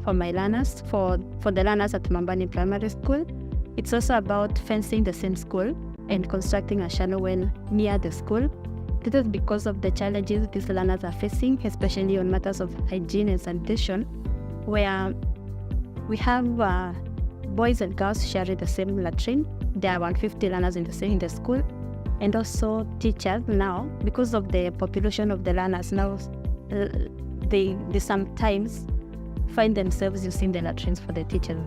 for my learners, for the learners at Mambani Primary School. It's also about fencing the same school and constructing a shallow well near the school. This is because of the challenges these learners are facing, especially on matters of hygiene and sanitation, where we have boys and girls sharing the same latrine. There are 150 learners in the school, and also teachers now, because of the population of the learners now, they sometimes find themselves using the latrines for the teachers.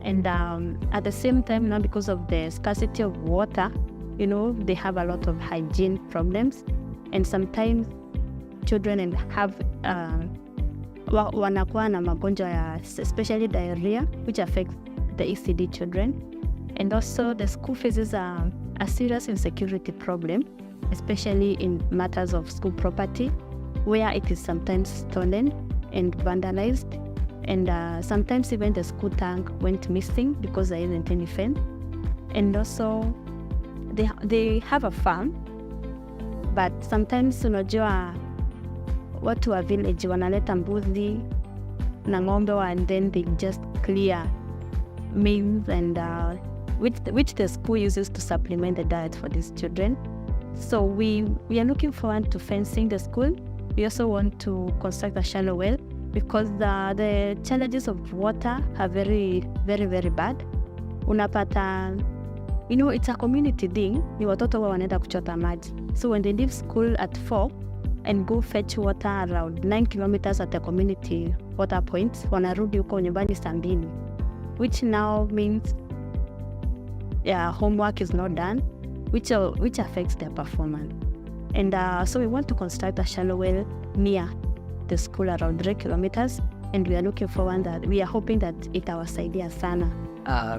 And at the same time now, because of the scarcity of water, they have a lot of hygiene problems, and sometimes children have wanakuwa na magonjwa ya especially diarrhea, which affects the ECD children. And also the school faces a serious insecurity problem, especially in matters of school property, where it is sometimes stolen and vandalized, and sometimes even the school tank went missing because there isn't any fence. And also they have a farm, but sometimes unajua watu wa village wanaleta mbuzi na ng'ombe, and then they just clear maize and which the school uses to supplement the diet for these children. So we are looking forward to fencing the school. We also want to construct a shallow well, because the challenges of water are very, very, very bad. Unapata, it's a community thing. Ni watoto wa wanaenda kuchota maji. So when they leave school at 4 and go fetch water around 9 kilometers at the community water point, wanarudi huko nyumbani saa 2, which now means homework is not done, which affects their performance. And so we want to construct a shallow well near the school around 3 kilometers, and we are looking forward that we are hoping that itawasaidia sana.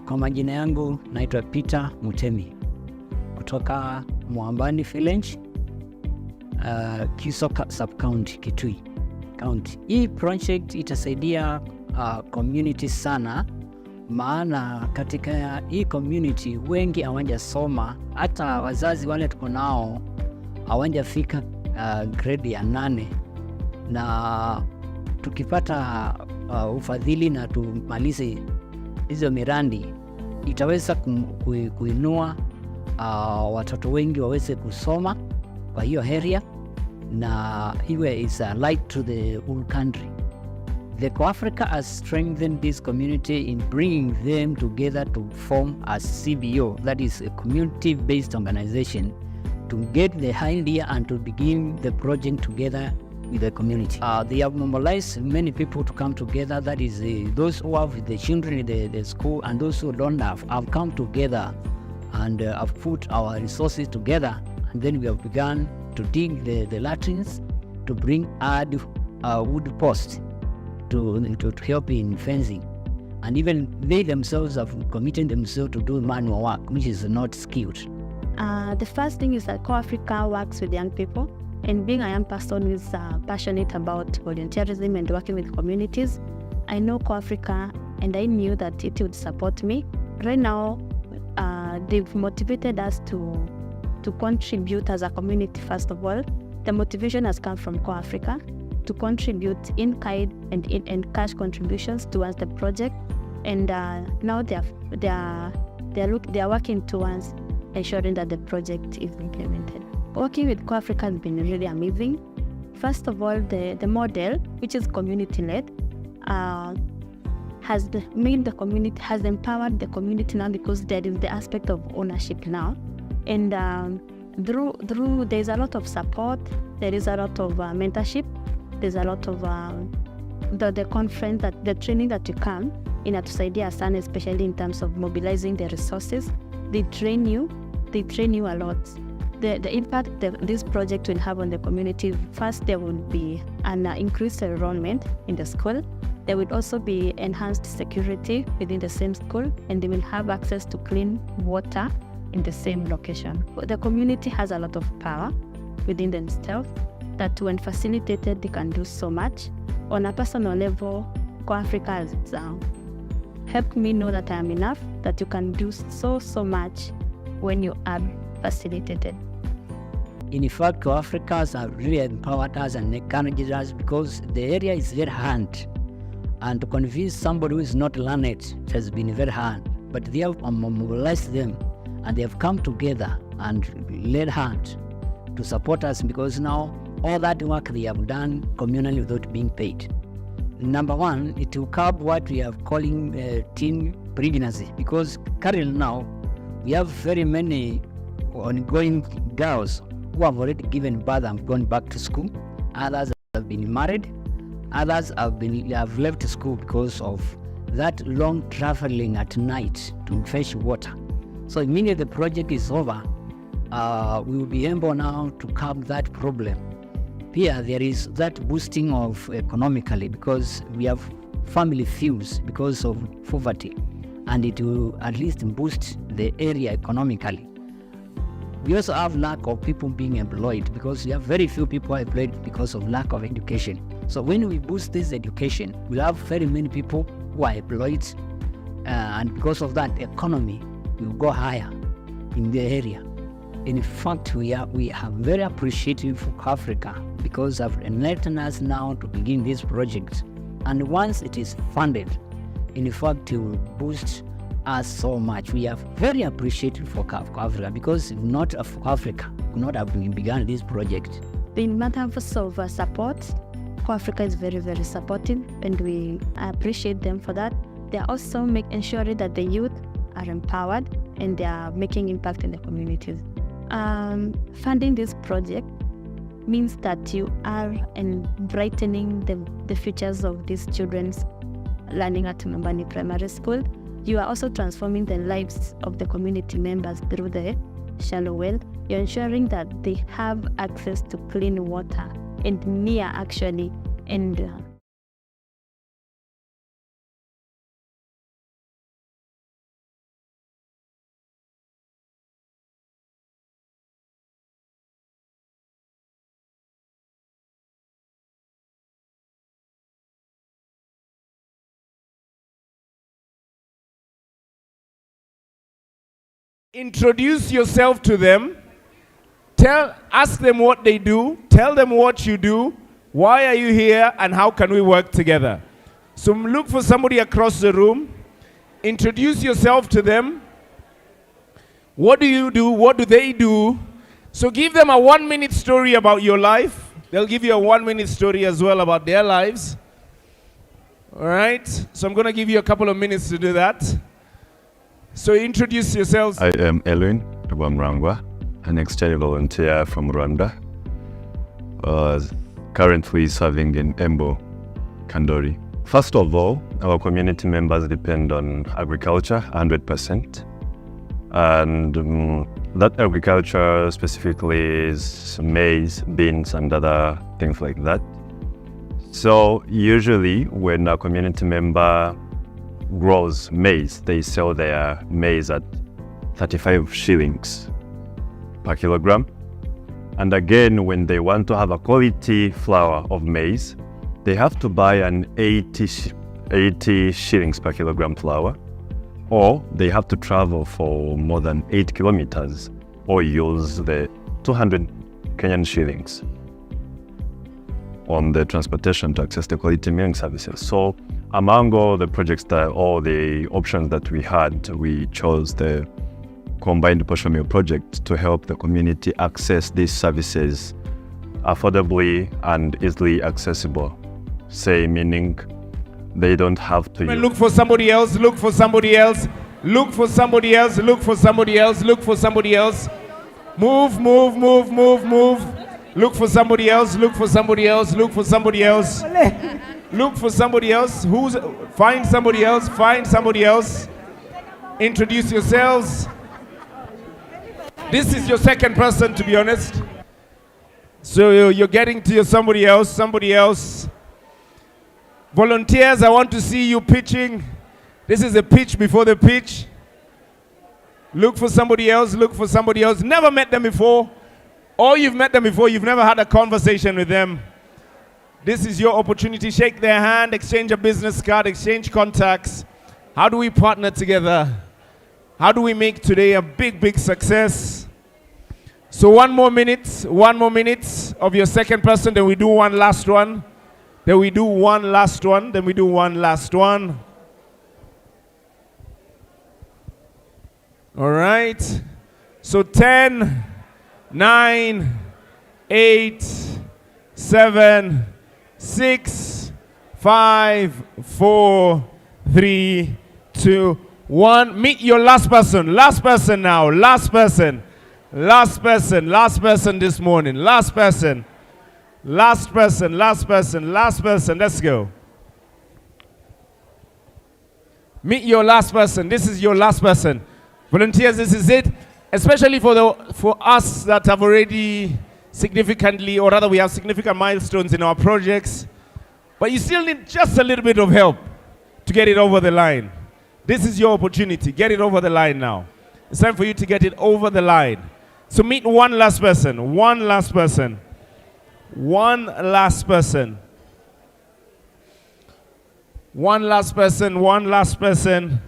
Kwa majina yangu naitwa Peter Mutemi kutoka Mwambani Village, Kisoka Sub-County, Kitui County. Hii project itasaidia community sana, maana katika hii community wengi hawajasoma, hata wazazi wale tuko nao hawajafika grade ya 8, na tukipata ufadhili na tumalize hizo mirandi, itaweza kuinua watoto wengi waweze kusoma kwa hiyo area, na iwe is a light to the whole country. The CorpsAfrica has strengthened this community in bringing them together to form a CBO, that is a community-based organization, to get the idea and to begin the project together with the community. They have mobilized many people to come together, that is those who have the children in the school and those who don't have come together and have put our resources together, and then we have begun to dig the latrines, to bring wood posts to help in fencing. And even they themselves have committed themselves to do manual work, which is not skilled. The first thing is that CorpsAfrica works with young people, and being a young person who is passionate about volunteerism and working with communities, I know CorpsAfrica, and I knew that it would support me. Right now, they've motivated us to contribute as a community. First of all, the motivation has come from CorpsAfrica to contribute in kind and cash contributions towards the project, and now they are working towards ensuring that the project is implemented. Working with CorpsAfrica has been really amazing. First of all, the model, which is community-led, has empowered the community now, because there is the aspect of ownership now, and through there's a lot of support, there is a lot of mentorship, there's a lot of the conference, that the training that you come inatusaidia sana, especially in terms of mobilizing the resources. They train you a lot. The impact this project will have on the community: first, there will be an increased enrollment in the school. There will also be enhanced security within the same school, and they will have access to clean water in the same location. But the community has a lot of power within themselves, that when facilitated, they can do so much. On a personal level, CorpsAfrica has helped me know that I am enough, that you can do so much when you are facilitated. In fact, CorpsAfrica have really empowered us and encouraged us, because the area is very hard, And to convince somebody who is not learned, it has been very hard. But they have mobilized them, and they have come together and laid hand to support us, because now all that work they have done communally without being paid. Number one, it will curb what we are calling teen pregnancy, because currently now we have very many ongoing girls who have already given birth and gone back to school. Others have been married. Others have left school because of that long traveling at night to fetch water. So immediately the project is over, we will be able now to curb that problem. Here there is that boosting of economically, because we have family feuds because of poverty, and it will at least boost the area economically. We also have lack of people being employed, because we have very few people employed because of lack of education. So when we boost this education, we'll have very many people who are employed, and because of that, economy will go higher in the area. In fact, we are very appreciative for Africa, because of enlightened us now to begin this project. And once it is funded, in fact, it will boost us so much. We are very appreciative for Africa, because if not for Africa, we would not have begun this project. In matters of support, CorpsAfrica is very, very supportive, and we appreciate them for that. They are also ensuring that the youth are empowered and they are making impact in the communities. Funding this project means that you are brightening the futures of these children's learning at Nyumbani Primary School. You are also transforming the lives of the community members through the shallow well. You're ensuring that they have access to clean water, and near actually, and introduce yourself to them. Ask them what they do. Tell them what you do. Why are you here, and how can we work together? So look for somebody across the room. Introduce yourself to them. What do you do? What do they do? So give them a 1-minute story about your life. They'll give you a 1-minute story as well about their lives. All right? So I'm going to give you a couple of minutes to do that. So introduce yourselves. I am Elwin Rwamrangwa, an exchange volunteer from Rwanda, currently serving in Embo, Kandori. First of all, our community members depend on agriculture 100%. And that agriculture specifically is maize, beans, and other things like that. So usually when a community member grows maize, they sell their maize at 35 shillings per kilogram. And again, when they want to have a quality flour of maize, they have to buy an 80 shillings per kilogram flour, or they have to travel for more than 8 kilometers or use the 200 Kenyan shillings on the transportation to access the quality milling services. So among all the projects all the options that we had, we chose the combined portion meal project to help the community access these services affordably and easily accessible. Say, meaning they don't have to look for somebody else, look for somebody else, look for somebody else, look for somebody else, look for somebody else. Move, move, move, move, move. Look for somebody else, look for somebody else, look for somebody else. Look for somebody else. Find somebody else, find somebody else. Introduce yourselves. This is your second person, to be honest. So you're getting to your somebody else. Volunteers, I want to see you pitching. This is a pitch before the pitch. Look for somebody else, look for somebody else. Never met them before. Or you've met them before, you've never had a conversation with them. This is your opportunity. Shake their hand, exchange a business card, exchange contacts. How do we partner together? How do we make today a big, big success? So one more minute of your second person, then we do one last one. Then we do one last one. Then we do one last one. All right. So 10, 9, 8, 7, 6, 5, 4, 3, 2, 1. Meet your last person. Last person now. Last person. Last person. Last person this morning. Last person. Last person. Last person. Last person. Let's go. Meet your last person. This is your last person. Volunteers, this is it. Especially for us that have already significantly, or rather we have significant milestones in our projects, but you still need just a little bit of help to get it over the line. This is your opportunity. Get it over the line now. It's time for you to get it over the line. So meet one last person. One last person. One last person. One last person. One last person.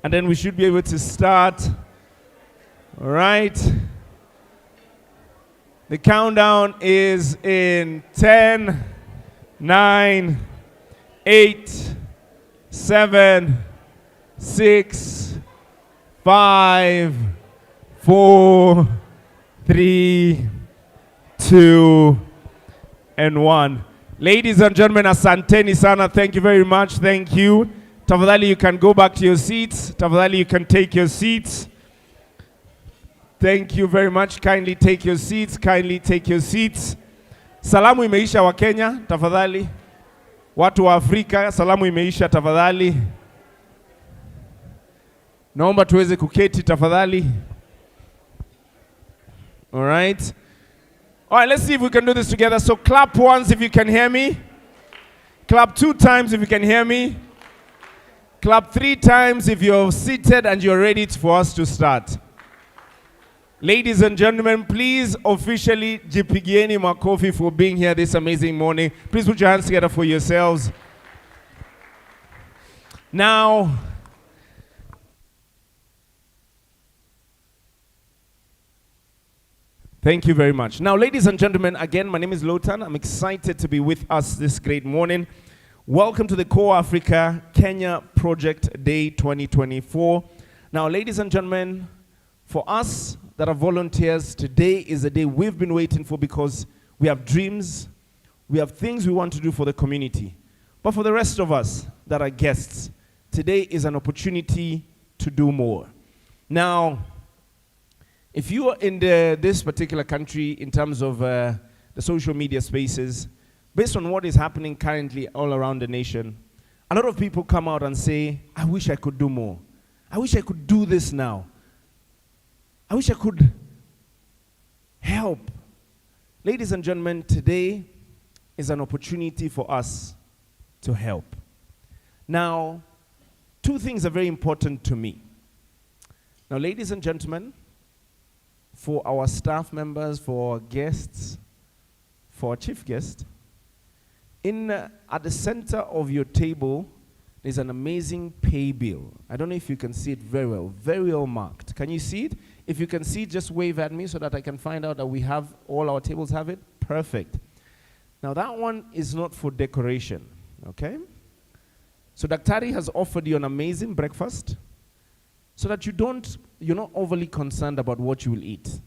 And then we should be able to start. All right. The countdown is in 10, 9, 8, 7, 6, 5, 4, 3, 2, and 1. Ladies and gentlemen, asanteni sana. Thank you very much. Thank you. Tafadhali, you can go back to your seats. Tafadhali, you can take your seats. Thank you very much. Kindly take your seats. Kindly take your seats. Salamu imeisha wa Kenya, tafadhali. Watu wa Afrika, salamu imeisha, tafadhali. Naomba tuweze kuketi, tafadhali. All right. All right, let's see if we can do this together. So clap once if you can hear me. Clap 2 times if you can hear me. Clap 3 times if you're seated and you're ready for us to start. Ladies and gentlemen, please officially jipigieni makofi for being here this amazing morning. Please put your hands together for yourselves. Now, thank you very much. Now, ladies and gentlemen, again, my name is Lotan. I'm excited to be with us this great morning. Welcome to the CorpsAfrica Kenya Project Day 2024. Now, ladies and gentlemen, for us that are volunteers, today is a day we've been waiting for because we have dreams, we have things we want to do for the community. But for the rest of us that are guests, today is an opportunity to do more. Now, if you are in this particular country in terms of the social media spaces, based on what is happening currently all around the nation, a lot of people come out and say, I wish I could do more. I wish I could do this now. I wish I could help. Ladies and gentlemen, today is an opportunity for us to help. Now, 2 things are very important to me. Now, ladies and gentlemen, for our staff members, for our guests, for our chief guest, at the center of your table, there's an amazing pay bill. I don't know if you can see it very well marked. Can you see it? If you can see it, just wave at me so that I can find out that we have, all our tables have it. Perfect. Now that one is not for decoration, okay? So Daktari has offered you an amazing breakfast so that you're not overly concerned about what you will eat.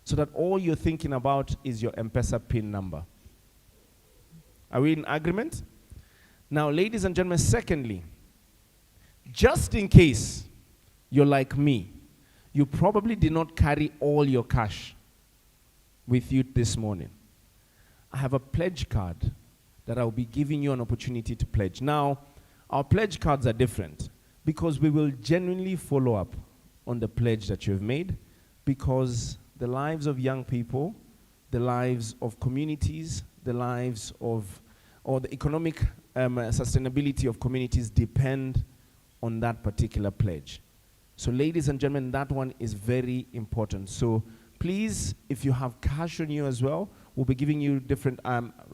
So that all you're thinking about is your M-Pesa PIN number. Are we in agreement? Now, ladies and gentlemen, secondly, just in case you're like me, you probably did not carry all your cash with you this morning. I have a pledge card that I'll be giving you an opportunity to pledge. Now, our pledge cards are different because we will genuinely follow up on the pledge that you've made, because the lives of young people, the lives of communities, the lives of, or the economic sustainability of communities depend on that particular pledge. So ladies and gentlemen, that one is very important. So please, if you have cash on you as well, we'll be giving you different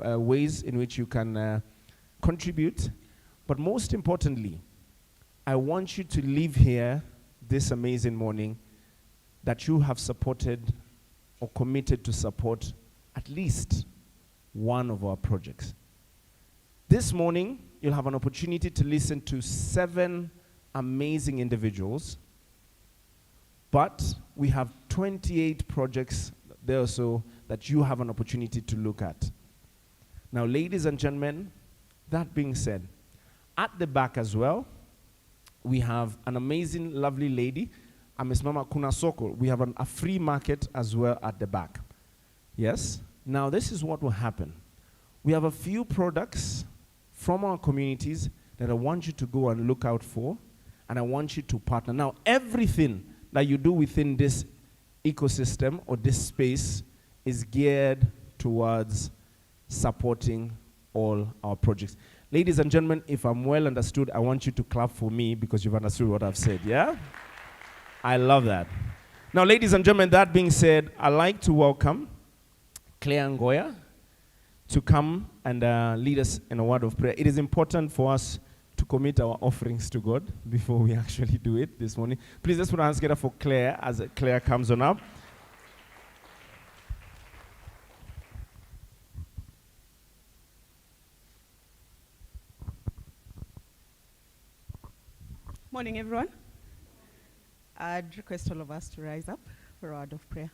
ways in which you can contribute. But most importantly, I want you to leave here this amazing morning that you have supported or committed to support at least one of our projects. This morning, you'll have an opportunity to listen to 7 amazing individuals, but we have 28 projects there or so that you have an opportunity to look at. Now, ladies and gentlemen, that being said, at the back as well, we have an amazing, lovely lady, Miss Mama Kuna Soko. We have a free market as well at the back. Yes? Now, this is what will happen. We have a few products from our communities that I want you to go and look out for, and I want you to partner. Now, everything that you do within this ecosystem or this space is geared towards supporting all our projects. Ladies and gentlemen, if I'm well understood, I want you to clap for me because you've understood what I've said, yeah? I love that. Now, ladies and gentlemen, that being said, I'd like to welcome Claire Ngoya to come and lead us in a word of prayer. It is important for us to commit our offerings to God before we actually do it this morning. Please, let's put our hands together for Claire as Claire comes on up. Morning, everyone. I'd request all of us to rise up for a word of prayer.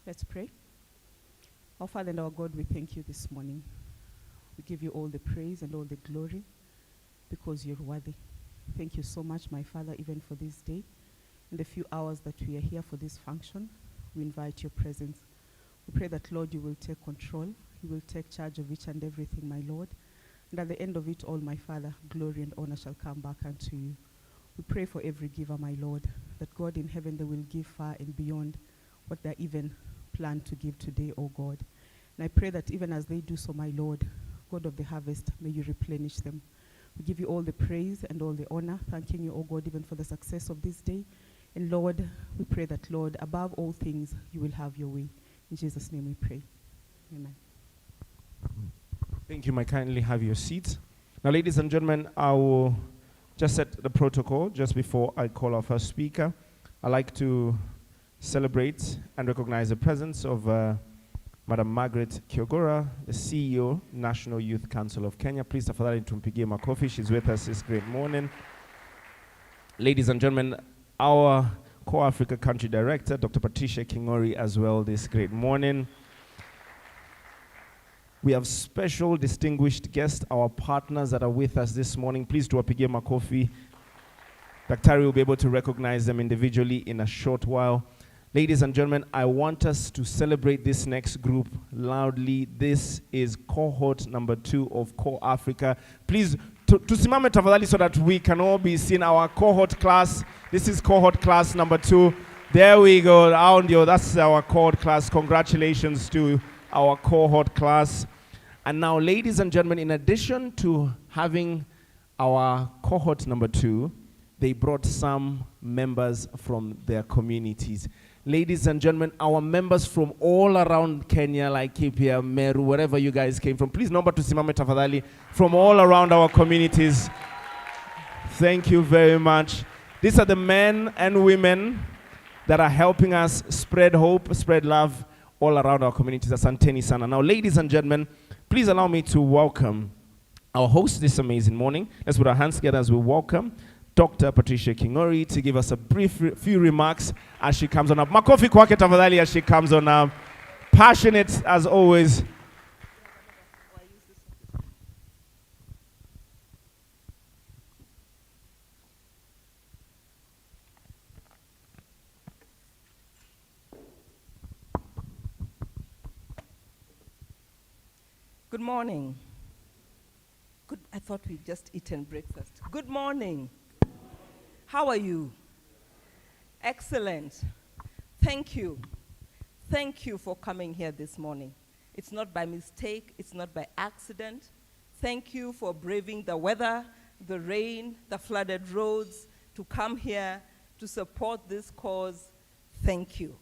Let's pray. Our Father and our God, we thank you this morning. We give you all the praise and all the glory because you're worthy. Thank you so much, my Father, even for this day. In the few hours that we are here for this function, we invite your presence. We pray that, Lord, you will take control. You will take charge of each and everything, my Lord. And at the end of it all, my Father, glory and honor shall come back unto you. We pray for every giver, my Lord, that God in heaven, they will give far and beyond what they even plan to give today, O God. And I pray that even as they do so, my Lord, God of the harvest, may you replenish them. We give you all the praise and all the honor, thanking you, O God, even for the success of this day. And Lord, we pray that, Lord, above all things, you will have your way. In Jesus' name we pray. Amen. Thank you. May kindly have your seats. Now, ladies and gentlemen, I will just set the protocol just before I call our first speaker. I'd like to celebrate and recognize the presence of Madam Margaret Kiogora, the CEO, National Youth Council of Kenya. Please, tafadhali tumpigie makofi. She's with us this great morning. Ladies and gentlemen, our CorpsAfrica Country Director, Dr. Patricia Kingori, as well this great morning. We have special distinguished guests, our partners that are with us this morning. Please do wapigie makofi. Daktari will be able to recognize them individually in a short while. Ladies and gentlemen, I want us to celebrate this next group loudly. This is cohort number 2 of CorpsAfrica. Please, tusimame tafadhali so that we can all be seen. Our cohort class. This is cohort class number 2. There we go. That's our cohort class. Congratulations to our cohort class. And now, ladies and gentlemen, in addition to having our cohort number 2, they brought some members from their communities. Ladies and gentlemen, our members from all around Kenya, like Kipia, Meru, wherever you guys came from, please number tusimame tafadhali, from all around our communities. Thank you very much. These are the men and women that are helping us spread hope, spread love all around our communities. Asanteni sana. Now, ladies and gentlemen, please allow me to welcome our host this amazing morning. Let's put our hands together as we welcome Dr. Patricia Kingori to give us a few remarks as she comes on up. Makofi kwake tafadhali as she comes on up. Passionate as always. Good morning. I thought we'd just eaten breakfast. Good morning. How are you? Excellent. Thank you. Thank you for coming here this morning. It's not by mistake. It's not by accident. Thank you for braving the weather, the rain, the flooded roads to come here to support this cause. Thank you.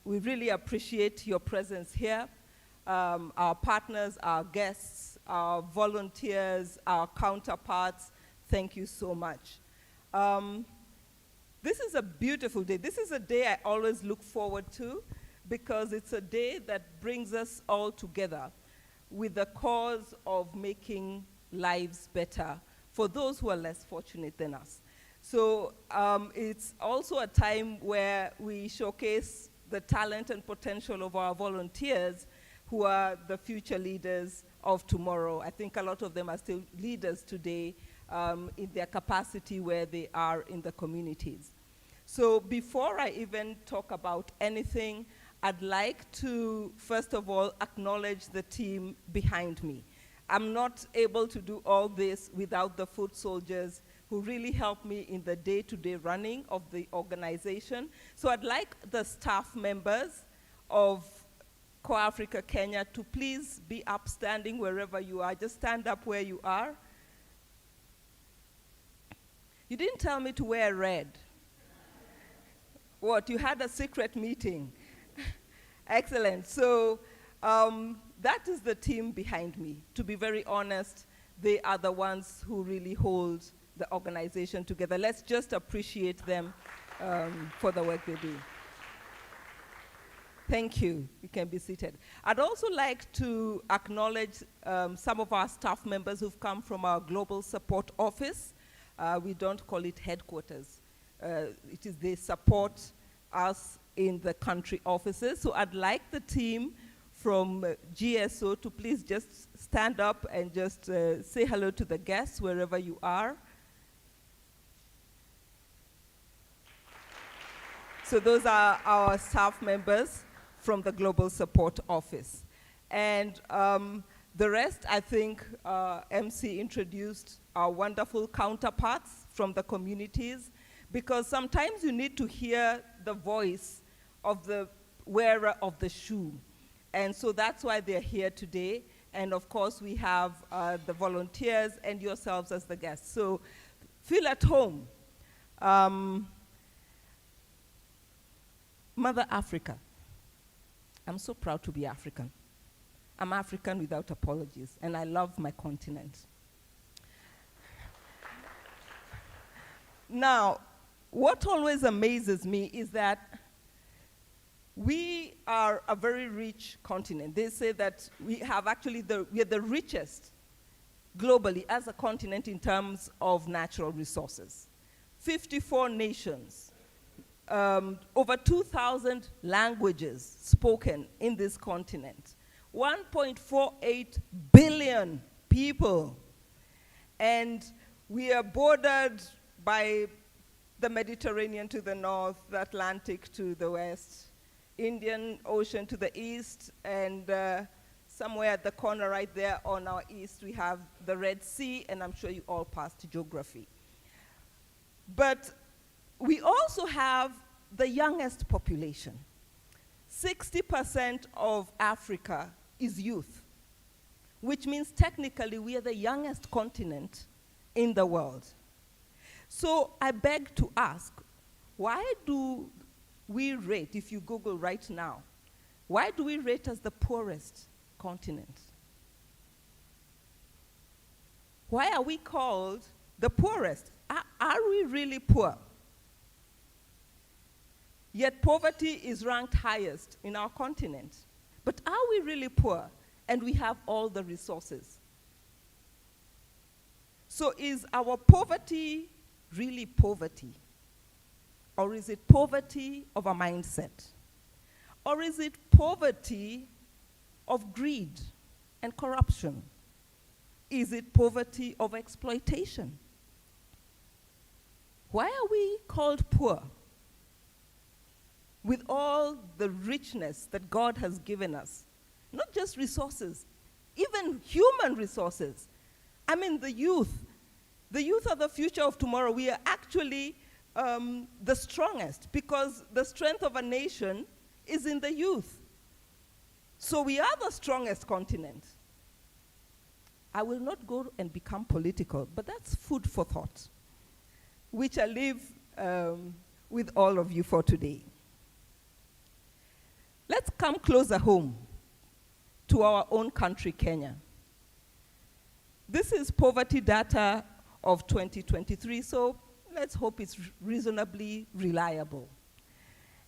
We really appreciate your presence here. Our partners, our guests, our volunteers, our counterparts, thank you so much. This is a beautiful day. This is a day I always look forward to because it's a day that brings us all together with the cause of making lives better for those who are less fortunate than us. So it's also a time where we showcase the talent and potential of our volunteers who are the future leaders of tomorrow. I think a lot of them are still leaders today in their capacity where they are in the communities. So before I even talk about anything, I'd like to, first of all, acknowledge the team behind me. I'm not able to do all this without the foot soldiers who really help me in the day-to-day running of the organization. So I'd like the staff members of CorpsAfrica Kenya to please be upstanding wherever you are. Just stand up where you are. You didn't tell me to wear red. What, you had a secret meeting? Excellent. So that is the team behind me. To be very honest, they are the ones who really hold the organization together. Let's just appreciate them for the work they do. Thank you. You can be seated. I'd also like to acknowledge some of our staff members who've come from our Global Support Office. We don't call it headquarters. It is they support us in the country offices. So I'd like the team from GSO to please just stand up and just say hello to the guests wherever you are. So those are our staff members from the Global Support Office. And the rest, I think MC introduced our wonderful counterparts from the communities, because sometimes you need to hear the voice of the wearer of the shoe. And so that's why they're here today. And of course, we have the volunteers and yourselves as the guests. So feel at home. Mother Africa. I'm so proud to be African. I'm African without apologies, and I love my continent. Now, what always amazes me is that we are a very rich continent. They say that we have actually we are the richest globally as a continent in terms of natural resources. 54 nations, over 2,000 languages spoken in this continent, 1.48 billion people, and we are bordered by the Mediterranean to the north, the Atlantic to the west, Indian Ocean to the east, and somewhere at the corner right there on our east, we have the Red Sea, and I'm sure you all passed geography. But we also have the youngest population. 60% of Africa is youth, which means technically we are the youngest continent in the world. So I beg to ask, why do we rate, if you Google right now, why do we rate as the poorest continent? Why are we called the poorest? Are we really poor? Yet poverty is ranked highest in our continent. But are we really poor? And we have all the resources. So is our poverty really poverty? Or is it poverty of a mindset? Or is it poverty of greed and corruption? Is it poverty of exploitation? Why are we called poor? With all the richness that God has given us, not just resources, even human resources. I mean, the youth are the future of tomorrow. We are actually the strongest, because the strength of a nation is in the youth. So we are the strongest continent. I will not go and become political, but that's food for thought, which I leave with all of you for today. Let's come closer home to our own country, Kenya. This is poverty data of 2023, so let's hope it's reasonably reliable.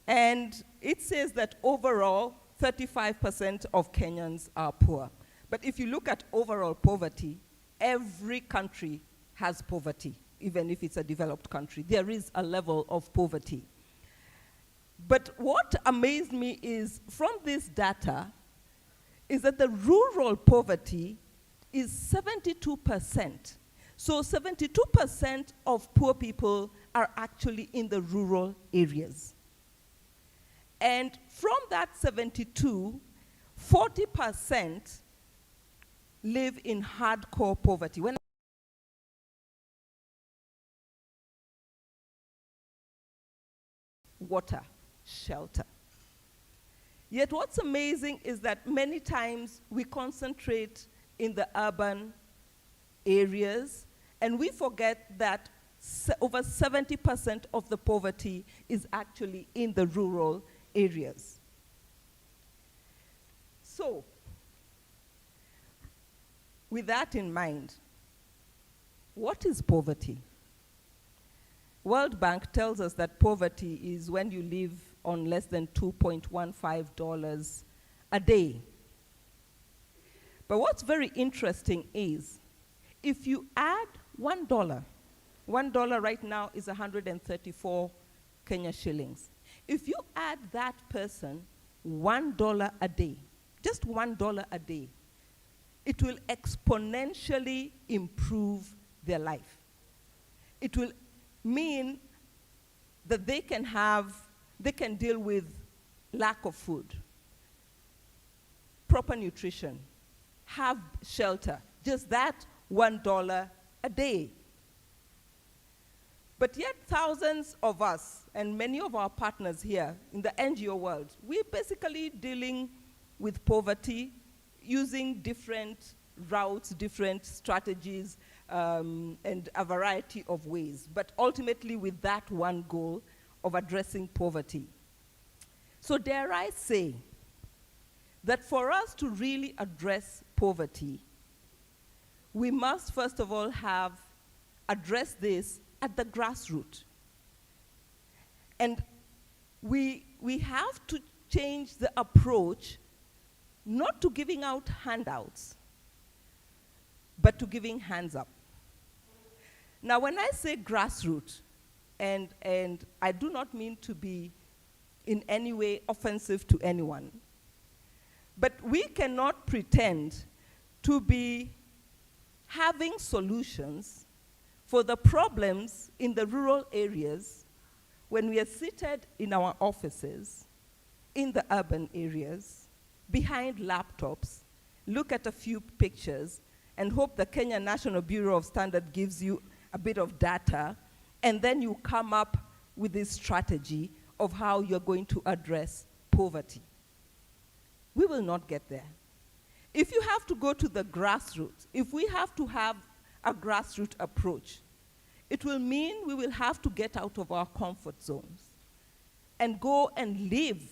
And it says that overall, 35% of Kenyans are poor. But if you look at overall poverty, every country has poverty, even if it's a developed country. There is a level of poverty. But what amazed me is, from this data, is that the rural poverty is 72%. So 72% of poor people are actually in the rural areas. And from that 72, 40% live in hardcore poverty. When water, shelter. Yet what's amazing is that many times we concentrate in the urban areas, and we forget that over 70% of the poverty is actually in the rural areas. So, with that in mind, what is poverty? World Bank tells us that poverty is when you live on less than $2.15 a day. But what's very interesting is, if you add $1 right now is 134 Kenya shillings. If you add that person $1 a day, just $1 a day, it will exponentially improve their life. It will mean that they can deal with lack of food, proper nutrition, have shelter, just that $1 a day. But yet thousands of us, and many of our partners here in the NGO world, we're basically dealing with poverty using different routes, different strategies, and a variety of ways, but ultimately with that one goal of addressing poverty. So dare I say that for us to really address poverty, we must first of all have addressed this at the grassroots. And we have to change the approach, not to giving out handouts, but to giving hands up. Now, when I say grassroots, and I do not mean to be in any way offensive to anyone, but we cannot pretend to be having solutions for the problems in the rural areas when we are seated in our offices, in the urban areas, behind laptops, look at a few pictures, and hope the Kenya National Bureau of Standards gives you a bit of data, and then you come up with this strategy of how you're going to address poverty. We will not get there. If you have to go to the grassroots, if we have to have a grassroots approach, it will mean we will have to get out of our comfort zones and go and live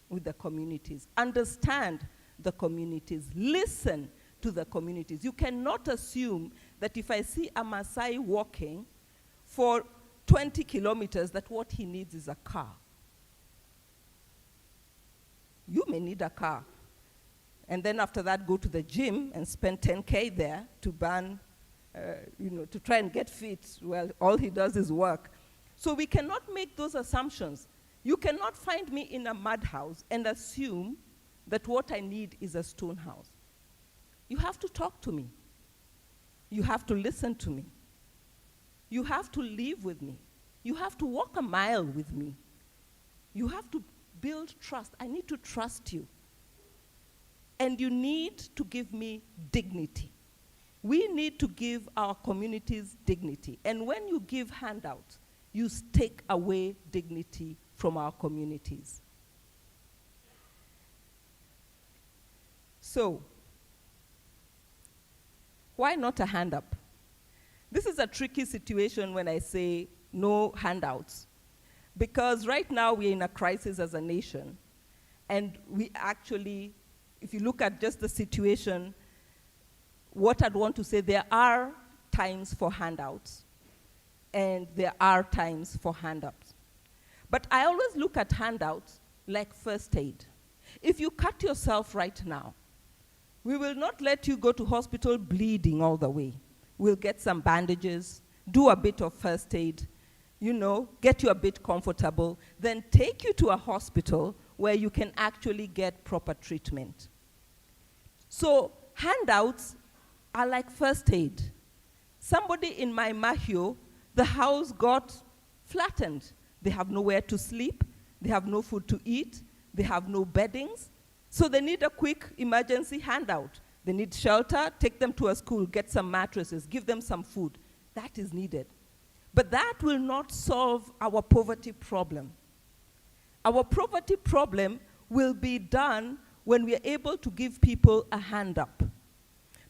with the communities, understand the communities, listen to the communities. You cannot assume that if I see a Maasai walking for 20 kilometers, that what he needs is a car. You may need a car. And then after that, go to the gym and spend 10K there to burn, to try and get fit. Well, all he does is work. So we cannot make those assumptions. You cannot find me in a mud house and assume that what I need is a stone house. You have to talk to me. You have to listen to me. You have to live with me. You have to walk a mile with me. You have to build trust. I need to trust you. And you need to give me dignity. We need to give our communities dignity. And when you give handouts, you take away dignity from our communities. So, why not a hand up? This is a tricky situation when I say no handouts, because right now we're in a crisis as a nation, and we actually, if you look at just the situation, what I'd want to say, there are times for handouts, and there are times for handouts. But I always look at handouts like first aid. If you cut yourself right now, we will not let you go to hospital bleeding all the way. We'll get some bandages, do a bit of first aid, get you a bit comfortable, then take you to a hospital where you can actually get proper treatment. So handouts are like first aid. Somebody in my mahio, the house got flattened. They have nowhere to sleep, they have no food to eat, they have no beddings, so they need a quick emergency handout. They need shelter, take them to a school, get some mattresses, give them some food. That is needed. But that will not solve our poverty problem. Our poverty problem will be done when we are able to give people a hand up.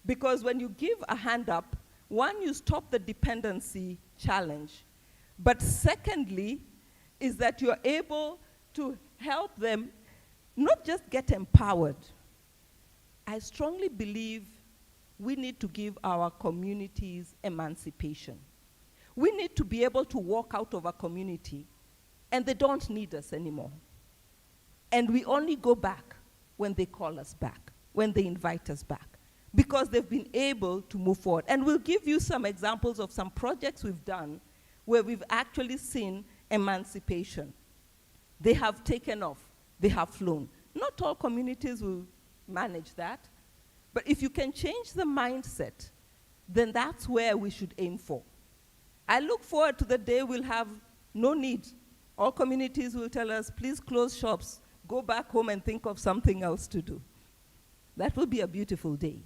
Because when you give a hand up, one, you stop the dependency challenge. But secondly, is that you're able to help them not just get empowered. I strongly believe we need to give our communities emancipation. We need to be able to walk out of a community and they don't need us anymore. And we only go back when they call us back, when they invite us back, because they've been able to move forward. And we'll give you some examples of some projects we've done where we've actually seen emancipation. They have taken off, they have flown. Not all communities will manage that, but if you can change the mindset, then that's where we should aim for. I look forward to the day we'll have no need. All communities will tell us, please close shops, go back home and think of something else to do. That will be a beautiful day.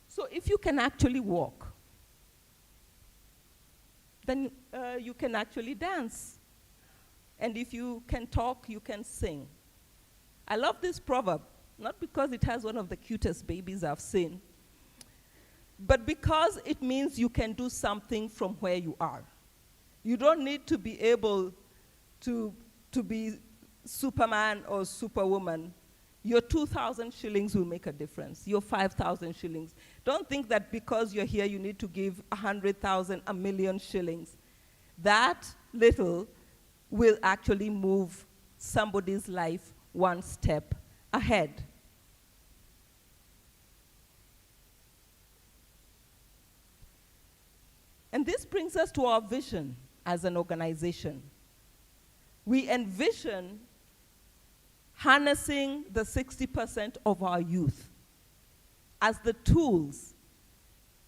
So if you can actually walk, then you can actually dance. And if you can talk, you can sing. I love this proverb, not because it has one of the cutest babies I've seen, but because it means you can do something from where you are. You don't need to be able to be Superman or Superwoman. Your 2,000 shillings will make a difference, your 5,000 shillings. Don't think that because you're here you need to give 100,000, 1,000,000 shillings. That little will actually move somebody's life one step ahead. And this brings us to our vision as an organization. We envision harnessing the 60% of our youth as the tools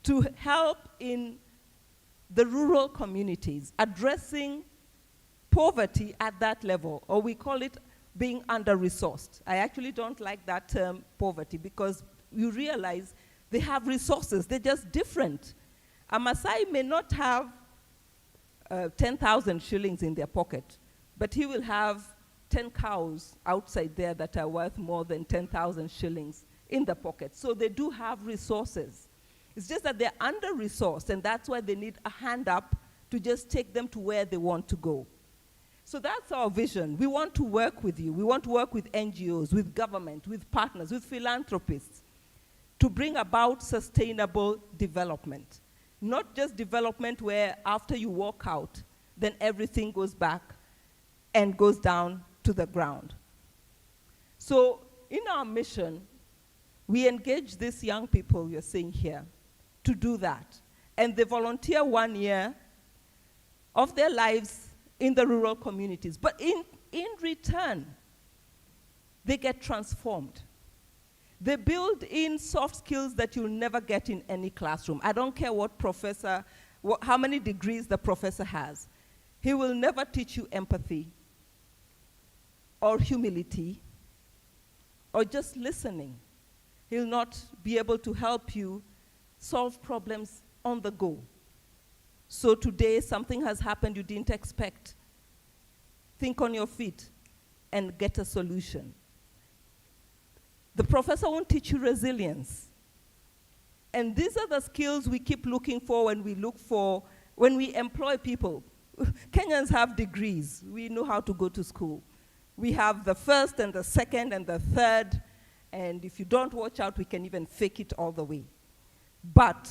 to help in the rural communities, addressing poverty at that level, or we call it being under-resourced. I actually don't like that term, poverty, because you realize they have resources, they're just different. A Maasai may not have 10,000 shillings in their pocket, but he will have 10 cows outside there that are worth more than 10,000 shillings in the pocket. So they do have resources. It's just that they're under-resourced, and that's why they need a hand up to just take them to where they want to go. So that's our vision. We want to work with you. We want to work with NGOs, with government, with partners, with philanthropists to bring about sustainable development. Not just development where after you walk out, then everything goes back and goes down to the ground. So in our mission, we engage these young people you're seeing here to do that. And they volunteer 1 year of their lives in the rural communities. But in return, they get transformed. They build in soft skills that you'll never get in any classroom. I don't care what professor, how many degrees the professor has. He will never teach you empathy or humility or just listening. He'll not be able to help you solve problems on the go. So today, something has happened you didn't expect. Think on your feet and get a solution. The professor won't teach you resilience. And these are the skills we keep looking for when we employ people. Kenyans have degrees. We know how to go to school. We have the first and the second and the third, And if you don't watch out, we can even fake it all the way. But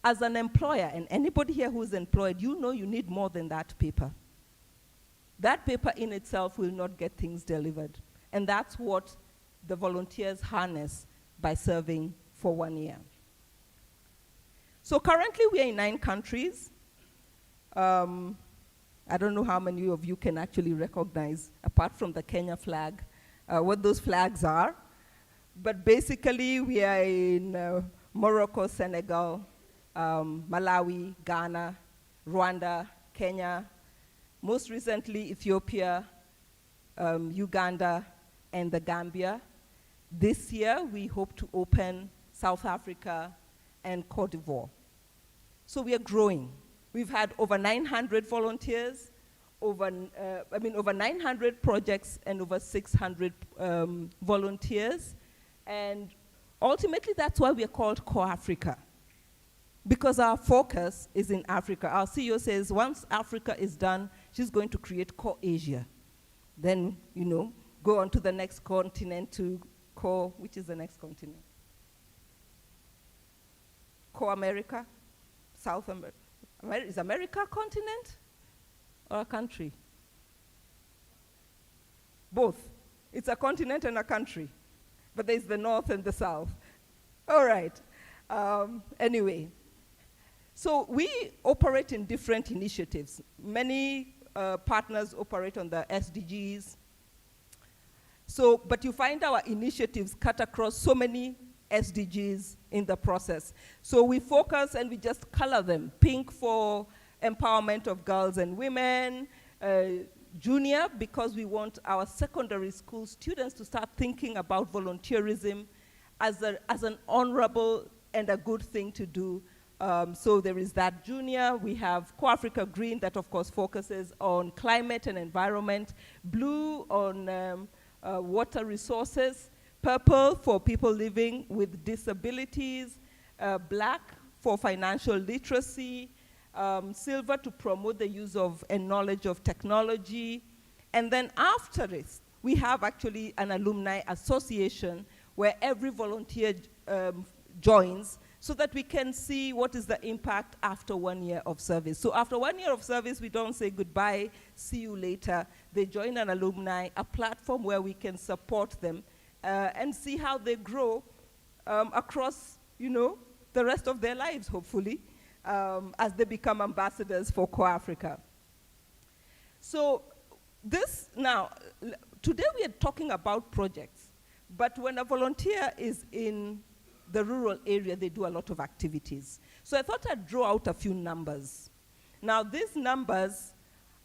as an employer, and anybody here who's employed, you know you need more than that paper. That paper in itself will not get things delivered. And that's what the volunteers harness by serving for 1 year. So currently we are in 9 countries. I don't know how many of you can actually recognize, apart from the Kenya flag, what those flags are. But basically we are in Morocco, Senegal, Malawi, Ghana, Rwanda, Kenya, most recently Ethiopia, Uganda, and the Gambia. This year, we hope to open South Africa and Cote d'Ivoire. So we are growing. We've had over 900 volunteers, over 900 projects, and over 600 volunteers. And ultimately, that's why we are called CorpsAfrica, because our focus is in Africa. Our CEO says once Africa is done, she's going to create Core Asia. Then, go on to the next continent to Core, which is the next continent? Core America, South America. Is America a continent or a country? Both. It's a continent and a country. But there's the North and the South. All right. Anyway. So we operate in different initiatives. Many partners operate on the SDGs. So, but you find our initiatives cut across so many SDGs in the process. So we focus and we just color them. Pink for empowerment of girls and women, junior because we want our secondary school students to start thinking about volunteerism as an honorable and a good thing to do. So there is that junior. We have CorpsAfrica Green that of course focuses on climate and environment, blue on water resources, purple for people living with disabilities, black for financial literacy, silver to promote the use of and knowledge of technology. And then after this, we have actually an alumni association where every volunteer joins so that we can see what is the impact after 1 year of service. So after 1 year of service, we don't say goodbye, see you later. They join an alumni, a platform where we can support them and see how they grow across, the rest of their lives, hopefully, as they become ambassadors for CorpsAfrica. So today we are talking about projects, but when a volunteer is in the rural area, they do a lot of activities. So I thought I'd draw out a few numbers. Now, these numbers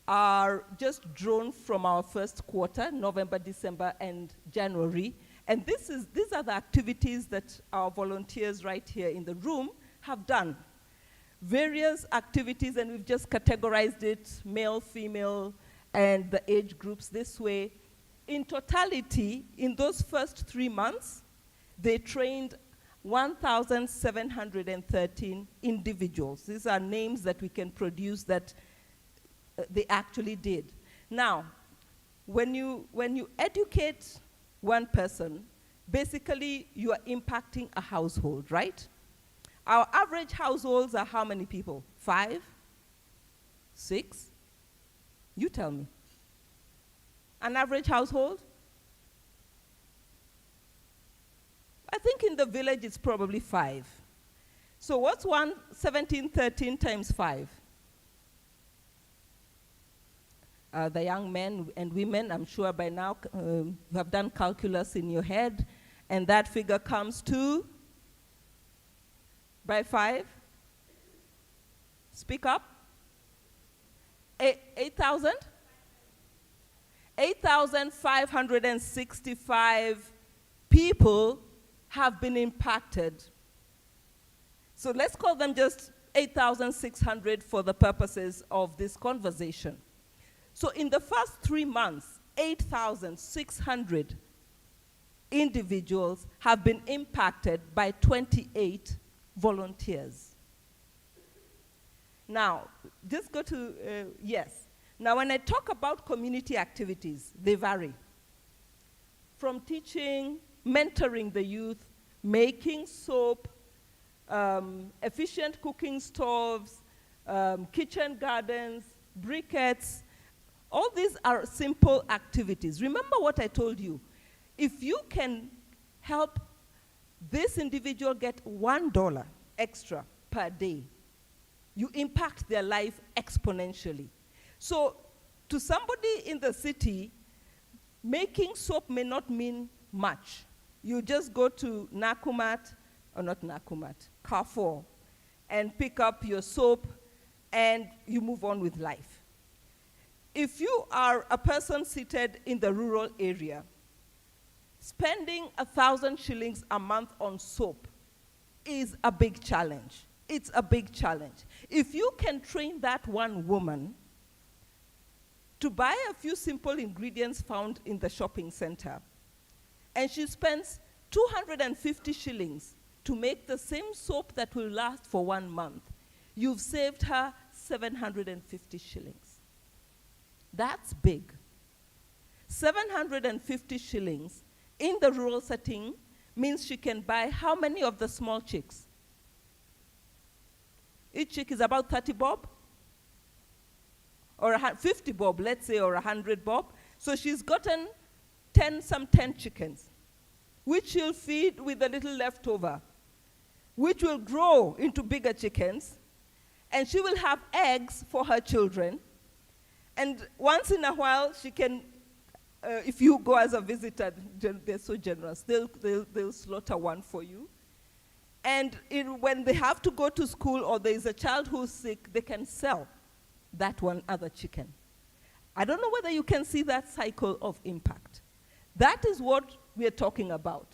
are just drawn from our first quarter, November, December, and January. And these are the activities that our volunteers right here in the room have done. Various activities, and we've just categorized it, male, female, and the age groups this way. In totality, in those first 3 months, they trained 1,713 individuals. These are names that we can produce that they actually did. Now, when you educate one person, basically you are impacting a household, right? Our average households are how many people? 5? 6? You tell me. An average household? I think in the village it's probably 5. So what's 1,713 times 5? The young men and women, I'm sure by now you have done calculus in your head, and that figure comes to, by 5? Speak up. 8,000? 8,565 people have been impacted. So let's call them just 8,600 for the purposes of this conversation. So in the first 3 months, 8,600 individuals have been impacted by 28 volunteers. Now, just go to, yes. Now when I talk about community activities, they vary. from teaching, mentoring the youth, making soap, efficient cooking stoves, kitchen gardens, briquettes. All these are simple activities. Remember what I told you. If you can help this individual get $1 extra per day, you impact their life exponentially. So to somebody in the city, making soap may not mean much. You just go to Carrefour, and pick up your soap, and you move on with life. If you are a person seated in the rural area, spending 1,000 shillings a month on soap is a big challenge. It's a big challenge. If you can train that one woman to buy a few simple ingredients found in the shopping center, and she spends 250 shillings to make the same soap that will last for 1 month, you've saved her 750 shillings. That's big. 750 shillings in the rural setting means she can buy how many of the small chicks? Each chick is about 30 bob? Or 50 bob, let's say, or 100 bob. So she's gotten 10 chickens, which she'll feed with a little leftover, which will grow into bigger chickens, and she will have eggs for her children. And once in a while, she can, if you go as a visitor, they're so generous, they'll slaughter one for you. And when they have to go to school or there is a child who's sick, they can sell that one other chicken. I don't know whether you can see that cycle of impact. That is what we are talking about.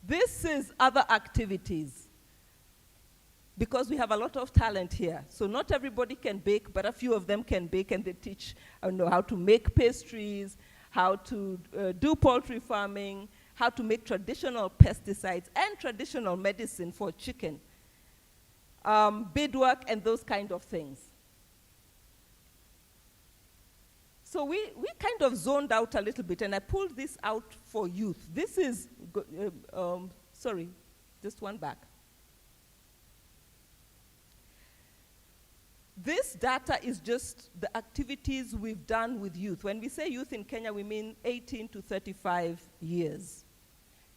This is other activities, because we have a lot of talent here. So not everybody can bake, but a few of them can bake, and they teach how to make pastries, how to do poultry farming, how to make traditional pesticides and traditional medicine for chicken, beadwork, and those kind of things. So we kind of zoned out a little bit, and I pulled this out for youth. This is, sorry, just one back. This data is just the activities we've done with youth. When we say youth in Kenya, we mean 18 to 35 years.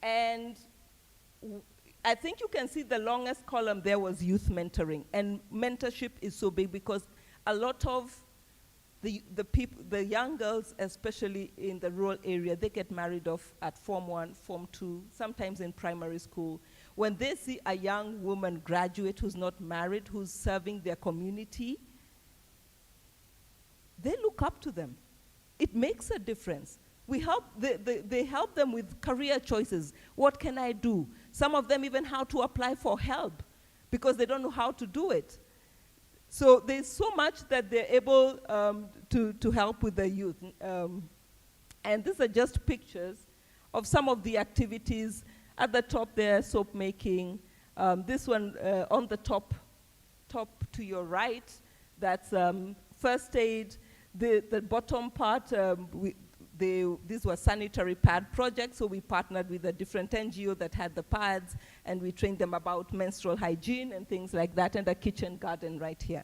And I think you can see the longest column there was youth mentoring. And mentorship is so big because a lot of the young girls, especially in the rural area, they get married off at Form 1, Form 2, sometimes in primary school. When they see a young woman graduate who's not married, who's serving their community, they look up to them. It makes a difference. They help them with career choices. What can I do? Some of them even how to apply for help because they don't know how to do it. So there's so much that they're able to help with the youth. And these are just pictures of some of the activities. At the top there, soap making. This one on the top to your right, that's first aid. The bottom part, these were sanitary pad projects, so we partnered with a different NGO that had the pads, and we trained them about menstrual hygiene and things like that, and a kitchen garden right here.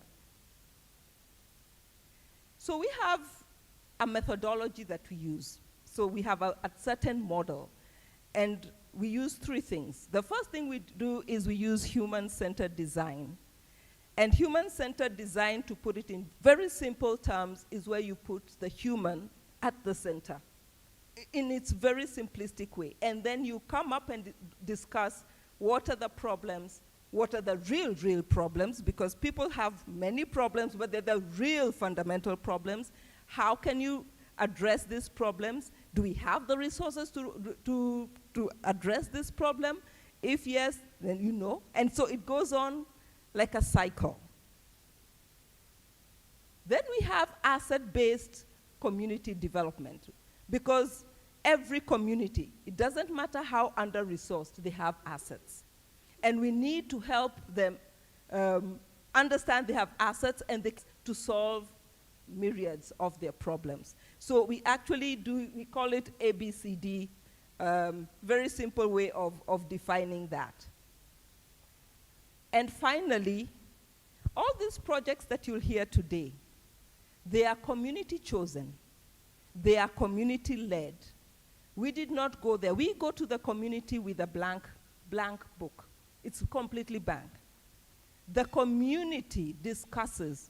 So we have a methodology that we use. So we have a certain model, and we use three things. The first thing we do is we use human-centered design. And human-centered design, to put it in very simple terms, is where you put the human at the center in its very simplistic way. And then you come up and discuss what are the problems, what are the real problems, because people have many problems, but they're the real fundamental problems. How can you address these problems? Do we have the resources to address this problem? If yes, then you know. And so it goes on like a cycle. Then we have asset-based community development, because every community, it doesn't matter how under-resourced, they have assets. And we need to help them understand they have assets and to solve myriads of their problems. So we actually we call it ABCD, very simple way of defining that. And finally, all these projects that you'll hear today, they are community chosen. They are community led. We did not go there. We go to the community with a blank book. It's completely blank. The community discusses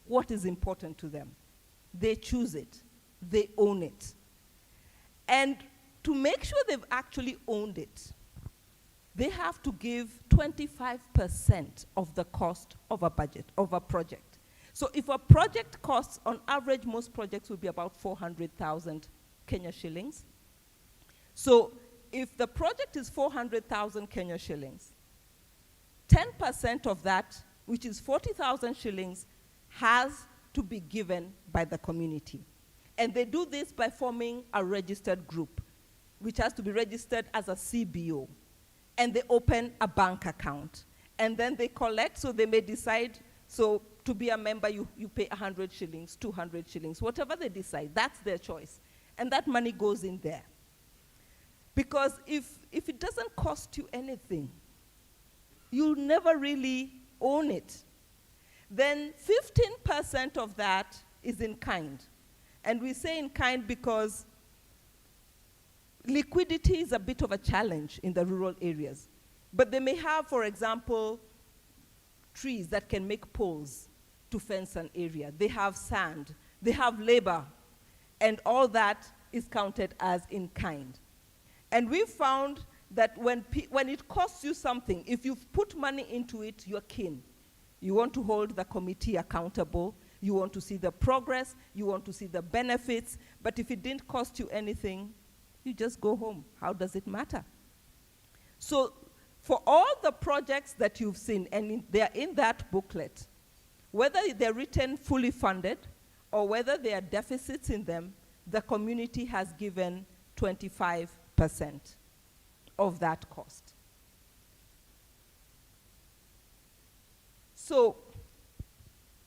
what is important to them. They choose it. They own it. And to make sure they've actually owned it, they have to give 25% of the cost of a budget, of a project. So if a project costs, on average, most projects will be about 400,000 Kenya shillings. So if the project is 400,000 Kenya shillings, 10% of that, which is 40,000 shillings, has to be given by the community. And they do this by forming a registered group, which has to be registered as a CBO. And they open a bank account. And then they collect, so they may decide, so to be a member, you pay 100 shillings, 200 shillings, whatever they decide, that's their choice. And that money goes in there. Because if it doesn't cost you anything, you'll never really own it. Then 15% of that is in kind. And we say in kind because liquidity is a bit of a challenge in the rural areas. But they may have, for example, trees that can make poles to fence an area. They have sand. They have labor. And all that is counted as in kind. And we've found that when it costs you something, if you've put money into it, you're keen. You want to hold the committee accountable. You want to see the progress. You want to see the benefits. But if it didn't cost you anything, you just go home. How does it matter? So for all the projects that you've seen, and they're in that booklet, whether they're written fully funded or whether there are deficits in them, the community has given 25% of that cost. So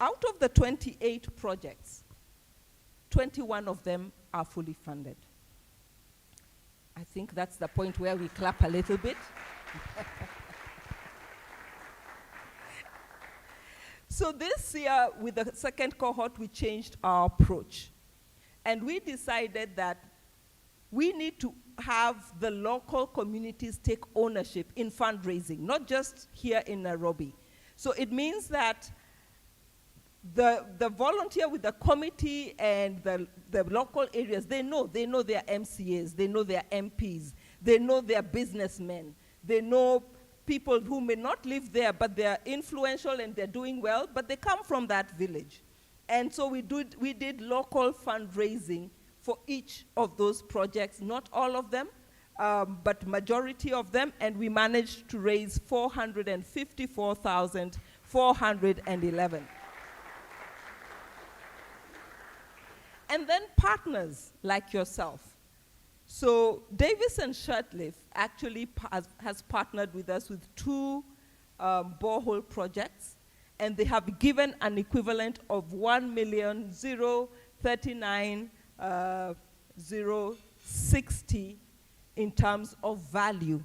out of the 28 projects, 21 of them are fully funded. I think that's the point where we clap a little bit. So this year, with the second cohort, we changed our approach. And we decided that we need to have the local communities take ownership in fundraising, not just here in Nairobi. So it means that the volunteer with the committee and the local areas, they know their MCAs, they know their MPs, they know their businessmen, they know people who may not live there, but they're influential and they're doing well, but they come from that village. And so we did local fundraising for each of those projects, not all of them, but majority of them, and we managed to raise 454,411. And then partners like yourself. So Davis and Shirtlift actually has partnered with us with 2 borehole projects, and they have given an equivalent of 1,039,060 in terms of value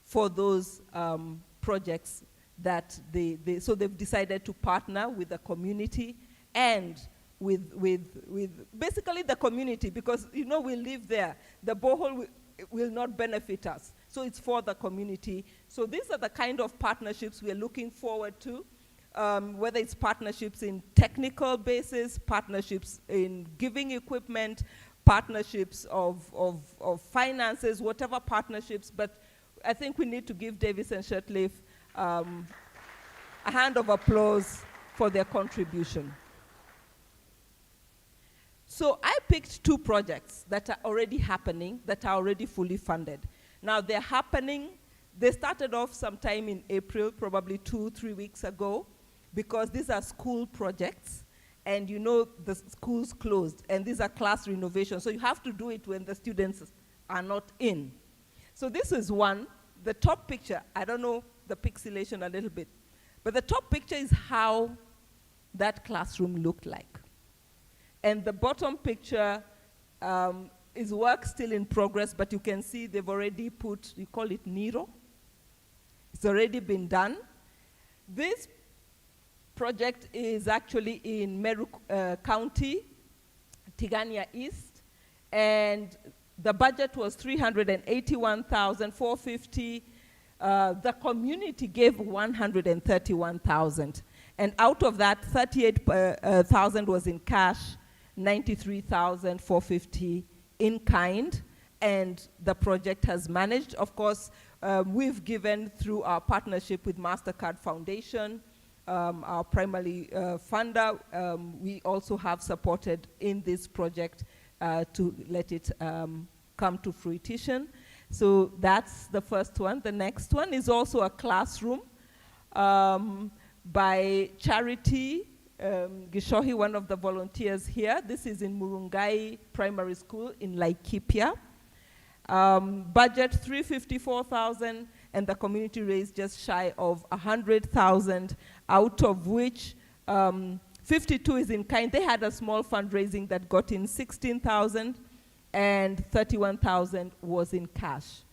for those projects that so they've decided to partner with the community and with basically the community, because we live there. The borehole will not benefit us. So it's for the community. So these are the kind of partnerships we're looking forward to, whether it's partnerships in technical basis, partnerships in giving equipment, partnerships of finances, whatever partnerships. But I think we need to give Davis and Shirtlift a hand of applause for their contribution. So I picked 2 projects that are already happening, that are already fully funded. Now they're happening. They started off sometime in April, probably 2-3 weeks ago, because these are school projects, and the schools closed, and these are class renovations, so you have to do it when the students are not in. So this is one. The top picture, I don't know the pixelation a little bit, but the top picture is how that classroom looked like. And the bottom picture is work still in progress, but you can see they've already put, you call it Nero. It's already been done. This project is actually in Meru County, Tigania East, and the budget was 381,450. The community gave 131,000. And out of that, 38,000 was in cash, 93,450 in kind, and the project has managed. Of course, we've given through our partnership with MasterCard Foundation, our primary funder. We also have supported in this project to let it come to fruition. So that's the first one. The next one is also a classroom by Charity Gishohi, one of the volunteers here. This is in Murungai Primary School in Laikipia. Budget 354,000, and the community raised just shy of 100,000, out of which 52 is in kind. They had a small fundraising that got in 16,000, and 31,000 was in cash.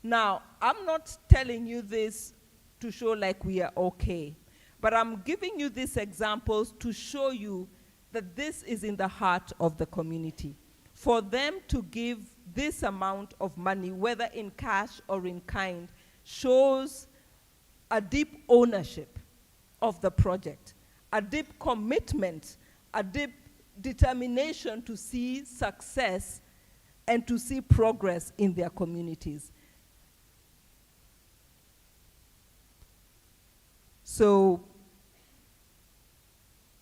Now, I'm not telling you this to show like we are okay, but I'm giving you these examples to show you that this is in the heart of the community. For them to give this amount of money, whether in cash or in kind, shows a deep ownership of the project, a deep commitment, a deep determination to see success and to see progress in their communities. So,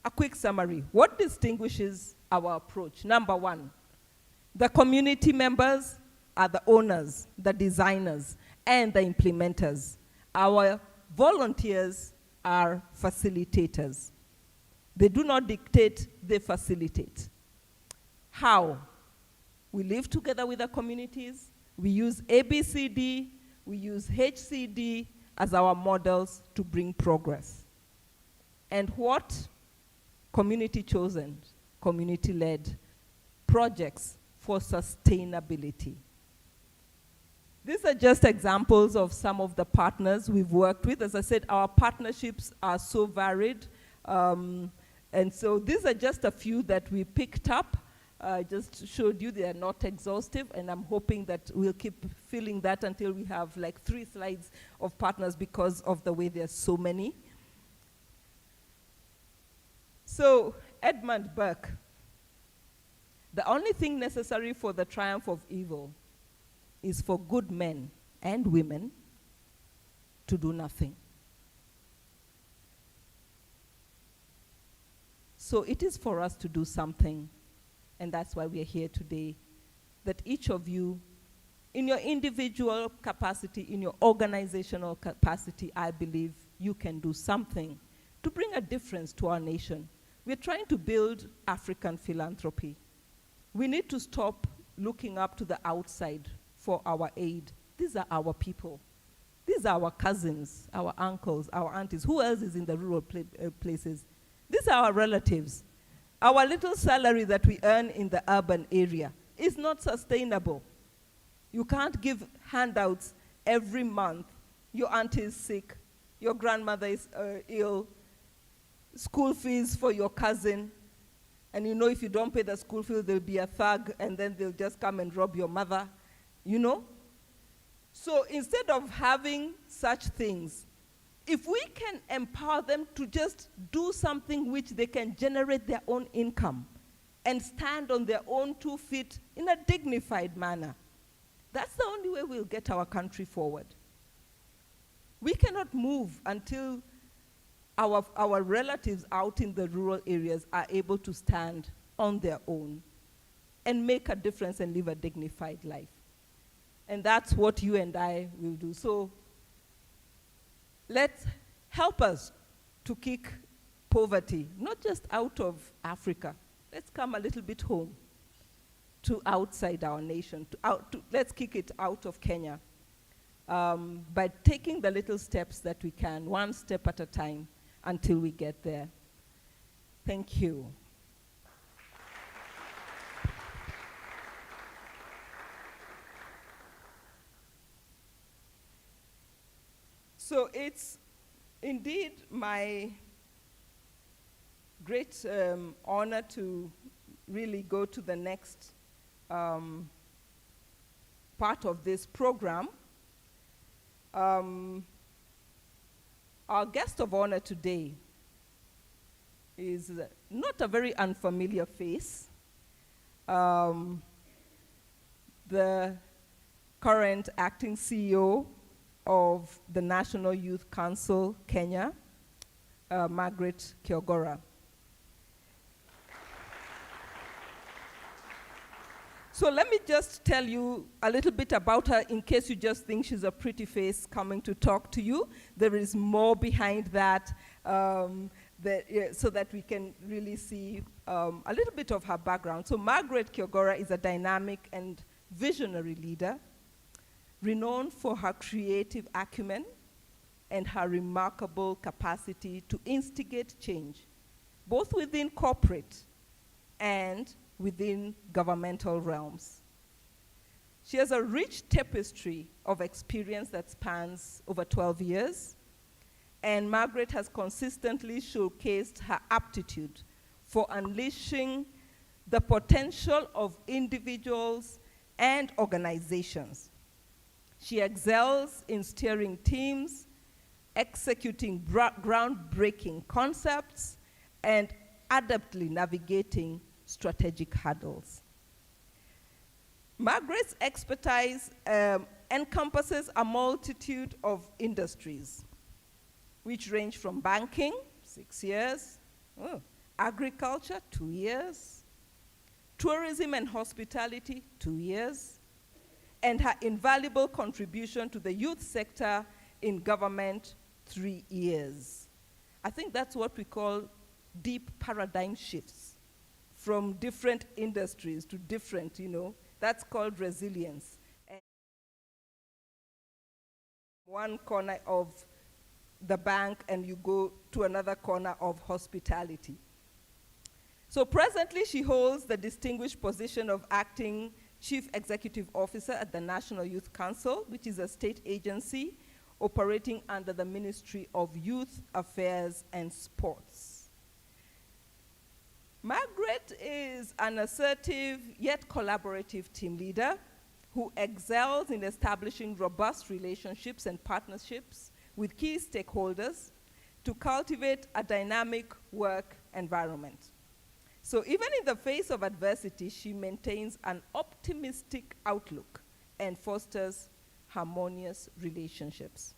a quick summary. What distinguishes our approach? Number one, the community members are the owners, the designers, and the implementers. Our volunteers are facilitators. They do not dictate, they facilitate. How? We live together with the communities. We use ABCD, we use HCD as our models to bring progress. And what? Community chosen, community led projects for sustainability. These are just examples of some of the partners we've worked with. As I said, our partnerships are so varied. And so these are just a few that we picked up. I just showed you they are not exhaustive, and I'm hoping that we'll keep filling that until we have like 3 slides of partners because of the way there's so many. So, Edmund Burke, the only thing necessary for the triumph of evil is for good men and women to do nothing. So it is for us to do something, and that's why we are here today, that each of you, in your individual capacity, in your organizational capacity, I believe you can do something to bring a difference to our nation. We're trying to build African philanthropy. We need to stop looking up to the outside for our aid. These are our people. These are our cousins, our uncles, our aunties. Who else is in the rural places? These are our relatives. Our little salary that we earn in the urban area is not sustainable. You can't give handouts every month. Your auntie is sick, your grandmother is ill, school fees for your cousin, and you know if you don't pay the school fee, there'll be a thug, and then they'll just come and rob your mother, you know? So instead of having such things, if we can empower them to just do something which they can generate their own income and stand on their own 2 feet in a dignified manner, that's the only way we'll get our country forward. We cannot move until our relatives out in the rural areas are able to stand on their own and make a difference and live a dignified life. And that's what you and I will do. So let's help us to kick poverty, not just out of Africa. Let's come a little bit home to outside our nation. Let's kick it out of Kenya by taking the little steps that we can, one step at a time, until we get there. Thank you. So it's indeed my great honor to really go to the next part of this program. Our guest of honor today is not a very unfamiliar face. The current acting CEO of the National Youth Council, Kenya, Margaret Kiogora. So let me just tell you a little bit about her in case you just think she's a pretty face coming to talk to you. There is more behind that, so that we can really see a little bit of her background. So Margaret Kiogora is a dynamic and visionary leader, renowned for her creative acumen and her remarkable capacity to instigate change, both within corporate and within governmental realms. She has a rich tapestry of experience that spans over 12 years, and Margaret has consistently showcased her aptitude for unleashing the potential of individuals and organizations. She excels in steering teams, executing groundbreaking concepts, and adeptly navigating strategic hurdles. Margaret's expertise encompasses a multitude of industries, which range from banking, 6 years, agriculture, 2 years, tourism and hospitality, 2 years, and her invaluable contribution to the youth sector in government, 3 years. I think that's what we call deep paradigm shifts from different industries to different, that's called resilience. And one corner of the bank and you go to another corner of hospitality. So presently she holds the distinguished position of acting Chief Executive Officer at the National Youth Council, which is a state agency operating under the Ministry of Youth Affairs and Sports. Margaret is an assertive yet collaborative team leader who excels in establishing robust relationships and partnerships with key stakeholders to cultivate a dynamic work environment. So even in the face of adversity, she maintains an optimistic outlook and fosters harmonious relationships.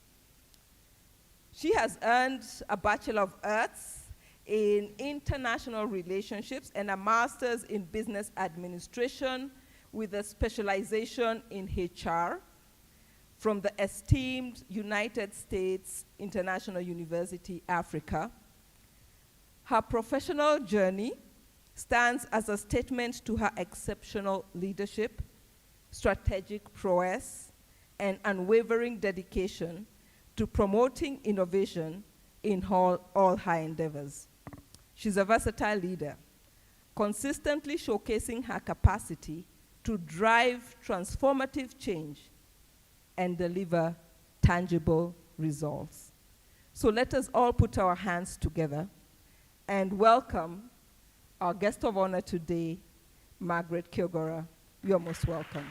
She has earned a Bachelor of Arts in International Relationships and a Master's in Business Administration with a specialization in HR from the esteemed United States International University, Africa. Her professional journey stands as a statement to her exceptional leadership, strategic prowess, and unwavering dedication to promoting innovation in all her endeavors. She's a versatile leader, consistently showcasing her capacity to drive transformative change and deliver tangible results. So let us all put our hands together and welcome our guest of honor today, Margaret Kiogora. You're most welcome.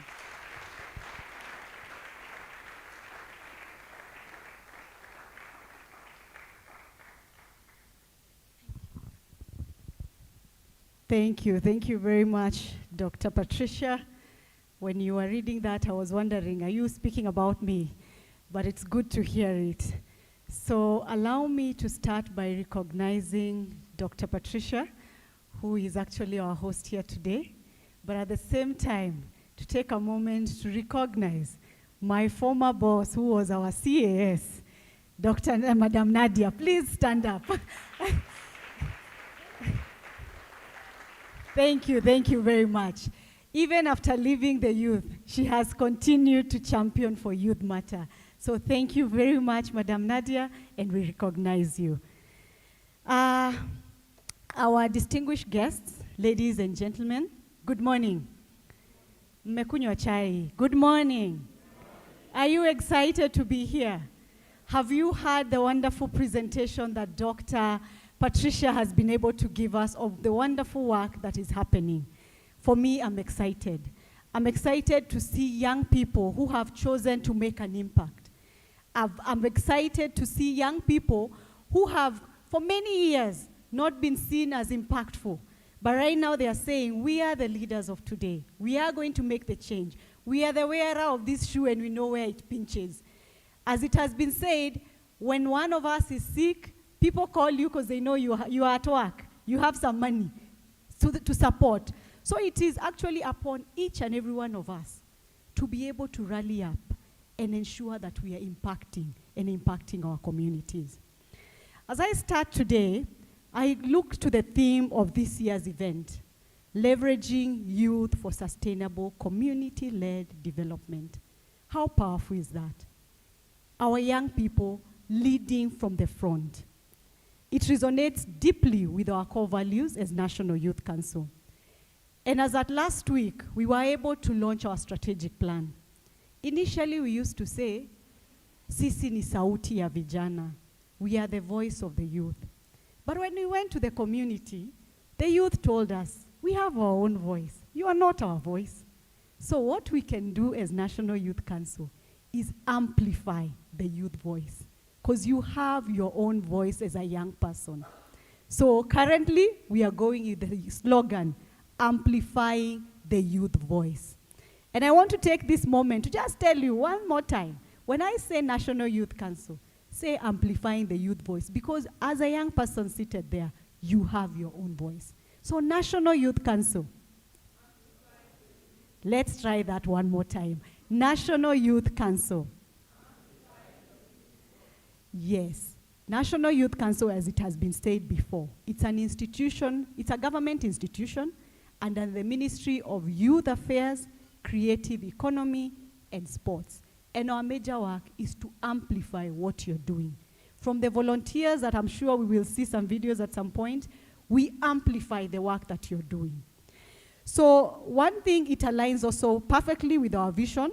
Thank you very much, Dr. Patricia. When you were reading that, I was wondering, are you speaking about me? But it's good to hear it. So allow me to start by recognizing Dr. Patricia, who is actually our host here today, but at the same time, to take a moment to recognize my former boss, who was our CAS, Madam Nadia. Please stand up. Thank you very much. Even after leaving the youth, she has continued to champion for youth matter. So thank you very much, Madam Nadia, and we recognize you. Our distinguished guests, ladies and gentlemen, good morning. Mmekunywa chai. Good morning. Are you excited to be here? Have you heard the wonderful presentation that Dr. Patricia has been able to give us of the wonderful work that is happening? For me, I'm excited. I'm excited to see young people who have chosen to make an impact. I'm excited to see young people who have, for many years, not been seen as impactful. But right now they are saying, we are the leaders of today. We are going to make the change. We are the wearer of this shoe and we know where it pinches. As it has been said, when one of us is sick, people call you because they know you are at work. You have some money to support. So it is actually upon each and every one of us to be able to rally up and ensure that we are impacting our communities. As I start today, I look to the theme of this year's event, leveraging youth for sustainable community-led development. How powerful is that? Our young people leading from the front. It resonates deeply with our core values as National Youth Council. And as at last week, we were able to launch our strategic plan. Initially, we used to say, sisi ni sauti ya vijana. We are the voice of the youth. But when we went to the community, the youth told us, we have our own voice. You are not our voice. So what we can do as National Youth Council is amplify the youth voice, because you have your own voice as a young person. So currently, we are going with the slogan, amplifying the youth voice. And I want to take this moment to just tell you one more time, when I say National Youth Council, say amplifying the youth voice, because as a young person seated there, you have your own voice. So National Youth Council. Let's try that one more time. National Youth Council. Yes. National Youth Council, as it has been said before, it's an institution, it's a government institution under the Ministry of Youth Affairs, Creative Economy, and Sports. And our major work is to amplify what you're doing. From the volunteers that I'm sure we will see some videos at some point, we amplify the work that you're doing. So one thing, it aligns also perfectly with our vision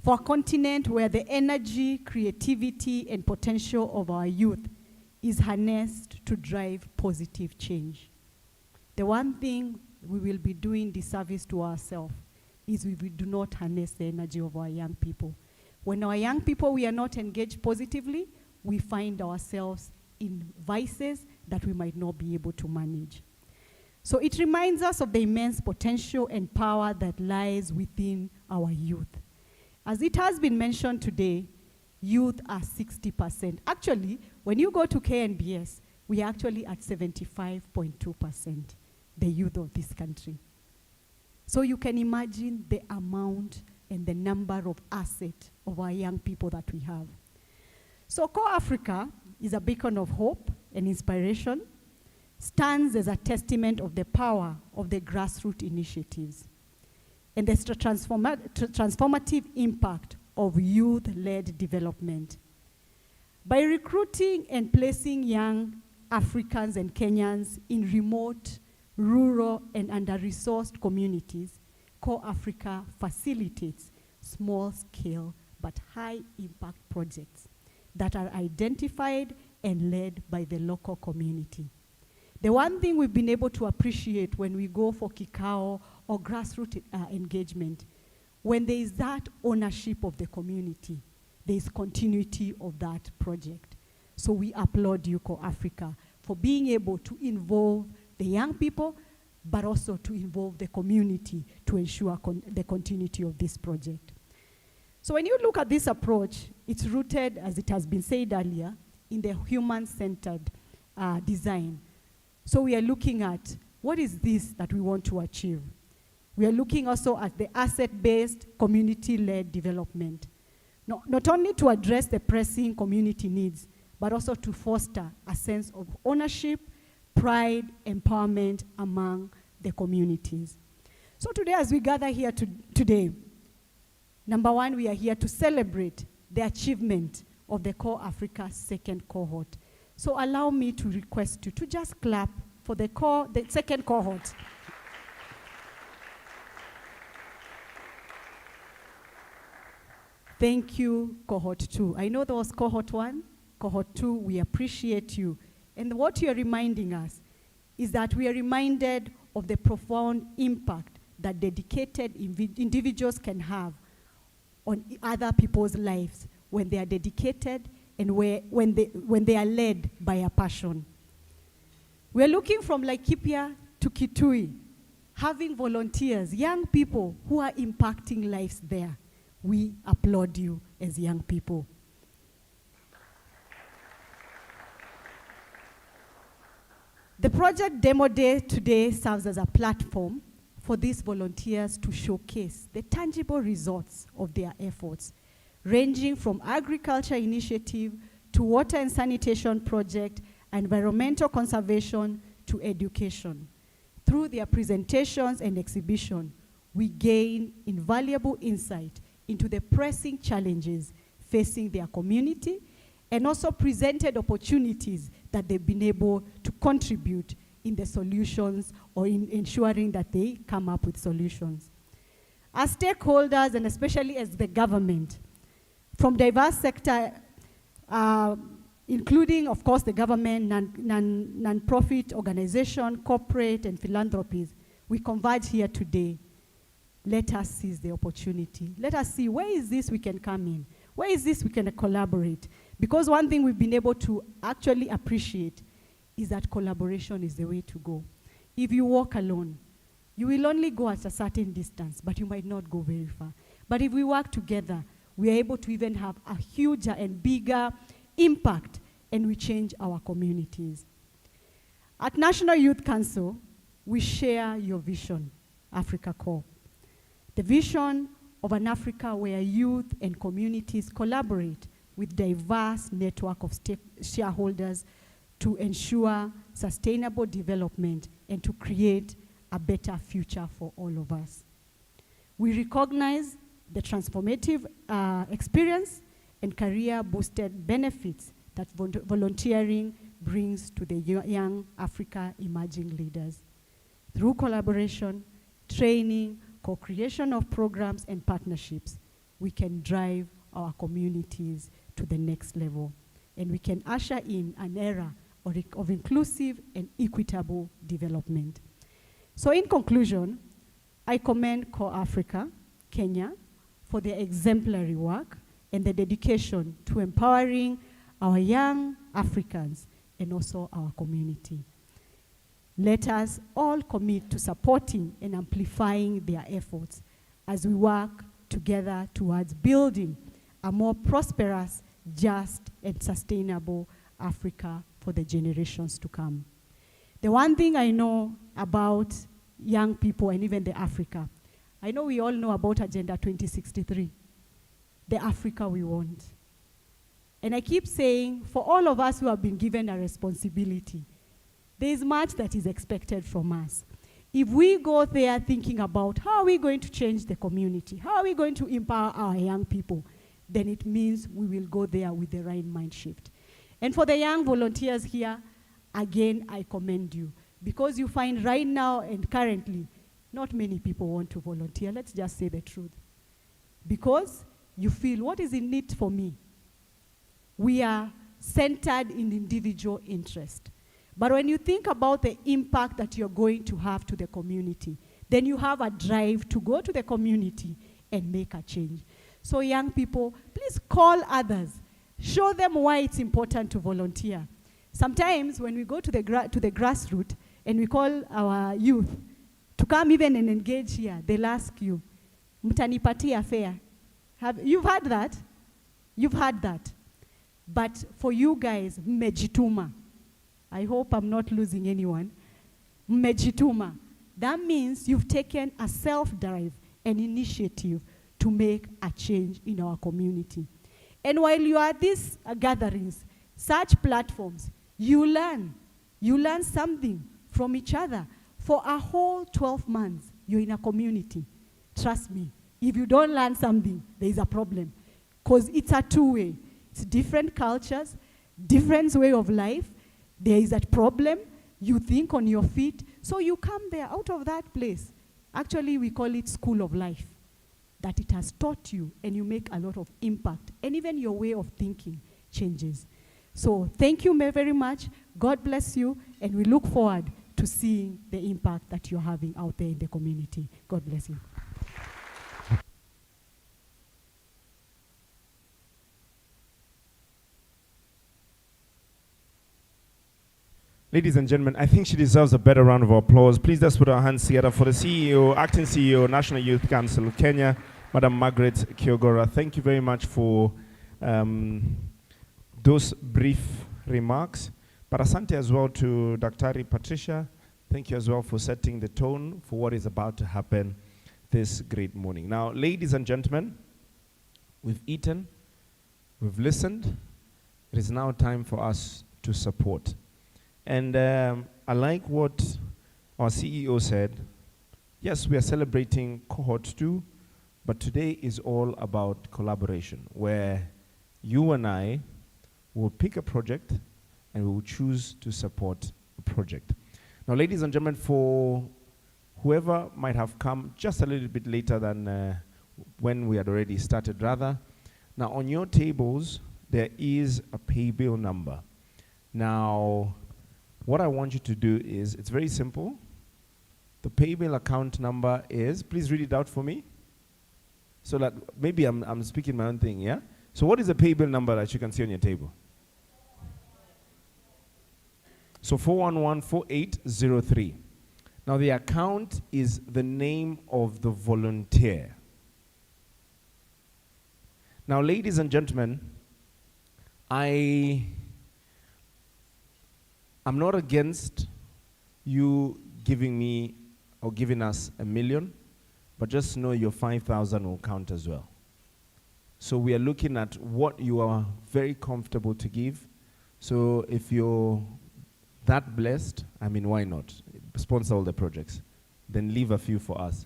for a continent where the energy, creativity, and potential of our youth is harnessed to drive positive change. The one thing we will be doing disservice to ourselves is we do not harness the energy of our young people. When our young people, we are not engaged positively, we find ourselves in vices that we might not be able to manage. So it reminds us of the immense potential and power that lies within our youth. As it has been mentioned today, youth are 60%. Actually, when you go to KNBS, we are actually at 75.2%, the youth of this country. So you can imagine the amount and the number of assets of our young people that we have. So CorpsAfrica is a beacon of hope and inspiration, stands as a testament of the power of the grassroots initiatives and the transformative impact of youth-led development. By recruiting and placing young Africans and Kenyans in remote, rural, and under-resourced communities, CorpsAfrica facilitates small-scale but high-impact projects that are identified and led by the local community. The one thing we've been able to appreciate when we go for Kikao or grassroots engagement, when there is that ownership of the community, there is continuity of that project. So we applaud you, CorpsAfrica, for being able to involve the young people, but also to involve the community to ensure the continuity of this project. So when you look at this approach, it's rooted, as it has been said earlier, in the human-centered design. So we are looking at what is this that we want to achieve. We are looking also at the asset-based, community-led development. Not only to address the pressing community needs, but also to foster a sense of ownership, pride, empowerment among the communities. So today, as we gather here today, number one, we are here to celebrate the achievement of the CorpsAfrica second cohort. So allow me to request you to just clap for the second cohort. Thank you, cohort 2. I know there was cohort 1, cohort 2, we appreciate you. And what you're reminding us is that we are reminded of the profound impact that dedicated individuals can have on other people's lives when they are dedicated and when they are led by a passion. We're looking from Laikipia to Kitui, having volunteers, young people who are impacting lives there. We applaud you as young people. The project Demo Day today serves as a platform for these volunteers to showcase the tangible results of their efforts, ranging from agriculture initiative to water and sanitation project, environmental conservation to education. Through their presentations and exhibition, we gain invaluable insight into the pressing challenges facing their community and also presented opportunities that they've been able to contribute in the solutions or in ensuring that they come up with solutions. As stakeholders, and especially as the government, from diverse sector, including, of course, the government, non-profit organization, corporate, and philanthropies, we converge here today. Let us seize the opportunity. Let us see where is this we can come in. Where is this we can collaborate? Because one thing we've been able to actually appreciate is that collaboration is the way to go. If you walk alone, you will only go at a certain distance, but you might not go very far. But if we work together, we are able to even have a huger and bigger impact, and we change our communities. At National Youth Council, we share your vision, Africa Corp. The vision of an Africa where youth and communities collaborate with diverse network of shareholders to ensure sustainable development and to create a better future for all of us. We recognize the transformative experience and career-boosted benefits that volunteering brings to the young Africa emerging leaders. Through collaboration, training, co-creation of programs and partnerships, we can drive our communities to the next level, and we can usher in an era of inclusive and equitable development. So in conclusion, I commend CorpsAfrica, Kenya, for their exemplary work and the dedication to empowering our young Africans and also our community. Let us all commit to supporting and amplifying their efforts as we work together towards building a more prosperous, just, and sustainable Africa for the generations to come. The one thing I know about young people and even the Africa, I know we all know about Agenda 2063, the Africa we want. And I keep saying, for all of us who have been given a responsibility, there is much that is expected from us. If we go there thinking about how are we going to change the community, how are we going to empower our young people, then it means we will go there with the right mind shift. And for the young volunteers here, again, I commend you. Because you find right now and currently, not many people want to volunteer. Let's just say the truth. Because you feel, what is in it for me? We are centered in individual interest. But when you think about the impact that you're going to have to the community, then you have a drive to go to the community and make a change. So young people, please call others. Show them why it's important to volunteer. Sometimes when we go to the grassroots and we call our youth to come even and engage here, they'll ask you, mtanipatia fare. You've heard that? You've heard that. But for you guys, mmejituma. I hope I'm not losing anyone. Mmejituma. That means you've taken a self-drive, an initiative to make a change in our community. And while you are at these gatherings, such platforms, you learn something from each other. For a whole 12 months, you're in a community. Trust me, if you don't learn something, there is a problem. Because it's a two-way. It's different cultures, different way of life. There is a problem. you think on your feet. So you come there out of that place. Actually, we call it school of life, that it has taught you and you make a lot of impact. And even your way of thinking changes. So thank you very much. God bless you. And we look forward to seeing the impact that you're having out there in the community. God bless you. Ladies and gentlemen, I think she deserves a better round of applause. Please let's put our hands together for the CEO, Acting CEO, National Youth Council of Kenya, Madam Margaret Kiogora. Thank you very much for those brief remarks. But asante as well to Dr. Patricia. Thank you as well for setting the tone for what is about to happen this great morning. Now, ladies and gentlemen, we've eaten, we've listened. It is now time for us to support. And I like what our CEO said. Yes, we are celebrating cohort 2, but today is all about collaboration, where you and I will pick a project and we will choose to support a project. Now, ladies and gentlemen, for whoever might have come just a little bit later than when we had already started, rather, now on your tables, there is a pay bill number. Now, what I want you to do is, it's very simple. The pay bill account number is, please read it out for me. So that maybe I'm speaking my own thing, yeah? So what is the pay bill number that you can see on your table? So 411-4803. Now the account is the name of the volunteer. Now, ladies and gentlemen, I'm not against you giving me or giving us $1 million, but just know your 5,000 will count as well. So we are looking at what you are very comfortable to give. So if you're that blessed, I mean, why not? Sponsor all the projects. Then leave a few for us.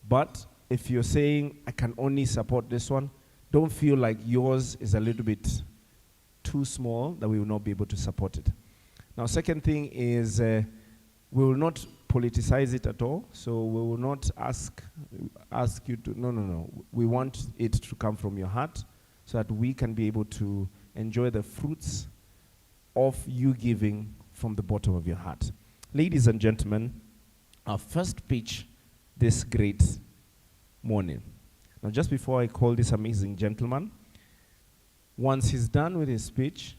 But if you're saying, I can only support this one, don't feel like yours is a little bit too small that we will not be able to support it. Now, second thing is we will not politicize it at all. So we will not ask you to, no. We want it to come from your heart so that we can be able to enjoy the fruits of you giving from the bottom of your heart. Ladies and gentlemen, our first pitch this great morning. Now, just before I call this amazing gentleman, once he's done with his speech,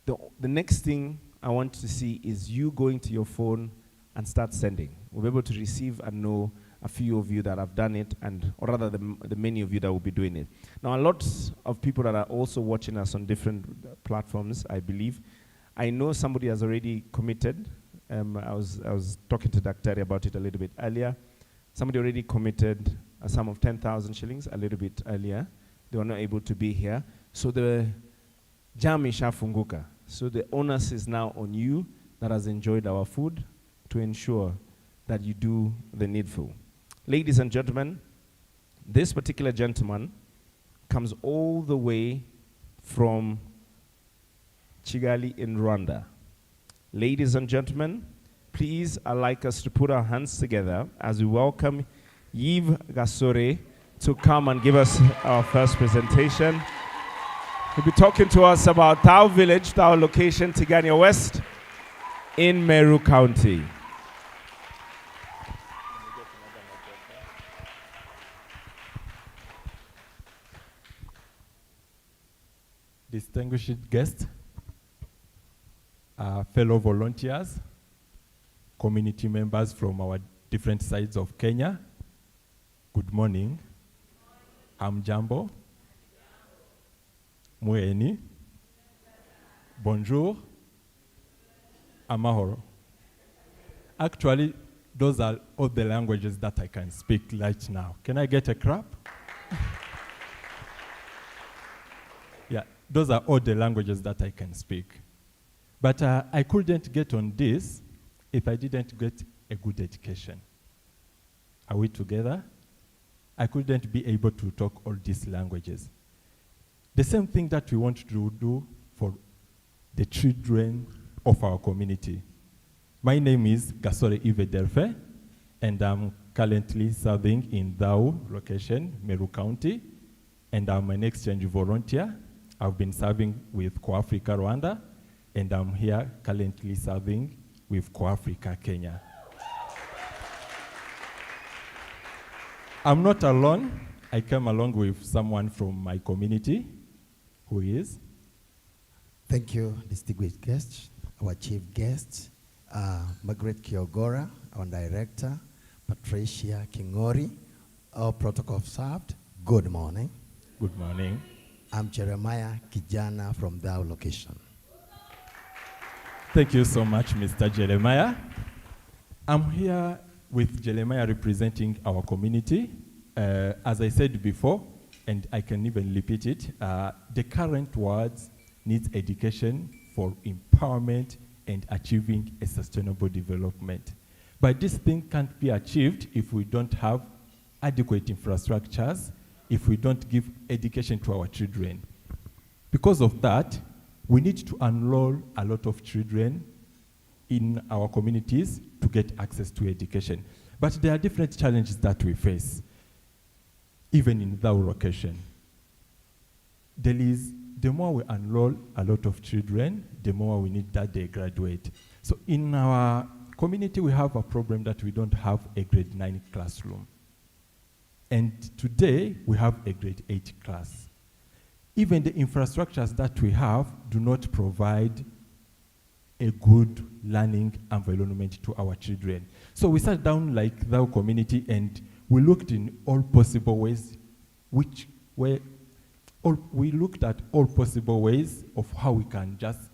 the next thing I want to see is you going to your phone and start sending. We'll be able to receive and know a few of you that have done it, or rather the many of you that will be doing it. Now, a lot of people that are also watching us on different platforms, I believe. I know somebody has already committed. I was talking to Dr. about it a little bit earlier. Somebody already committed a sum of 10,000 shillings a little bit earlier. They were not able to be here. So the jam ishafunguka. So the onus is now on you that has enjoyed our food to ensure that you do the needful. Ladies and gentlemen, this particular gentleman comes all the way from Kigali in Rwanda. Ladies and gentlemen, please, I'd like us to put our hands together as we welcome Yves Gasore to come and give us our first presentation. He'll be talking to us about Tao Village, Tao location, Tigania West in Meru County. Distinguished guests, fellow volunteers, community members from our different sides of Kenya, good morning. I'm Jambo. Mueni. Bonjour. Amahoro. Actually, those are all the languages that I can speak right now. Can I get a clap? Yeah, those are all the languages that I can speak. But I couldn't get on this if I didn't get a good education. Are we together? I couldn't be able to talk all these languages. The same thing that we want to do for the children of our community. My name is Gasore Yves Delphin, and I'm currently serving in Dau location, Meru County, and I'm an exchange volunteer. I've been serving with CorpsAfrica Rwanda, and I'm here currently serving with CorpsAfrica Kenya. I'm not alone. I came along with someone from my community, who is? Thank you, distinguished guests, our chief guest, Margaret Kiogora, our director, Patricia Kingori, our protocol observed. Good morning. Good morning. I'm Jeremiah Kijana from Dau location. Thank you so much, Mr. Jeremiah. I'm here with Jeremiah representing our community. As I said before, and I can even repeat it, the current world needs education for empowerment and achieving a sustainable development. But this thing can't be achieved if we don't have adequate infrastructures, if we don't give education to our children. Because of that, we need to enroll a lot of children in our communities to get access to education. But there are different challenges that we face, even in that location. The more we enroll a lot of children, the more we need that they graduate. So in our community, we have a problem that we don't have a grade 9 classroom. And today, we have a grade 8 class. Even the infrastructures that we have do not provide a good learning environment to our children. So we sat down like the community and we looked in all possible ways, we looked at all possible ways of how we can just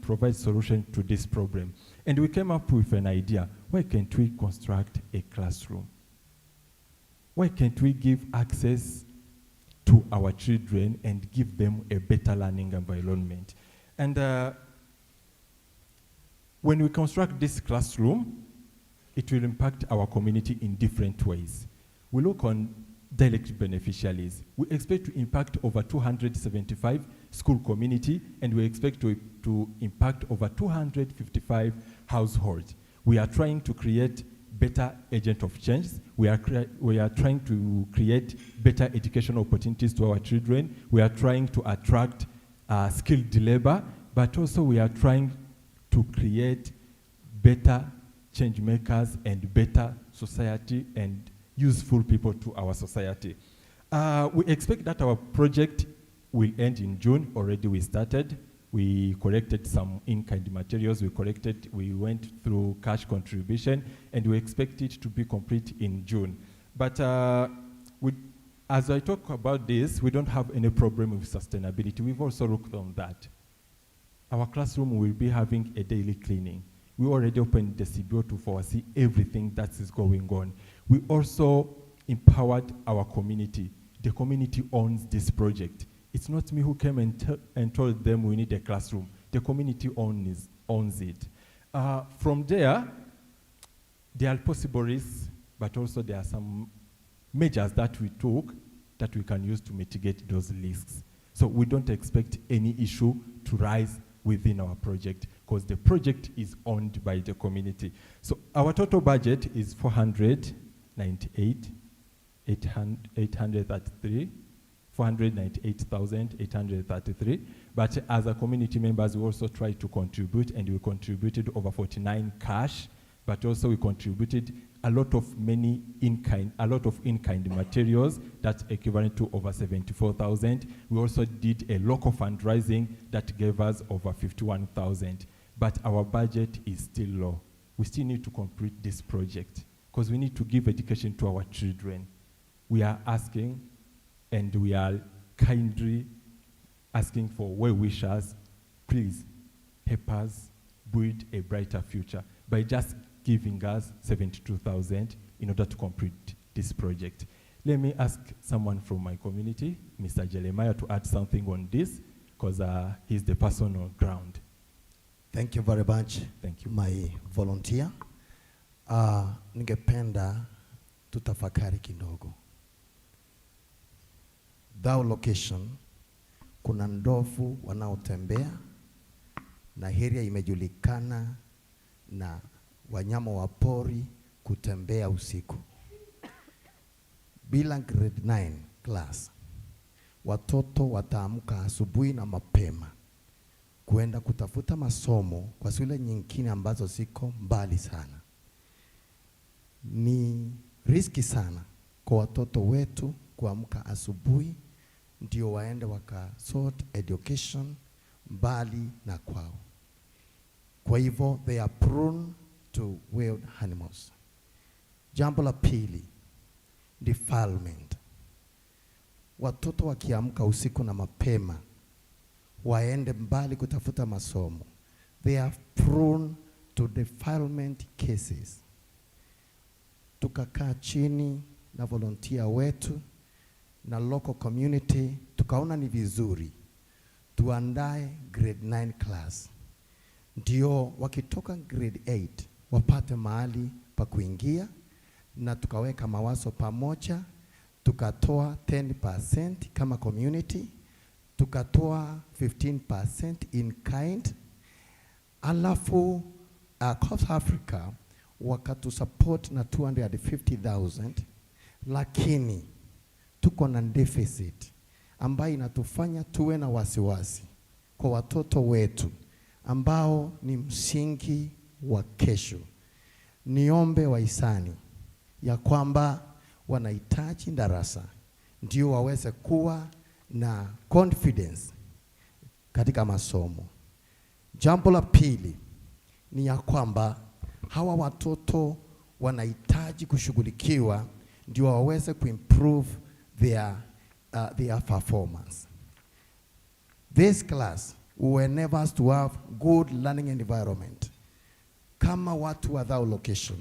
provide solution to this problem. And we came up with an idea. Why can't we construct a classroom? Why can't we give access to our children and give them a better learning environment? And when we construct this classroom, it will impact our community in different ways. We look on direct beneficiaries. We expect to impact over 275 school community, and we expect to impact over 255 households. We are trying to create better agent of change. We are trying to create better educational opportunities to our children. We are trying to attract skilled labor, but also we are trying to create better change makers and better society and useful people to our society. We expect that our project will end in June. Already we started. We collected some in-kind materials. We went through cash contribution, and we expect it to be complete in June. But as I talk about this, we don't have any problem with sustainability. We've also looked on that. Our classroom will be having a daily cleaning. We already opened the CBO to foresee everything that is going on. We also empowered our community. The community owns this project. It's not me who came and told them we need a classroom. The community owns it. From there are possible risks, but also there are some measures that we took that we can use to mitigate those risks. So we don't expect any issue to rise within our project because the project is owned by the community. So our total budget is 498,833. But as a community members, we also try to contribute, and we contributed over 49 cash, but also we contributed a lot of in-kind materials that's equivalent to over 74,000. We also did a local fundraising that gave us over 51,000. But our budget is still low. We still need to complete this project because we need to give education to our children. We are asking, and we are kindly asking for well-wishers, please help us build a brighter future by just giving us 72,000 in order to complete this project. Let me ask someone from my community, Mr. Jeremiah, to add something on this because he's the person on ground. Thank you very much. Thank you. My volunteer. Ningependa tutafakari kidogo. Dau location, kuna ndovu wanaotembea, na area imejulikana na wanyama wa pori kutembea usiku. Bila grade 9 class, watoto wataamka asubuhi na mapema kuenda kutafuta masomo kwa shule nyingine ambazo ziko mbali sana. Ni riski sana kwa watoto wetu kuamka asubuhi ndio waende wakasort education mbali na kwao. Kwa hivyo they are prone to wild animals. Jambo la pili, defilement. Watoto wakiamka usiku na mapema waende mbali kutafuta masomo, they are prone to defilement cases. Tukakaa chini na volunteer wetu na local community, tukaona ni vizuri tuandae grade 9 class, ndio wakitoka grade 8 wapate mahali pa kuingia, na tukaweka mawazo pamoja, tukatoa 10% kama community, tukatoa 15% in kind, alafu CorpsAfrica wakatu support na 250,000, lakini tuko na deficit ambayo inatufanya tuwe na wasiwasi kwa watoto wetu ambao ni msingi wa kesho. Niombe wahisani ya kwamba wanahitaji darasa ndio waweze kuwa na confidence katika masomo. Jambo la pili ni ya kwamba hawa watoto wanahitaji kushughulikiwa ndio waweze kuimprove their performance. This class will enable us to have good learning environment. Kama watu wa that location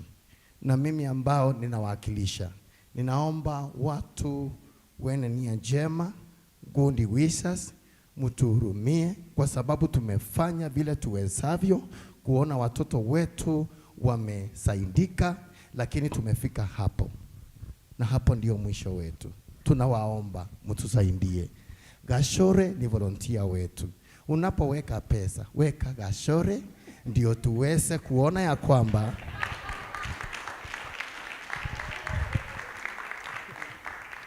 na mimi ambao ninawakilisha, ninaomba watu wene nia njema, good wishes, mtuhurumie kwa sababu tumefanya vile tuwezavyo kuona watoto wetu wamesaidika, lakini tumefika hapo. Na hapo ndio mwisho wetu. Tunawaomba mtusaidie. Gashore ni volunteer wetu. Unapoweka pesa, weka Gashore ndio tuweze kuona ya kwamba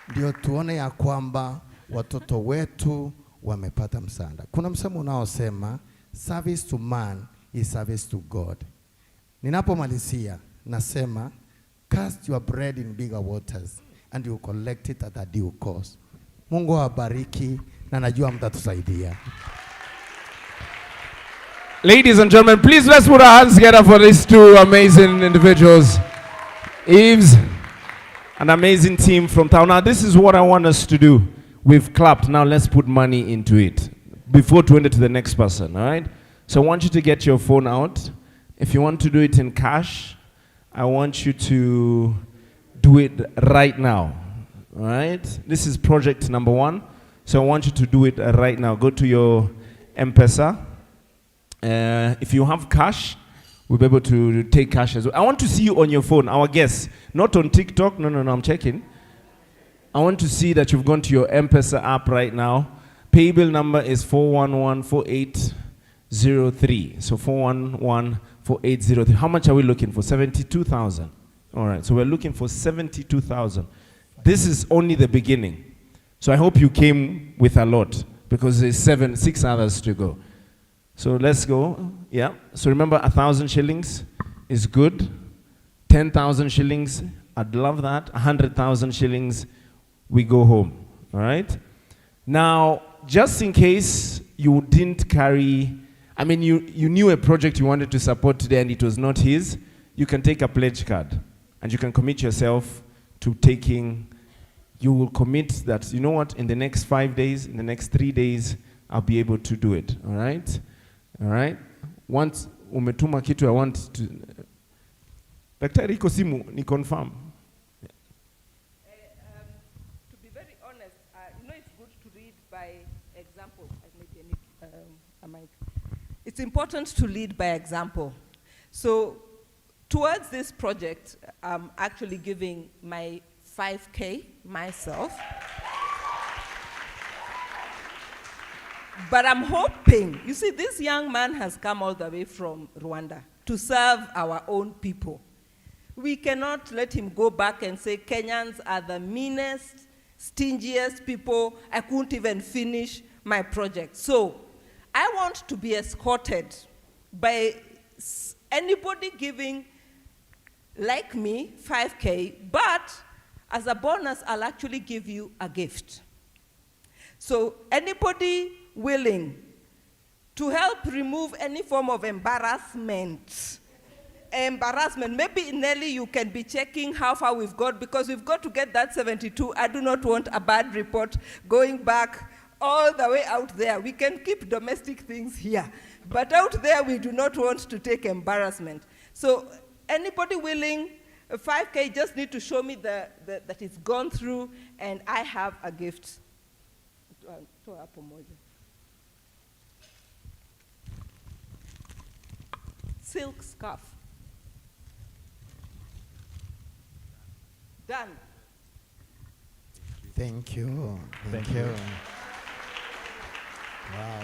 ndio tuone ya kwamba watoto wetu wamepata msaada. Kuna msemo unaosema service to man is service to God. Ninapomalizia nasema cast your bread in bigger waters and you collect it at a due cost. Mungu awabariki na najua mtatusaidia. Ladies and gentlemen, please let's put our hands together for these two amazing individuals. Eves, an amazing team from town. Now this is what I want us to do. We've clapped, now let's put money into it before to end it to the next person, all right? So I want you to get your phone out. If you want to do it in cash, I want you to do it right now, all right? This is project number 1. So I want you to do it right now. Go to your M-Pesa. If you have cash, we'll be able to take cash as well. I want to see you on your phone, our guests. Not on TikTok, no, I'm checking. I want to see that you've gone to your M-Pesa app right now. Paybill number is 4114803. So 4114803. How much are we looking for? 72,000. All right, so we're looking for 72,000. This is only the beginning. So I hope you came with a lot because there's 6 others to go. So let's go. Yeah. So remember, 1,000 shillings is good. 10,000 shillings, I'd love that. 100,000 shillings, we go home. All right. Now, just in case you didn't carry, I mean, you knew a project you wanted to support today and it was not his, you can take a pledge card and you can commit yourself to taking. You will commit that, you know what, in the next 5 days, in the next 3 days, I'll be able to do it. All right. All right. Once umetuma kitu, I want to. Daktari iko simu, ni confirm. To be very honest, you know it's good to read by example. Maybe I need a mic. It's important to lead by example. So towards this project, I'm actually giving my 5K myself. But I'm hoping, you see, this young man has come all the way from Rwanda to serve our own people. We cannot let him go back and say Kenyans are the meanest, stingiest people. I couldn't even finish my project. So I want to be escorted by anybody giving, like me, 5K, but as a bonus, I'll actually give you a gift. So anybody willing to help remove any form of embarrassment, maybe Nelly, you can be checking how far we've got, because we've got to get that 72. I do not want a bad report going back all the way out there. We can keep domestic things here, but out there we do not want to take embarrassment. So anybody willing, 5K, just need to show me that it's gone through, and I have a gift. Silk scarf. Done. Thank you. Thank you. Wow.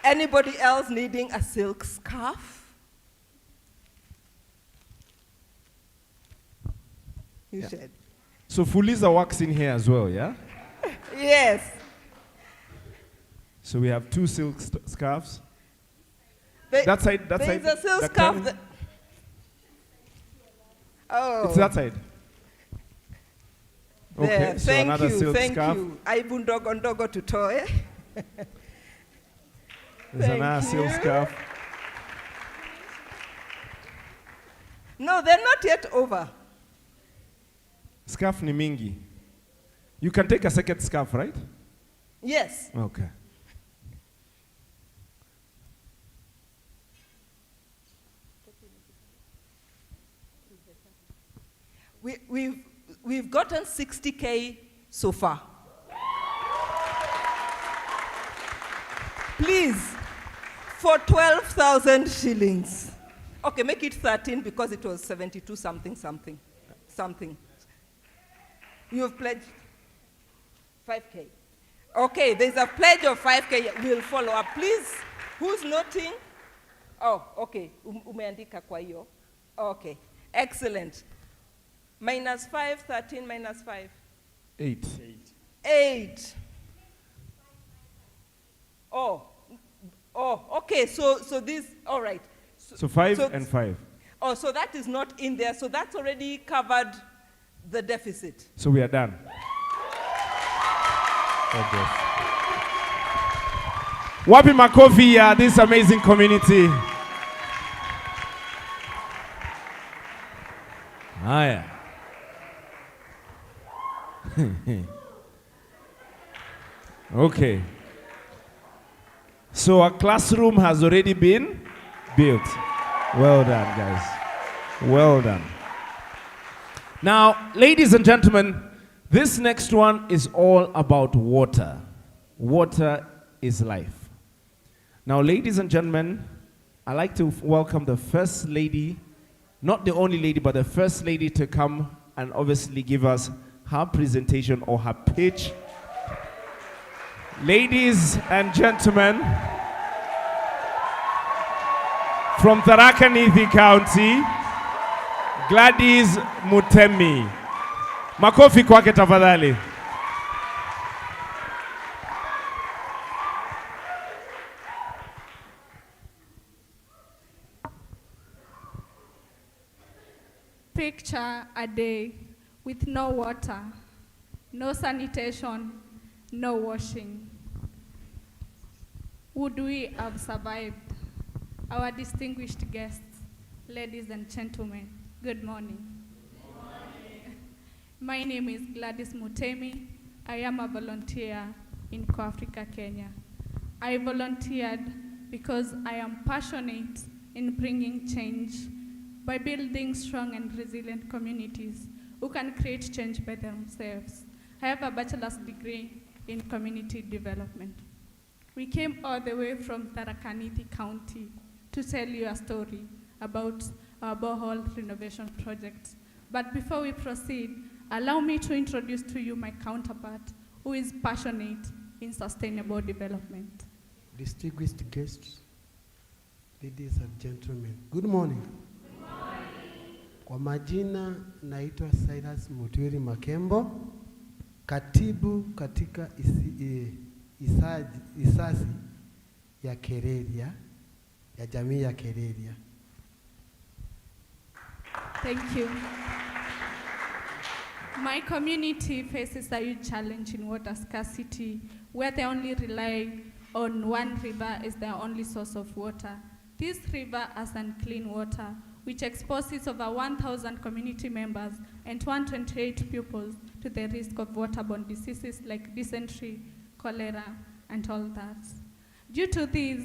Anybody else needing a silk scarf? You said. So Fuliza works in here as well, yeah? Yes. So we have 2 silk scarves. That side. There's a silk scarf. Oh. It's that side. Okay, There. so Thank another you. silk Thank scarf. you. I bundogo to toy. There's another silk scarf. No, they're not yet over. Scarf ni mingi. You can take a second scarf, right? Yes. Okay. We've gotten 60K so far. Please, for 12,000 shillings. Okay, make it 13 because it was 72 something. You have pledged 5K. Okay, there's a pledge of 5K. We'll follow up. Please, who's noting? Oh, okay. Umeandika kwa hiyo. Okay, excellent. Minus 5, 13 minus 5. 8. 8. Oh, okay, so this, all right. So 5 and 5. Oh, so that is not in there, so that's already covered the deficit. So we are done. Okay. Wapi makofi ya this amazing community. Haya. Okay. So a classroom has already been built. Well done, guys. Well done. Now, ladies and gentlemen, this next one is all about water. Water is life. Now, ladies and gentlemen, I'd like to welcome the first lady, not the only lady, but the first lady to come and obviously give us her presentation or her pitch. Ladies and gentlemen, from Tharaka Nithi County, Gladys Mutemi. Makofi kwake tafadhali. Picture a day with no water, no sanitation, no washing. Would we have survived? Our distinguished guests, ladies and gentlemen, good morning. Good morning. My name is Gladys Mutemi. I am a volunteer in CorpsAfrica, Kenya. I volunteered because I am passionate in bringing change by building strong and resilient communities who can create change by themselves. I have a bachelor's degree in community development. We came all the way from Tharaka Nithi County to tell you a story about our borehole renovation project. But before we proceed, allow me to introduce to you my counterpart, who is passionate in sustainable development. Distinguished guests, ladies and gentlemen, good morning. Good morning. Kwa majina naitwa Silas Mutwiri Makembo, katibu katika isasi ya Kereria, ya jamii ya Kereria. Thank you. My community faces a huge challenge in water scarcity, where they only rely on one river as their only source of water. This river has unclean water, which exposes over 1,000 community members and 128 pupils to the risk of waterborne diseases like dysentery, cholera, and all that. Due to this,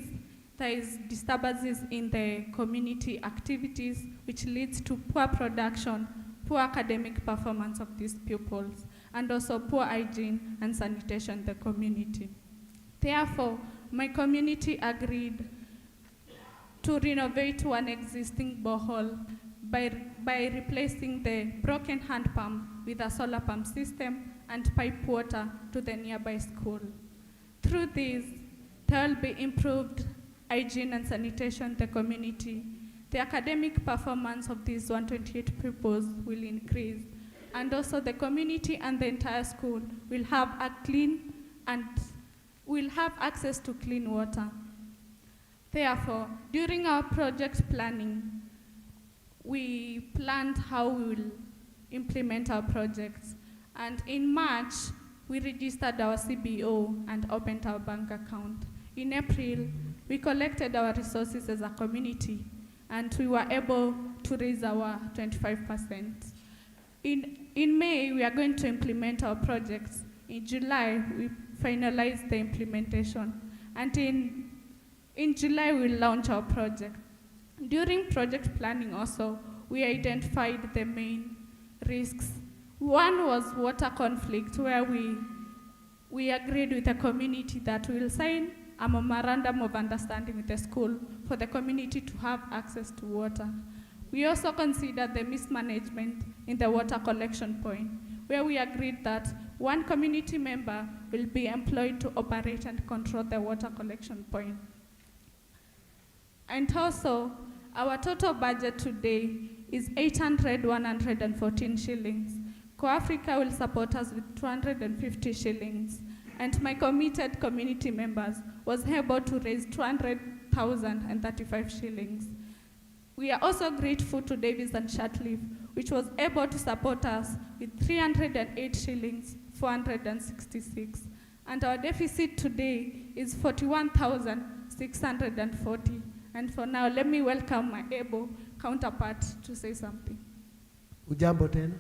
there is disturbances in the community activities, which leads to poor production, poor academic performance of these pupils, and also poor hygiene and sanitation in the community. Therefore, my community agreed to renovate one existing borehole by replacing the broken hand pump with a solar pump system and pipe water to the nearby school. Through this, there will be improved hygiene and sanitation in the community. The academic performance of these 128 pupils will increase, and also the community and the entire school will have access to clean water. Therefore, during our project planning, we planned how we will implement our projects. And in March, we registered our CBO and opened our bank account. In April, we collected our resources as a community, and we were able to raise our 25%. In May, we are going to implement our projects. In July, we finalized the implementation. And in July, we'll launch our project. During project planning also, we identified the main risks. One was water conflict, where we agreed with the community that we'll sign a memorandum of understanding with the school for the community to have access to water. We also considered the mismanagement in the water collection point, where we agreed that one community member will be employed to operate and control the water collection point. And also, our total budget today is 114 shillings. CorpsAfrica will support us with 250 shillings. And my committed community members was able to raise 200,035 shillings. We are also grateful to Davis and Shatleaf, which was able to support us with 308 shillings, 466. And our deficit today is 41,640. And for now, let me welcome my able counterpart to say something. Ujambo tena?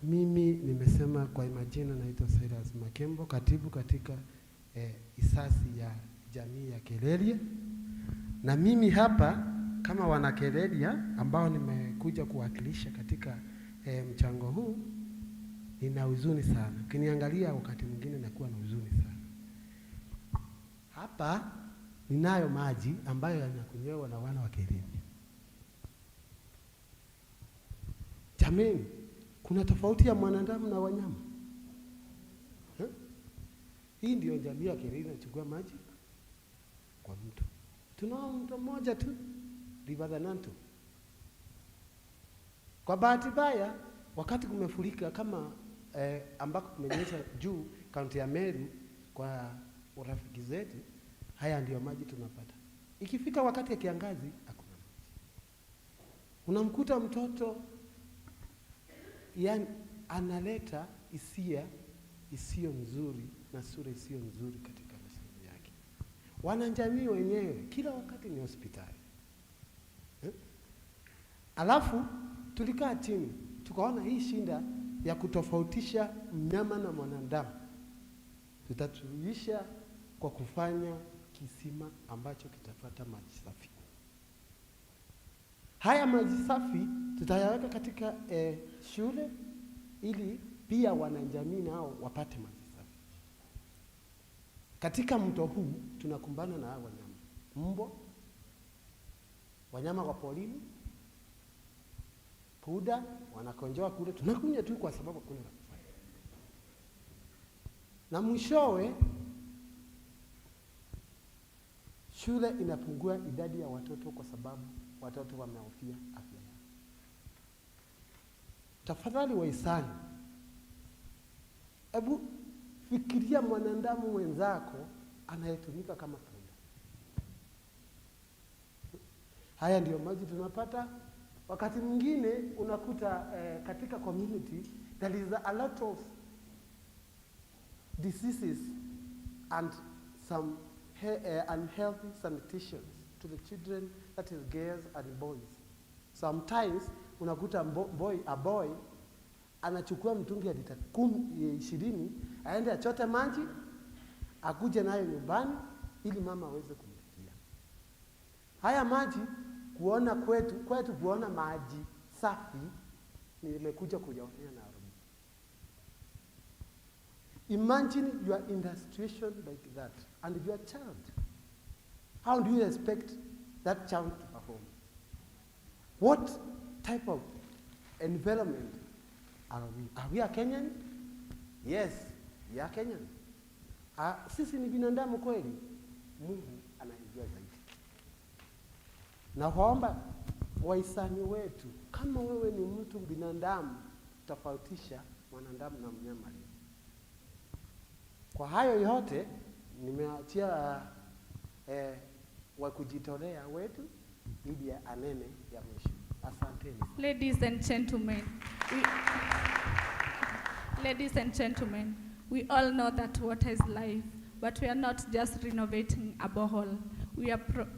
Mimi nimesema kwa majina naitwa Silas Makembo, katibu katika isasi ya jamii ya Kereria. Na mimi hapa kama wana Kereria ambao nimekuja kuwakilisha katika mchango huu, nina huzuni sana. Ukiniangalia wakati mwingine nakuwa na huzuni sana. Hapa ninayo maji ambayo yanakunywewa na wana wa Kereria. Jameni, kuna tofauti ya mwanadamu na wanyama? Hii ndio jamii ya Kereria inachukua maji kwa mto. Tunao mto mmoja tu, Livestock. Kwa bahati mbaya, wakati kumefurika kama ambako kumenyesha juu kaunti ya Meru kwa urafiki zetu, haya ndio maji tunapata. Ikifika wakati ya kiangazi, hakuna maji. Unamkuta mtoto yani analeta hisia isiyo nzuri na sura isiyo nzuri katika masomo yake. Wanajamii wenyewe kila wakati ni hospitali. Alafu tulikaa chini tukaona hii shinda ya kutofautisha mnyama na mwanadamu tutatuluhisha kwa kufanya kisima ambacho kitapata maji safi. Haya maji safi tutayaweka katika shule ili pia wanajamii nao wapate maji safi. Katika mto huu tunakumbana na wanyama, mbo, wanyama wa porini, puda wanakonjoa kule, tunakunywa tu kwa sababu kuna la kufanya. na mwishowe shule inapungua idadi ya watoto kwa sababu watoto wamehofia afya yao. Tafadhali wahisani, hebu fikiria mwanadamu mwenzako anayetumika kama punda. Haya ndiyo maji tunapata. Wakati mwingine unakuta katika community there is a lot of diseases and some unhealthy sanitations to the children, that is girls and boys. Sometimes unakuta a boy anachukua mtungi ya lita 20 aende achote maji akuje nayo nyumbani ili mama aweze kumpikia. Haya maji kuona kwetu kuona maji safi nimekuja kuyaonea na Arumi. Imagine you are in a situation like that and your child. How do you expect that child to perform? What type of environment are we? Are we a Kenyan? Yes, we are Kenyan. Sisi ni binadamu kweli? Mungu anajua zaidi. Na waomba wahisani wetu, kama wewe ni mtu binadamu, tofautisha mwanadamu na mnyama. Kwa hayo yote nimeachia wa kujitolea wetu ili anene ya mwisho. Asanteni. Ladies and gentlemen, we all know that water is life, but we are not just renovating a borehole.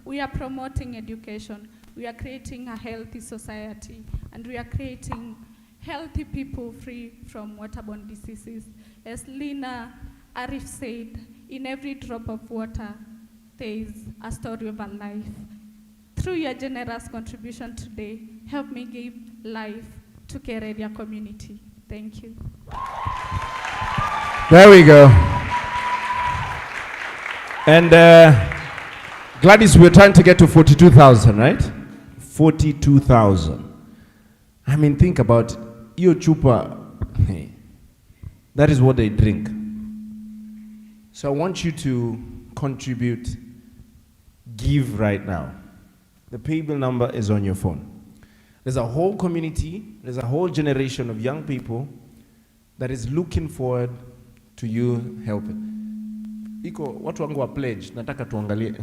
We are promoting education. We are creating a healthy society, and we are creating healthy people free from waterborne diseases. As Lina Arif said, in every drop of water, there is a story of a life. Through your generous contribution today, help me give life to Kerelia community. Thank you. There we go. And Gladys, we're trying to get to 42,000, right? 42,000. I mean, think about it. Iyo chupa, that is what they drink. So I want you to contribute, give right now. The paybill number is on your phone. There's a whole community, there's a whole generation of young people that is looking forward to you helping. Iko watu wangu wa pledge, nataka tuangalie.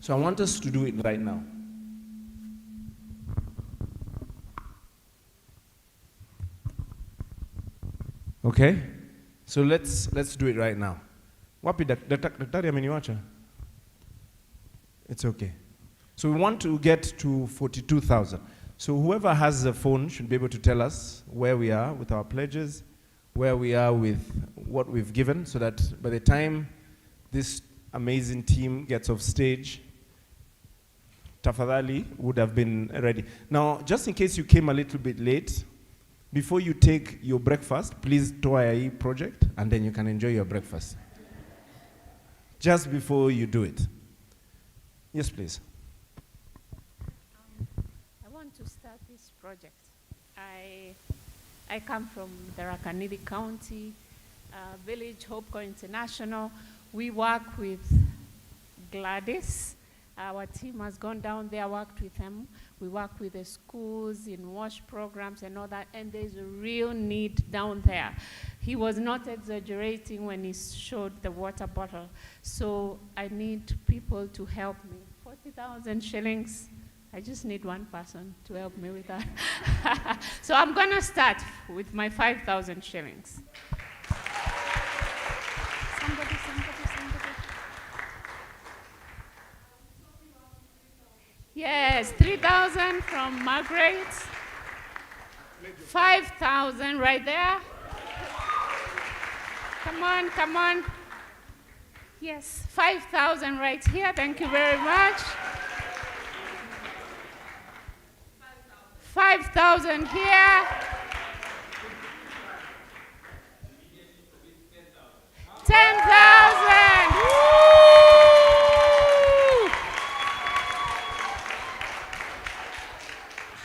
So I want us to do it right now. Okay? So let's do it right now. Wapi daktari ameniwacha? It's okay. So we want to get to 42,000. So whoever has a phone should be able to tell us where we are with our pledges, where we are with what we've given, so that by the time this amazing team gets off stage, tafadhali would have been ready. Now, just in case you came a little bit late, before you take your breakfast, please toa hii project, and then you can enjoy your breakfast. Just before you do it. Yes, please. I want to start this project. I come from the Rakanidi County, Village Hope Corps International. We work with Gladys. Our team has gone down there, worked with them. We work with the schools in WASH programs and all that, and there's a real need down there. He was not exaggerating when he showed the water bottle. So I need people to help me. 40,000 shillings. I just need one person to help me with that. So I'm gonna start with my 5,000 shillings. Somebody. Yes, 3,000 from Margaret. 5,000 right there. Come on. Yes, 5,000 right here. Thank you very much. 5,000 here. 10,000.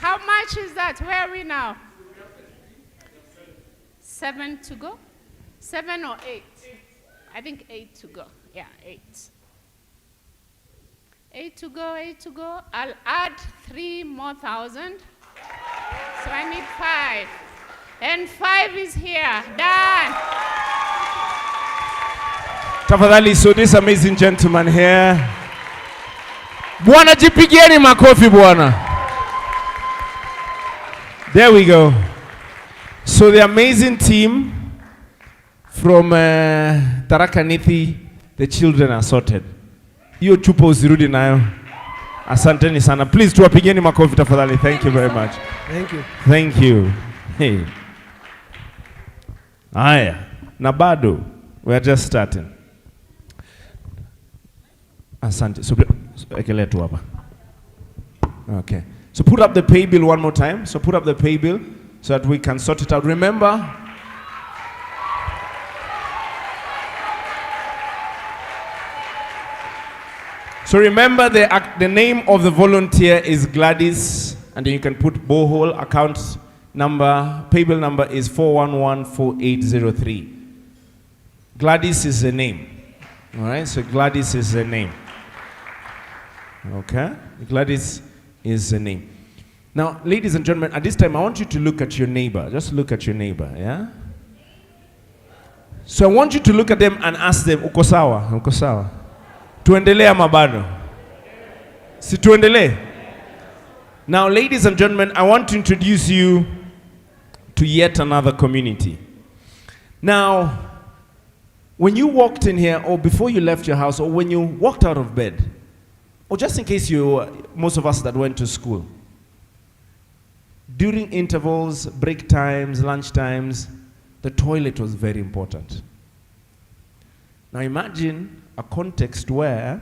How much is that? Where are we now? 7 to go? 7 or 8? I think 8 to go. Yeah, 8. 8 to go, 8 to go. I'll add 3 more thousand. So I need 5. And 5 is here. Done. Tafadhali, so this amazing gentleman here. Bwana jipigieni makofi bwana. There we go. So the amazing team from Tharaka Nithi, the children are sorted. Hiyo chupa usirudi nayo. Asanteni sana. Please tuwapigeni makofi tafadhali. Thank you very much. Thank you. Thank you. Hey. Aya, na bado we are just starting. Asante. So ekelea tu hapa. Okay. So put up the pay bill one more time. So put up the pay bill so that we can sort it out. Remember, the name of the volunteer is Gladys, and then you can put borehole. Account number, pay bill number is 4114803. Gladys is the name. All right, so Gladys is the name. Okay, Gladys is the name. Now, ladies and gentlemen, at this time, I want you to look at your neighbor. Just look at your neighbor, yeah? So I want you to look at them and ask them, uko sawa? Uko sawa? Tuendelee ama bado? Si tuendelee? Now, ladies and gentlemen, I want to introduce you to yet another community. Now, when you walked in here, or before you left your house, or when you walked out of bed, or just in case most of us that went to school, during intervals, break times, lunch times, the toilet was very important. Now imagine a context where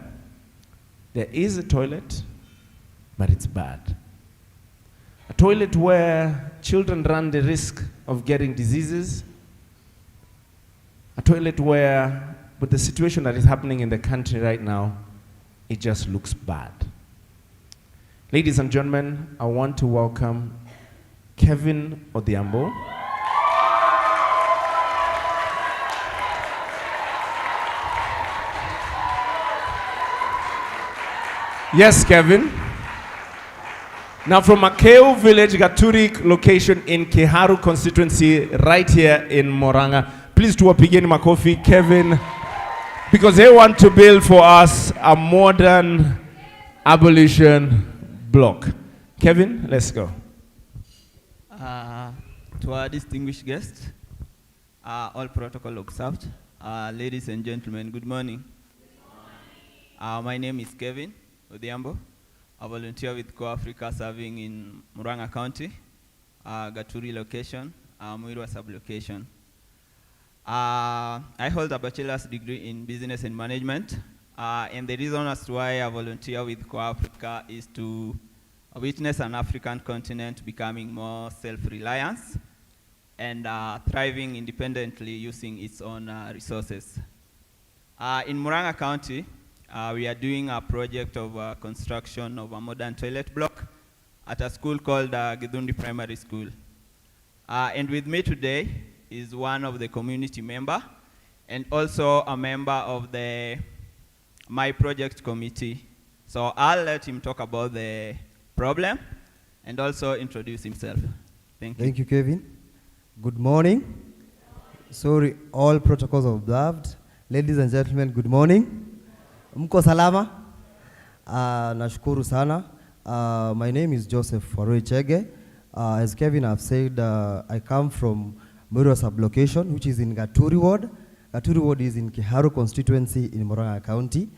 there is a toilet, but it's bad. A toilet where children run the risk of getting diseases. A toilet where, with the situation that is happening in the country right now, it just looks bad. Ladies and gentlemen, I want to welcome Kevin Odhiambo. Yes, Kevin. Now from Makeo Village, Gaturi location in Kiharu constituency, right here in Murang'a. Please tuwapigeni makofi, Kevin, because they want to build for us a modern abolition block. Kevin, let's go. To our distinguished guests, all protocol observed. Ladies and gentlemen, good morning. My name is Kevin Odhiambo. I volunteer with CorpsAfrica serving in Murang'a County, Gaturi location, Muirwa sub-location. I hold a bachelor's degree in business and management, and the reason as to why I volunteer with CorpsAfrica is to witness an African continent becoming more self-reliant and thriving independently using its own resources. In Murang'a County, we are doing a project of construction of a modern toilet block at a school called Githundi Primary School. And with me today is one of the community member and also a member of my project committee. So I'll let him talk about the problem and also introduce himself. Thank you. Thank you, Kevin. Good morning. Sorry, all protocols observed. Ladies and gentlemen, good morning. Mko salama? Nashukuru sana. My name is Joseph Faroi Chege. As Kevin have said, I come from Muirwa sub-location, which is in Gaturi Ward. Gaturi Ward is in Kiharu constituency in Murang'a County.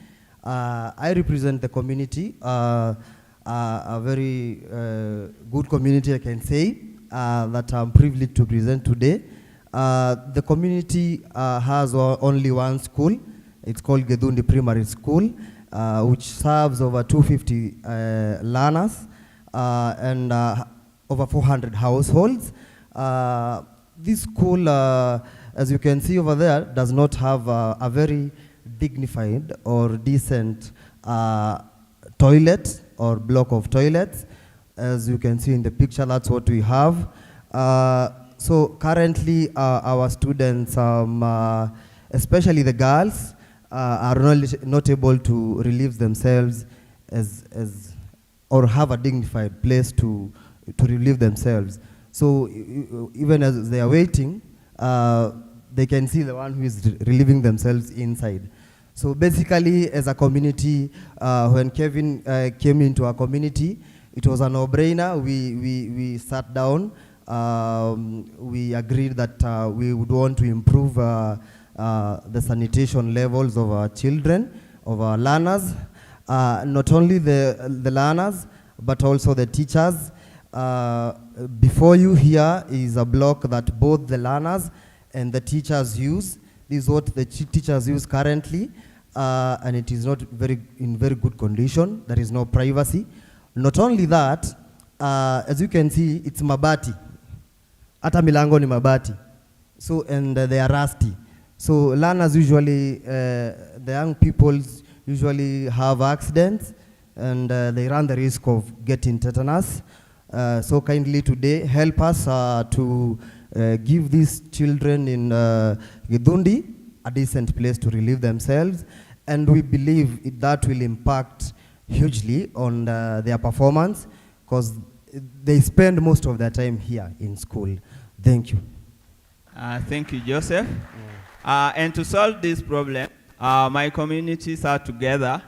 I represent the community, a very good community, I can say, that I'm privileged to present today. The community has only one school. It's called Githundi Primary School, which serves over 250 learners and over 400 households. This school, as you can see over there, does not have a very dignified or decent toilet or block of toilets. As you can see in the picture, that's what we have. So currently, our students, especially the girls, are not able to relieve themselves or have a dignified place to relieve themselves. So even as they are waiting, they can see the one who is relieving themselves inside. So basically, as a community, when Kevin came into our community, it was a no-brainer. We sat down. We agreed that we would want to improve the sanitation levels of our children, of our learners, not only the learners, but also the teachers. Before you here is a block that both the learners and the teachers use. This is what the teachers use currently, and it is not in very good condition. There is no privacy. Not only that, as you can see, it's mabati. Hata milango ni mabati. So, and they are rusty. So learners usually, the young people usually have accidents, and they run the risk of getting tetanus. So kindly today help us to give these children in Githundi a decent place to relieve themselves, and we believe that will impact hugely on their performance, because they spend most of their time here in school. Thank you. Thank you, Joseph. And to solve this problem, my community sat together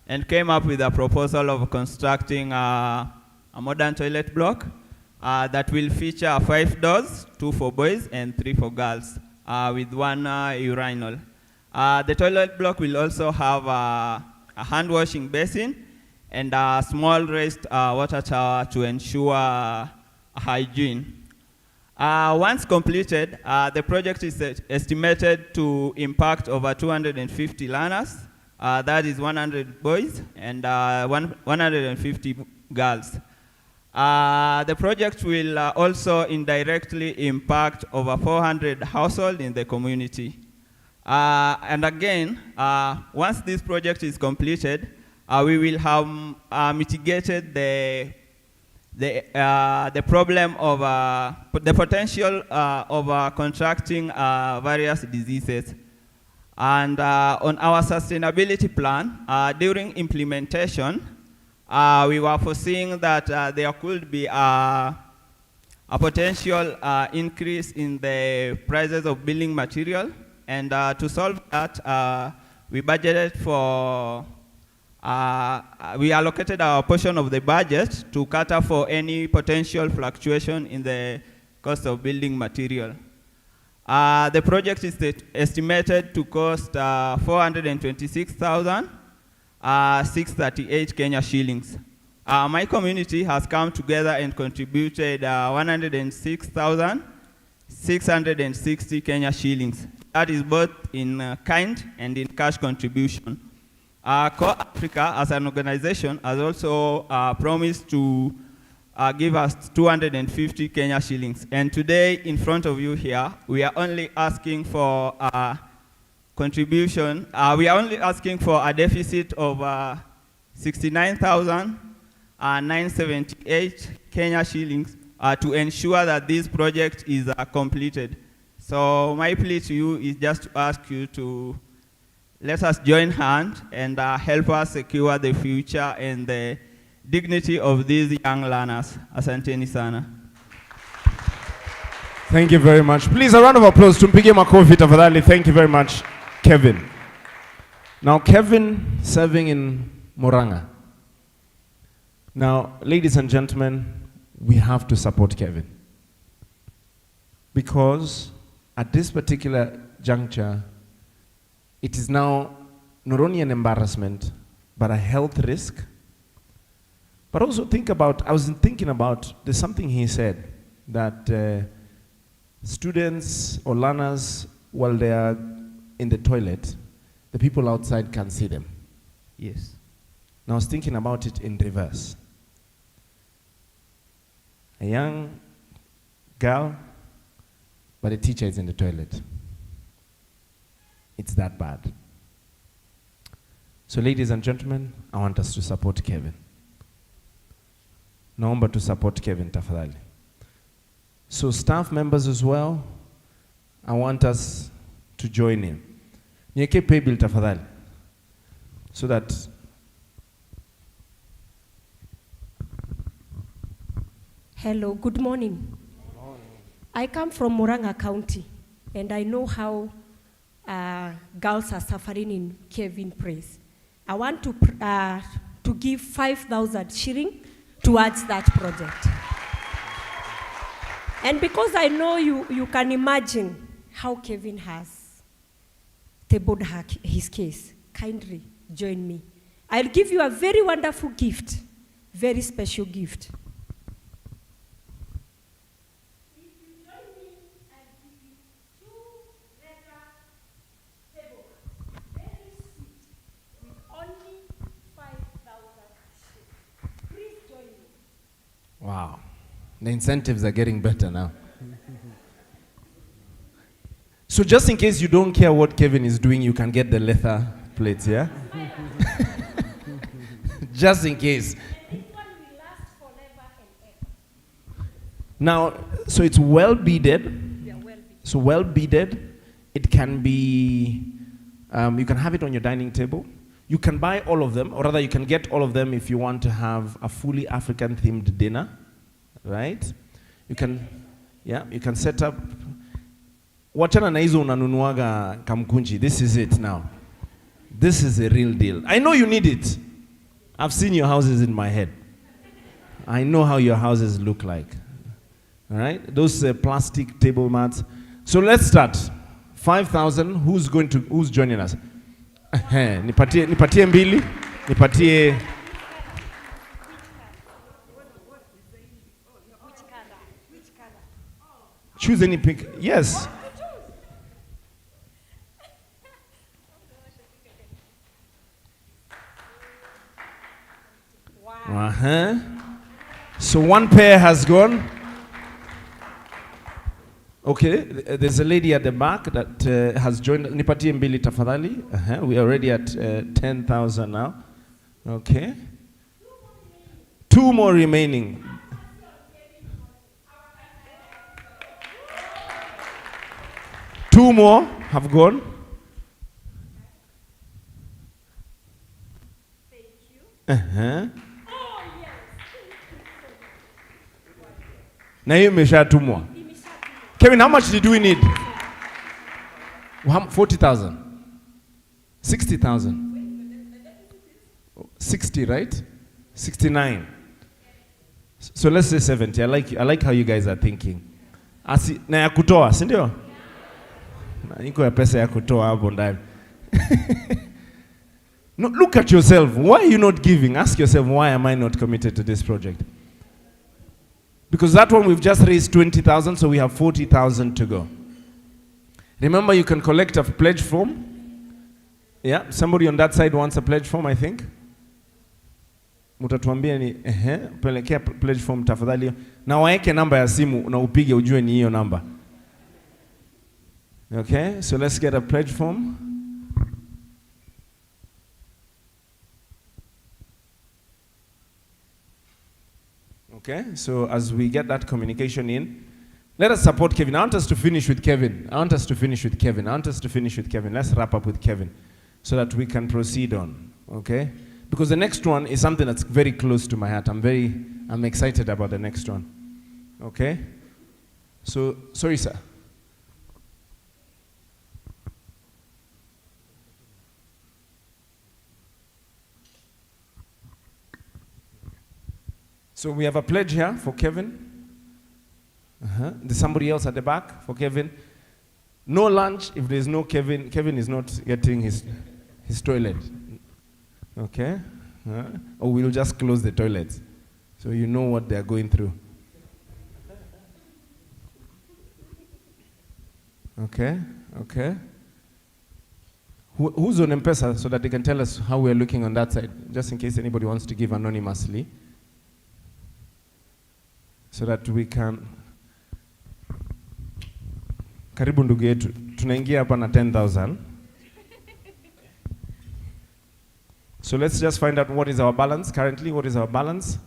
and came up with a proposal of constructing a modern toilet block that will feature 5 doors, 2 for boys and 3 for girls, with 1 urinal. The toilet block will also have a hand washing basin and a small raised water tower to ensure hygiene. Once completed, the project is estimated to impact over 250 learners. That is 100 boys and 150 girls. The project will also indirectly impact over 400 households in the community. And again, once this project is completed, we will have mitigated the problem of the potential of contracting various diseases. And on our sustainability plan, during implementation, we were foreseeing that there could be a potential increase in the prices of building material. And to solve that, we budgeted for we allocated our portion of the budget to cater for any potential fluctuation in the cost of building material. The project is estimated to cost 426,638 Kenya shillings. My community has come together and contributed 106,660 Kenya shillings. That is both in kind and in cash contribution. CorpsAfrica, as an organization, has also promised to give us 250 Kenya shillings. And today, in front of you here, we are only asking for a contribution. We are only asking for a deficit of 69,978 Kenya shillings to ensure that this project is completed. So my plea to you is just to ask you to let us join hands and help us secure the future and the dignity of these young learners. Asanteni sana. Thank you very much. Please, a round of applause. Tumpige makofi tafadhali. Thank you very much, Kevin. Now, Kevin serving in Murang'a. Now, ladies and gentlemen, we have to support Kevin. Because at this particular juncture, it is now not only an embarrassment, but a health risk. But also I was thinking about, there's something he said, that students or learners, while they are in the toilet, the people outside can see them. Yes. Now I was thinking about it in reverse. A young girl, but the teacher is in the toilet. It's that bad. So ladies and gentlemen, I want us to support Kevin. Naomba to support Kevin tafadhali. So staff members as well, I want us to join in. Nieke pay bill tafadhali. So that Hello, good morning. I come from Murang'a County, and I know how girls are suffering in Kevin Praise. I want to give 5,000 shilling towards that project. And because I know you can imagine how Kevin has tabled his case, kindly join me. I'll give you a very wonderful gift, very special gift. wow, the incentives are getting better now. So just in case you don't care what Kevin is doing, you can get the leather plates, yeah? Just in case. Now, so it's well beaded. Yeah, well beaded. So well beaded. It can be, you can have it on your dining table. You can buy all of them, or rather you can get all of them if you want to have a fully African themed dinner, right? You can, yeah, you can set up. Wachana na hizo unanunuaga kamkunji. This is it now. This is a real deal. I know you need it. I've seen your houses in my head. I know how your houses look like. All right? Those plastic table mats. So let's start. 5,000. Who's joining us? Nipatie mbili. Nipatie. Choose any pick. Yes. Wow. So one pair has gone. Okay, there's a lady at the back that has joined. Nipatie mbili tafadhali. We are already at 10,000 now. Okay. 2 more remaining. Two more have gone. Thank you. Na hiyo imeshatumwa. Kevin, how much did we need? 40,000. 60,000. 60, right? 69. So let's say 70. I like how you guys are thinking. Na ya kutoa, si ndio? Na iko ya pesa ya kutoa hapo ndani. No, look at yourself. Why are you not giving? Ask yourself, why am I not committed to this project? Because that one we've just raised 20,000, so we have 40,000 to go. Remember, you can collect a pledge form. Yeah, somebody on that side wants a pledge form, I think. Mutatuambia ni pelekea pledge form tafadhali. Na waeke namba ya simu na upige ujue ni hiyo namba. Okay, so let's get a pledge form. Okay, so as we get that communication in, let us support Kevin. I want us to finish with Kevin. Let's wrap up with Kevin so that we can proceed on, okay? Because the next one is something that's very close to my heart. I'm excited about the next one, okay? So, sorry, sir. So we have a pledge here for Kevin. There's somebody else at the back for Kevin. No lunch if there's no Kevin. Kevin is not getting his toilet. Okay? Or we'll just close the toilets so you know what they're going through. Okay? Okay? Who's on M-Pesa so that they can tell us how we're looking on that side, just in case anybody wants to give anonymously, so that we can. Karibu ndugu yetu, tunaingia hapa na 10,000. So let's just find out what is our balance currently. What is our balance?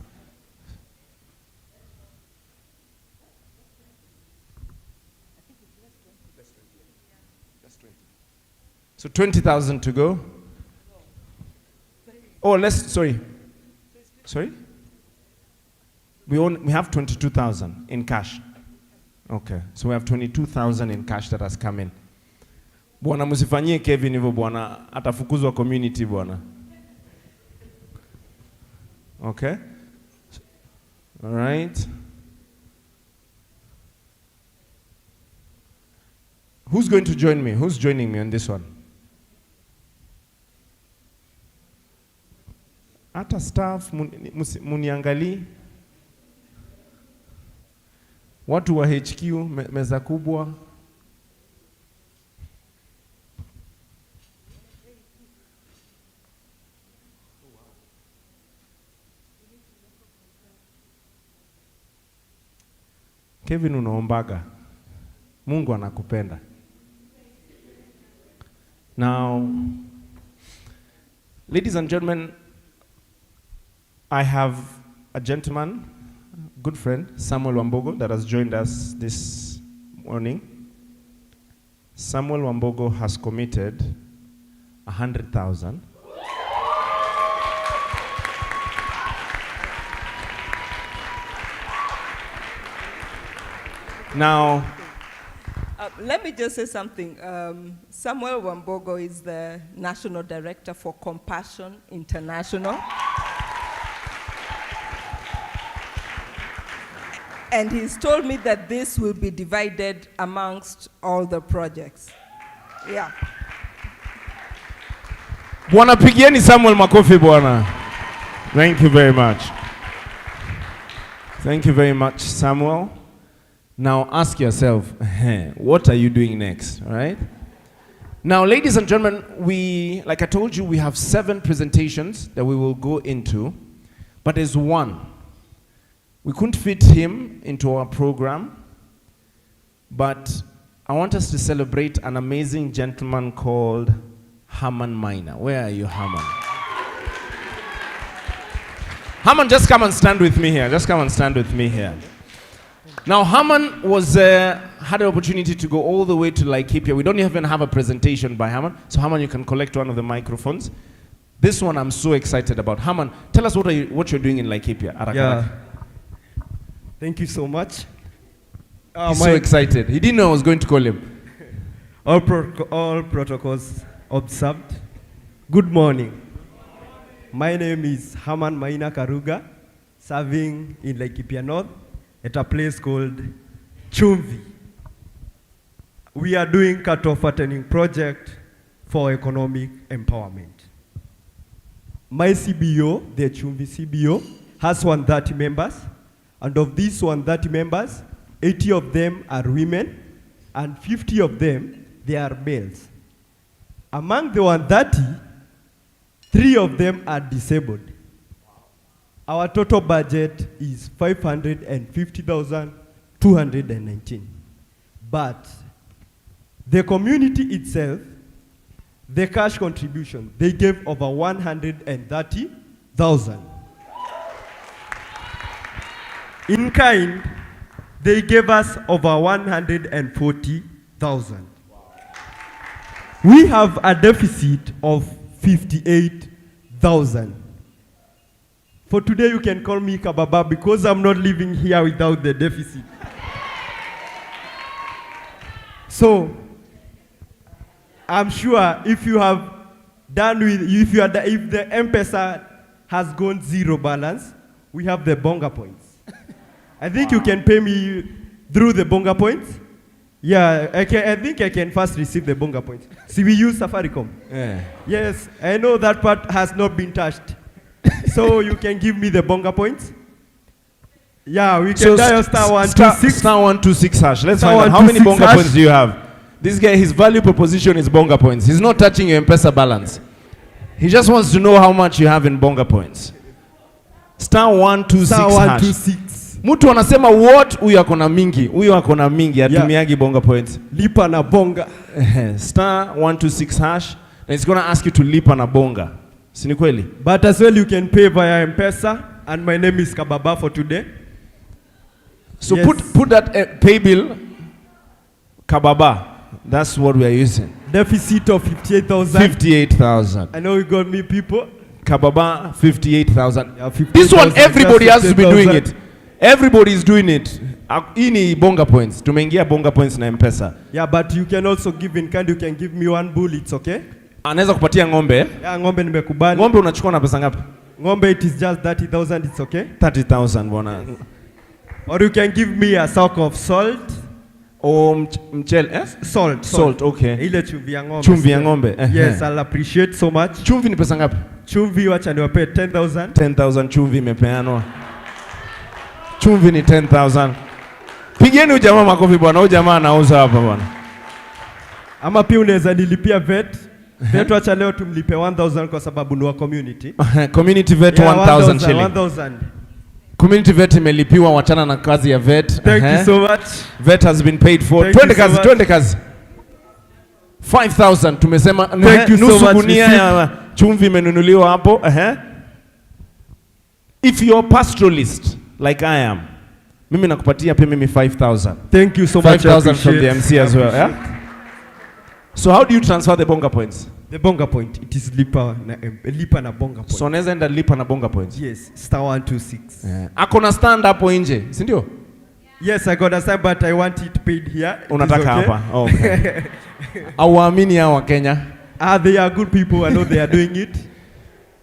So 20,000 to go. Oh, sorry. We have 22,000 in cash. Okay, so we have 22,000 in cash that has come in. Bwana msifanyie Kevin hivyo bwana, atafukuzwa community bwana. Okay? All right. Who's going to join me? Who's joining me on this one? Hata staff muniangali. Watu wa HQ meza kubwa. Kevin unaombaga. Mungu anakupenda. Now, ladies and gentlemen, I have a gentleman, good friend, Samuel Wambogo, that has joined us this morning. Samuel Wambogo has committed 100,000. Now, let me just say something. Samuel Wambogo is the National Director for Compassion International. And he's told me that this will be divided amongst all the projects. Yeah. Bwana pigieni Samuel makofi bwana. Thank you very much. Thank you very much, Samuel. Now ask yourself, what are you doing next, all right? Now, ladies and gentlemen, like I told you, we have 7 presentations that we will go into, but there's one. We couldn't fit him into our program, but I want us to celebrate an amazing gentleman called Herman Minor. Where are you, Herman? Herman, just come and stand with me here. Just come and stand with me here. Now, Herman had an opportunity to go all the way to Laikipia. We don't even have a presentation by Herman. So, Herman, you can collect one of the microphones. This one I'm so excited about. Herman, tell us what you're doing in Laikipia. Yeah. Thank you so much. He's so excited. He didn't know I was going to call him. All protocols observed. Good morning. My name is Herman Maina Karuga, serving in Laikipia North at a place called Chumvi. We are doing cattle fattening project for economic empowerment. My CBO, the Chumvi CBO, has 130 members, and of these 130 members, 80 of them are women, and 50 of them, they are males. Among the 130, 3 of them are disabled. Our total budget is 550,219. But the community itself, the cash contribution, they gave over 130,000. In kind, they gave us over 140,000. We have a deficit of 58,000. For today, you can call me Kababa because I'm not living here without the deficit. So, I'm sure if you have done with, if the M-Pesa has gone zero balance, we have the bonga points. I think you can pay me through the bonga points. Yeah, I think I can first receive the bonga points. See, we use Safaricom. Yeah. Yes, I know that part has not been touched. So you can give me the bonga points. Yeah, we can dial star 126. Star 126 hash. Let's find out how many bonga points do you have. This guy, his value proposition is bonga points. He's not touching your M-Pesa balance. He just wants to know how much you have in bonga points. Star 126 star hash. 126. Mtu anasema what? Huyu akona mingi. Huyu akona mingi. Atumiagi bonga points. Lipa na bonga. Star 126 hash. And it's going to ask you to lipa na bonga. Si ni kweli? But as well, you can pay via M-Pesa. And my name is Kababa for today. So yes. put that pay bill, Kababa. That's what we are using. Deficit of 58,000. 58,000. I know you got me, people. Kababa, 58,000. Yeah, 58,000 This one, everybody has to be doing 58,000. it. Everybody is doing it. Hii ni bonga points. Tumeingia bonga points na M-Pesa. Yeah, but you can also give in kind. You can give me 1 bull, it's okay? Anaweza kupatia ng'ombe. Yeah, ng'ombe nimekubali. Ng'ombe unachukua na pesa ngapi? Ng'ombe, it is just 30,000, it's okay? 30,000 bwana. Or you can give me a sack of salt. Or mchele, eh? Salt, okay. Ile chumvi ya ng'ombe. Chumvi ya ng'ombe. Yes, I'll appreciate so much. Chumvi ni pesa ngapi? Chumvi wacha niwape 10,000. 10,000 chumvi imepeanwa. Chumvi ni 10,000. Pigeni ujamaa makofi bwana, ujamaa anauza hapa bwana. Ama pia unaweza nilipia vet. Vet wacha leo tumlipe 1,000 kwa sababu ni wa community. Community vet, Yeah, 1,000 shilling. 1,000. Community vet imelipiwa, wachana na kazi ya vet. Thank you so much. Vet has been paid for. Thank Twende you so kazi, much. twende kazi. 5,000 tumesema. Thank you so nusu much, gunia ya chumvi imenunuliwa hapo. If you're a pastoralist like I am, mimi nakupatia pia mimi 5,000. Thank you so much. 5,000 from the MC as well. Yeah? So how do you transfer the bonga points? The bonga point, it is lipa na bonga point. So unaweza enda lipa na bonga points. Yes, *126. Ako na stand hapo nje, si ndio? Yes, I got a stand, but I want it paid here. It Unataka is okay? hapa. Okay. Auamini hao wa Kenya. They are good people. I know they are doing it.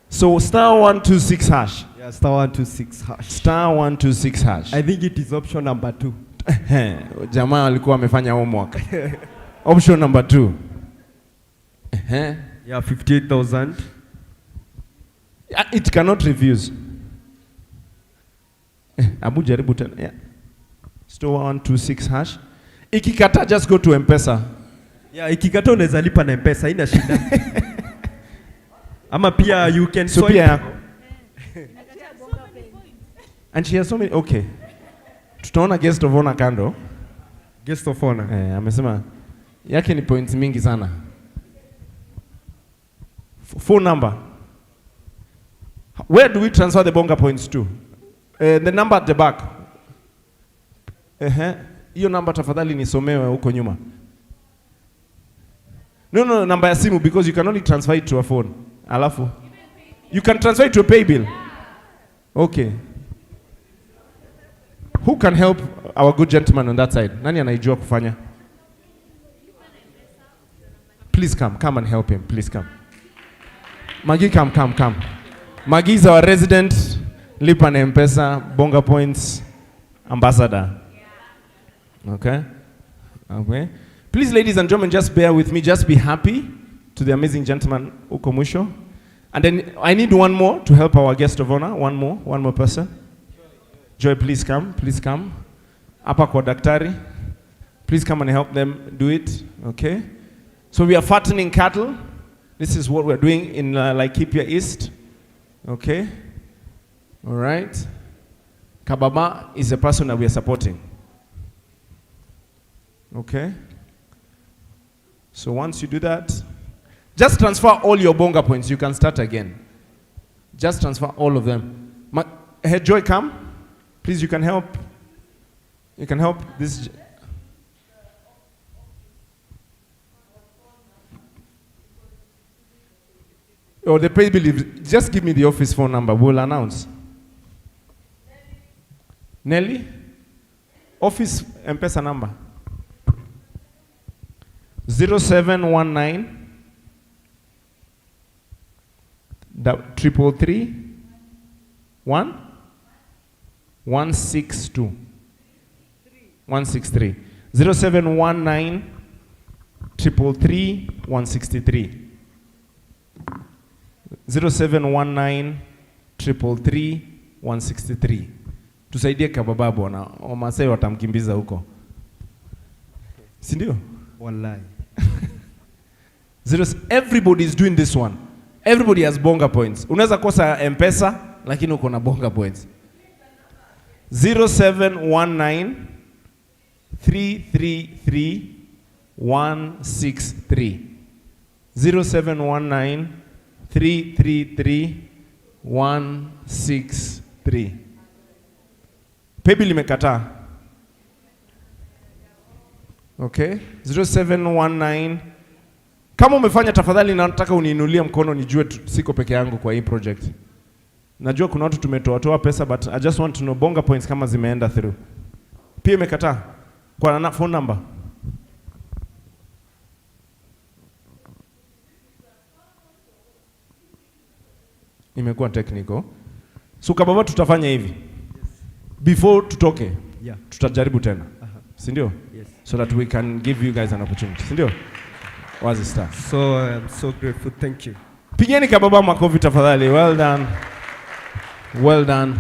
So *126 hash. Yeah, *126 hash. *126 hash. I think it is option number 2. Jamaa walikuwa wamefanya homework. Option number 2. Yeah, 58,000. It cannot refuse. Abu jaribu tena. Yeah. *126 hash. Ikikata, just go to M-Pesa. Yeah, ikikata unaweza lipa na M-Pesa, haina shida. Ama pia you can so swipe. Pia yako. And she has so many. Okay. Tutaona guest of honor kando. Guest of honor. Amesema yake ni points mingi sana. Phone number. Where do we transfer the bonga points to? The number at the back. Hiyo number tafadhali nisomewe huko nyuma. No, number ya simu, because you can only transfer it to a phone. Alafu. You can transfer it to a pay bill. Okay. Who can help our good gentleman on that side? Nani anaijua kufanya? Please come and help him. Please come. Magi, come. Magi is our resident lipa na M-Pesa bonga points ambassador. Okay. Please, ladies and gentlemen, just bear with me. Just be happy to the amazing gentleman uko mwisho. And then I need one more to help our guest of honor. One more person. Joy, please come. Hapa kwa daktari. Please come and help them do it. Okay. So we are fattening cattle. This is what we're doing in Laikipia East. Okay. All right. Kababa is a person that we are supporting. Okay. So once you do that, just transfer all your bonga points. You can start again. Just transfer all of them. Hey, Joy, come. Please, you can help. You can help this. Or the pay bill, just give me the office phone number. We'll announce. Nelly? Office M-Pesa number. 0719 333 162 163 0719 333 163 0719 333 163. Tusaidie kababa bwana. Wamasai watamkimbiza huko. Si ndio? Wallahi. Everybody is doing this one. Everybody has bonga points. Unaweza kosa M-Pesa lakini uko na bonga points. 0719 333 163 0719 333 163. Paybill imekataa. Okay, 0719. Kama umefanya tafadhali, nataka uniinulie mkono nijue siko peke yangu kwa hii project. Najua kuna watu tumetoa pesa, but I just want to know bonga points kama zimeenda through. Pia imekataa kwa phone number. Imekuwa technical. So kababa tutafanya hivi. Before tutoke, yeah, tutajaribu tena. Si ndio? Yes. So that we can give you guys an opportunity. Si ndio? Wazi star. So I'm so grateful. Thank you. Pigeni kababa makofi tafadhali. Well done. Well done.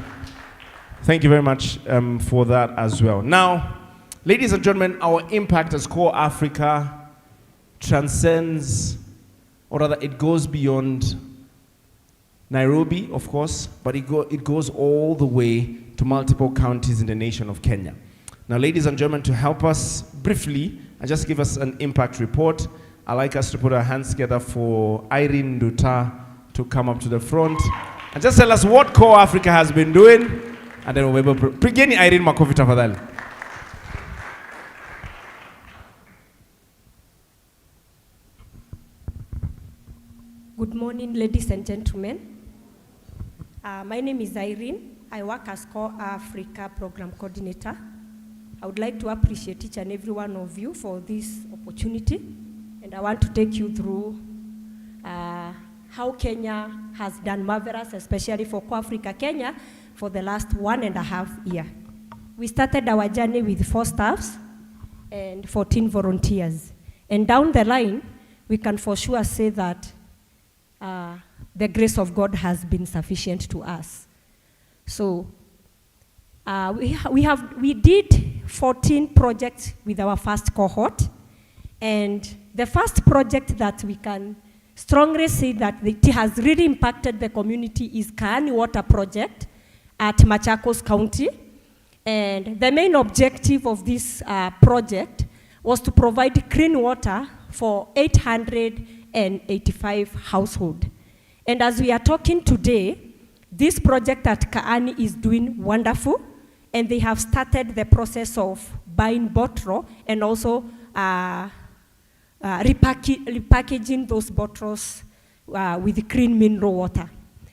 Thank you very much for that as well. Now, ladies and gentlemen, our impact as CorpsAfrica transcends, or rather it goes beyond Nairobi, of course, but it goes all the way to multiple counties in the nation of Kenya. Now, ladies and gentlemen, to help us briefly and just give us an impact report, I'd like us to put our hands together for Irene Nduta to come up to the front and just tell us what CorpsAfrica has been doing, and then we'll be able to... Pigeni Irene makofi tafadhali. Good morning, ladies and gentlemen. My name is Irene. I work as CorpsAfrica Program Coordinator. I would like to appreciate each and every one of you for this opportunity, and I want to take you through how Kenya has done marvelous, especially for CorpsAfrica Kenya, for the last 1.5 years. We started our journey with 4 staffs and 14 volunteers. And down the line, we can for sure say that the grace of God has been sufficient to us. So we did 14 projects with our first cohort, and the first project that we can strongly say that it has really impacted the community is Kaani Water Project at Machakos County. And the main objective of this project was to provide clean water for 885 households. And as we are talking today, this project at Kaani is doing wonderful, and they have started the process of buying bottle and also repackaging those bottles with clean mineral water.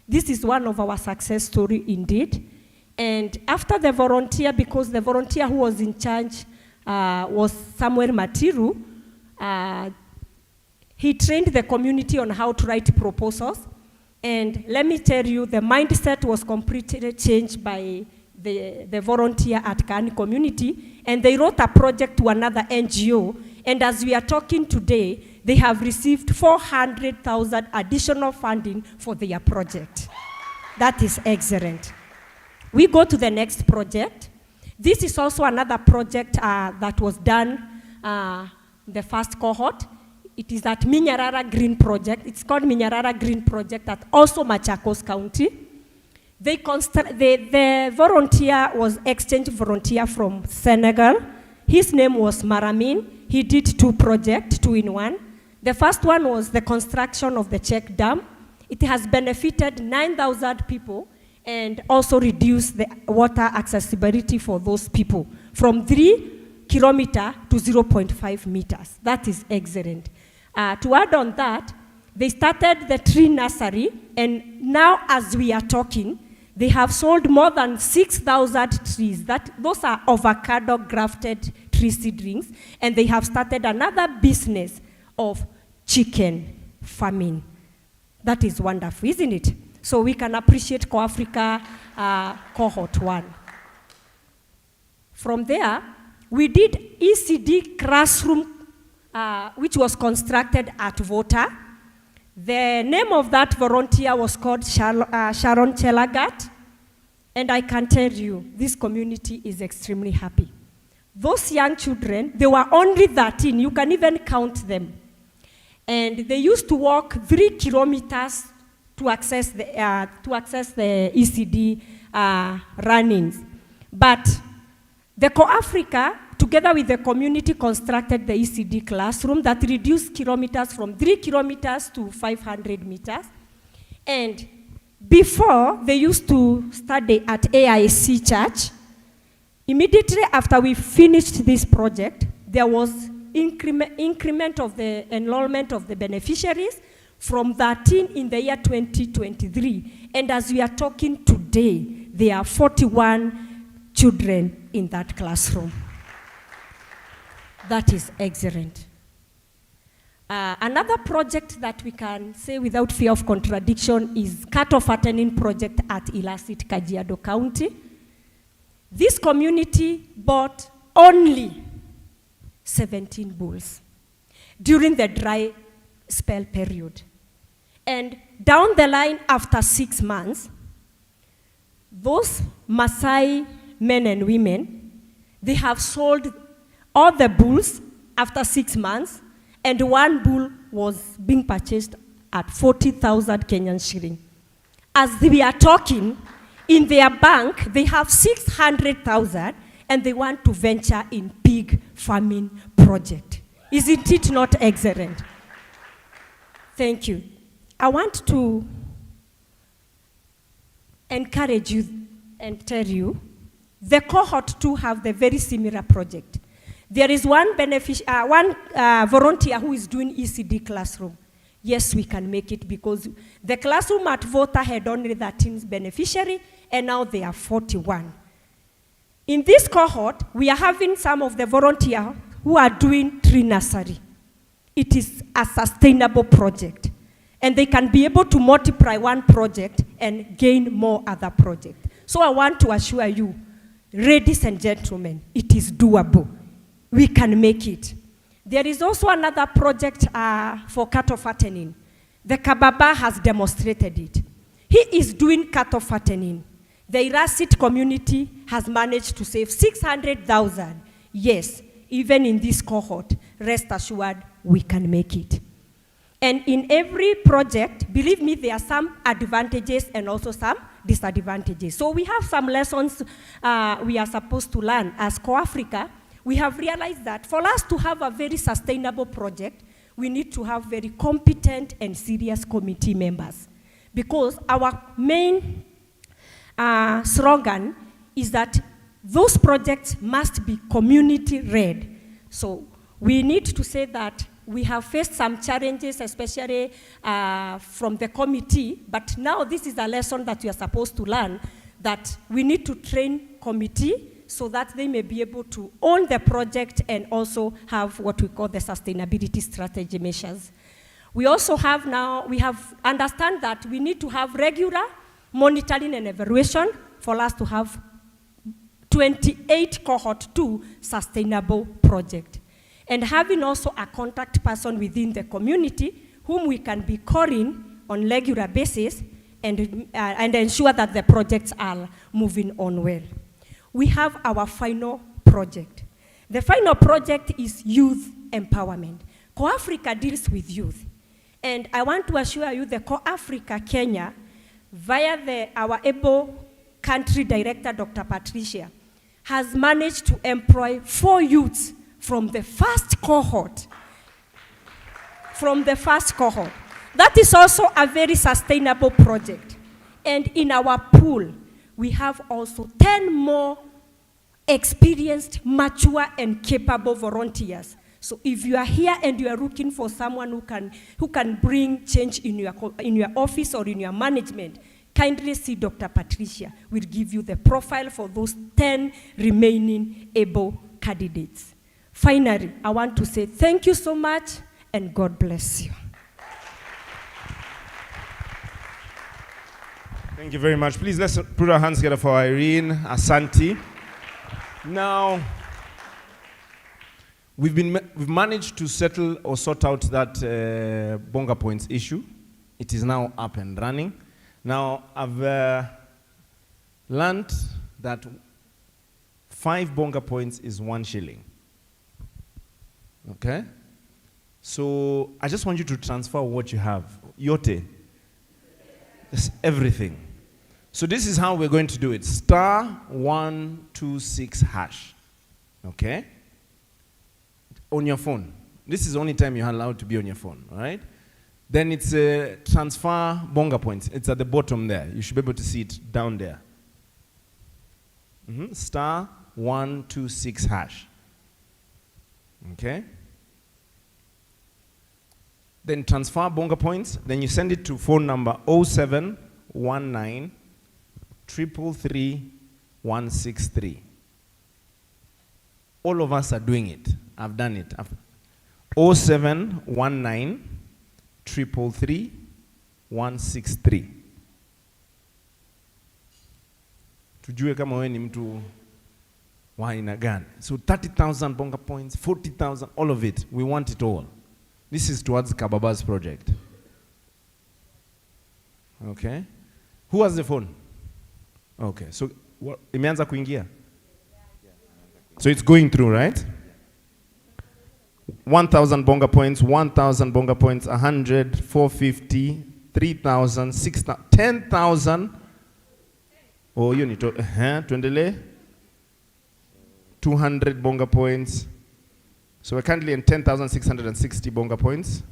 This is one of our success stories indeed. And after the volunteer, because the volunteer who was in charge was Samuel Matiru, he trained the community on how to write proposals. And let me tell you, the mindset was completely changed by the volunteer at Kaani community, and they wrote a project to another NGO. And as we are talking today, they have received 400,000 additional funding for their project. That is excellent. We go to the next project. This is also another project that was done the first cohort. It is at Minyarara Green Project. It's called Minyarara Green Project at also Machakos County. The volunteer was exchange volunteer from Senegal. His name was Maramin. He did 2 projects, 2 in 1. The first one was the construction of the check dam. It has benefited 9,000 people and also reduced the water accessibility for those people from 3 kilometers to 0.5 meters. That is excellent. To add on that, they started the tree nursery, and now as we are talking, they have sold more than 6,000 trees. Those are avocado grafted tree seedlings, and they have started another business of chicken farming. That is wonderful, isn't it? So we can appreciate CorpsAfrica cohort 1. From there, we did ECD classroom, which was constructed at Vota. The name of that volunteer was called Sharon Chelagat. And I can tell you, this community is extremely happy. Those young children, they were only 13, you can even count them. And they used to walk 3 kilometers to access the ECD runnings. But the CorpsAfrica, together with the community, constructed the ECD classroom that reduced kilometers from 3 kilometers to 500 meters. And before, they used to study at AIC Church. Immediately after we finished this project, there was increment of the enrollment of the beneficiaries from 13 in the year 2023. And as we are talking today, there are 41 children in that classroom. That is excellent. Another project that we can say without fear of contradiction is cattle fattening project at Ilasit, Kajiado County. This community bought only 17 bulls during the dry spell period. And down the line, after 6 months, those Maasai men and women, they have sold all the bulls after 6 months, and one bull was being purchased at 40,000 Kenyan shilling. As we are talking, in their bank, they have 600,000, and they want to venture in pig farming project. Isn't it not excellent? Thank you. I want to encourage you and tell you, the cohort 2 have the very similar project. There is one volunteer who is doing ECD classroom. Yes, we can make it because the classroom at Vota had only 13 beneficiaries, and now they are 41. In this cohort, we are having some of the volunteers who are doing tree nursery. It is a sustainable project, and they can be able to multiply one project and gain more other projects. So I want to assure you, ladies and gentlemen, it is doable. We can make it. There is also another project for cattle fattening. The Kababa has demonstrated it. He is doing cattle fattening. The Ilasit community has managed to save 600,000. Yes, even in this cohort, rest assured, we can make it. And in every project, believe me, there are some advantages and also some disadvantages. So we have some lessons we are supposed to learn. As CorpsAfrica, we have realized that for us to have a very sustainable project, we need to have very competent and serious committee members. Because our main slogan is that those projects must be community-led. So we need to say that we have faced some challenges, especially from the committee, but now this is a lesson that we are supposed to learn, that we need to train committee so that they may be able to own the project and also have what we call the sustainability strategy measures. We also have now, understand that we need to have regular monitoring and evaluation for us to have 28 cohort 2 sustainable project. And having also a contact person within the community whom we can be calling on regular basis and ensure that the projects are moving on well. We have our final project. The final project is youth empowerment. CorpsAfrica deals with youth. And I want to assure you the CorpsAfrica Kenya, via our able country director, Dr. Patricia, has managed to employ 4 youths from the first cohort. From the first cohort. That is also a very sustainable project. And in our pool, we have also 10 more experienced, mature, and capable volunteers. So if you are here and you are looking for someone who can bring change in your office or in your management, kindly see Dr. Patricia. We'll give you the profile for those 10 remaining able candidates. Finally, I want to say thank you so much and God bless you. Thank you very much. Please let's put our hands together for Irene Asante. Now, we've managed to settle or sort out that bonga points issue. It is now up and running. Now, I've learned that 5 bonga points is 1 shilling. Okay? So I just want you to transfer what you have. Yote. It's everything. So this is how we're going to do it. *126#. Okay? On your phone. This is the only time you're allowed to be on your phone, all right? Then it's transfer bonga points. It's at the bottom there. You should be able to see it down there. *126#. Okay? Then transfer bonga points. Then you send it to phone number 0719 333 163. All of us are doing it. I've done it. 0719 333 163. Tujue kama wewe ni mtu wa aina gani. So 30,000 bonga points, 40,000, all of it. We want it all. This is towards Kababa's project. Okay. Who has the phone? Okay. So imeanza kuingia? So it's going through, right? 1,000 bonga points, 1,000 bonga points, 100, 450, 3,000, 6,000, 10,000. Oh, you need to, tuendele. 200 bonga points. So we're currently in 10,660 bonga points.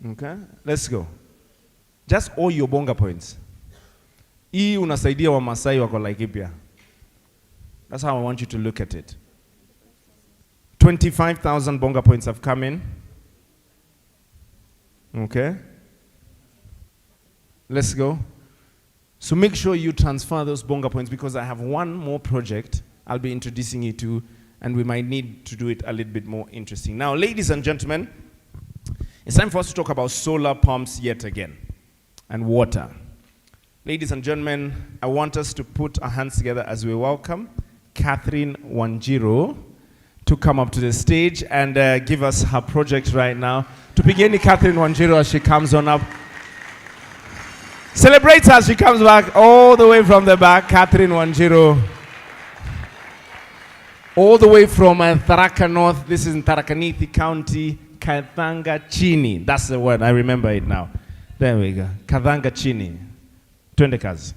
Okay, let's go. Just all your bonga points. Hii unasaidia wa Masai wako Laikipia. That's how I want you to look at it. 25,000 bonga points have come in. Okay. Let's go. So make sure you transfer those bonga points because I have one more project I'll be introducing you to, and we might need to do it a little bit more interesting. Now, ladies and gentlemen, it's time for us to talk about solar pumps yet again and water. Ladies and gentlemen, I want us to put our hands together as we welcome Catherine Wanjiro to come up to the stage and give us her project right now. To begin, Catherine Wanjiro as she comes on up. Celebrate her as she comes back all the way from the back. Catherine Wanjiro. All the way from Tharaka North. This is in Tharaka Nithi County. Kathanga Chini. That's the word. I remember it now. There we go. Kathanga Chini. Twende kazi.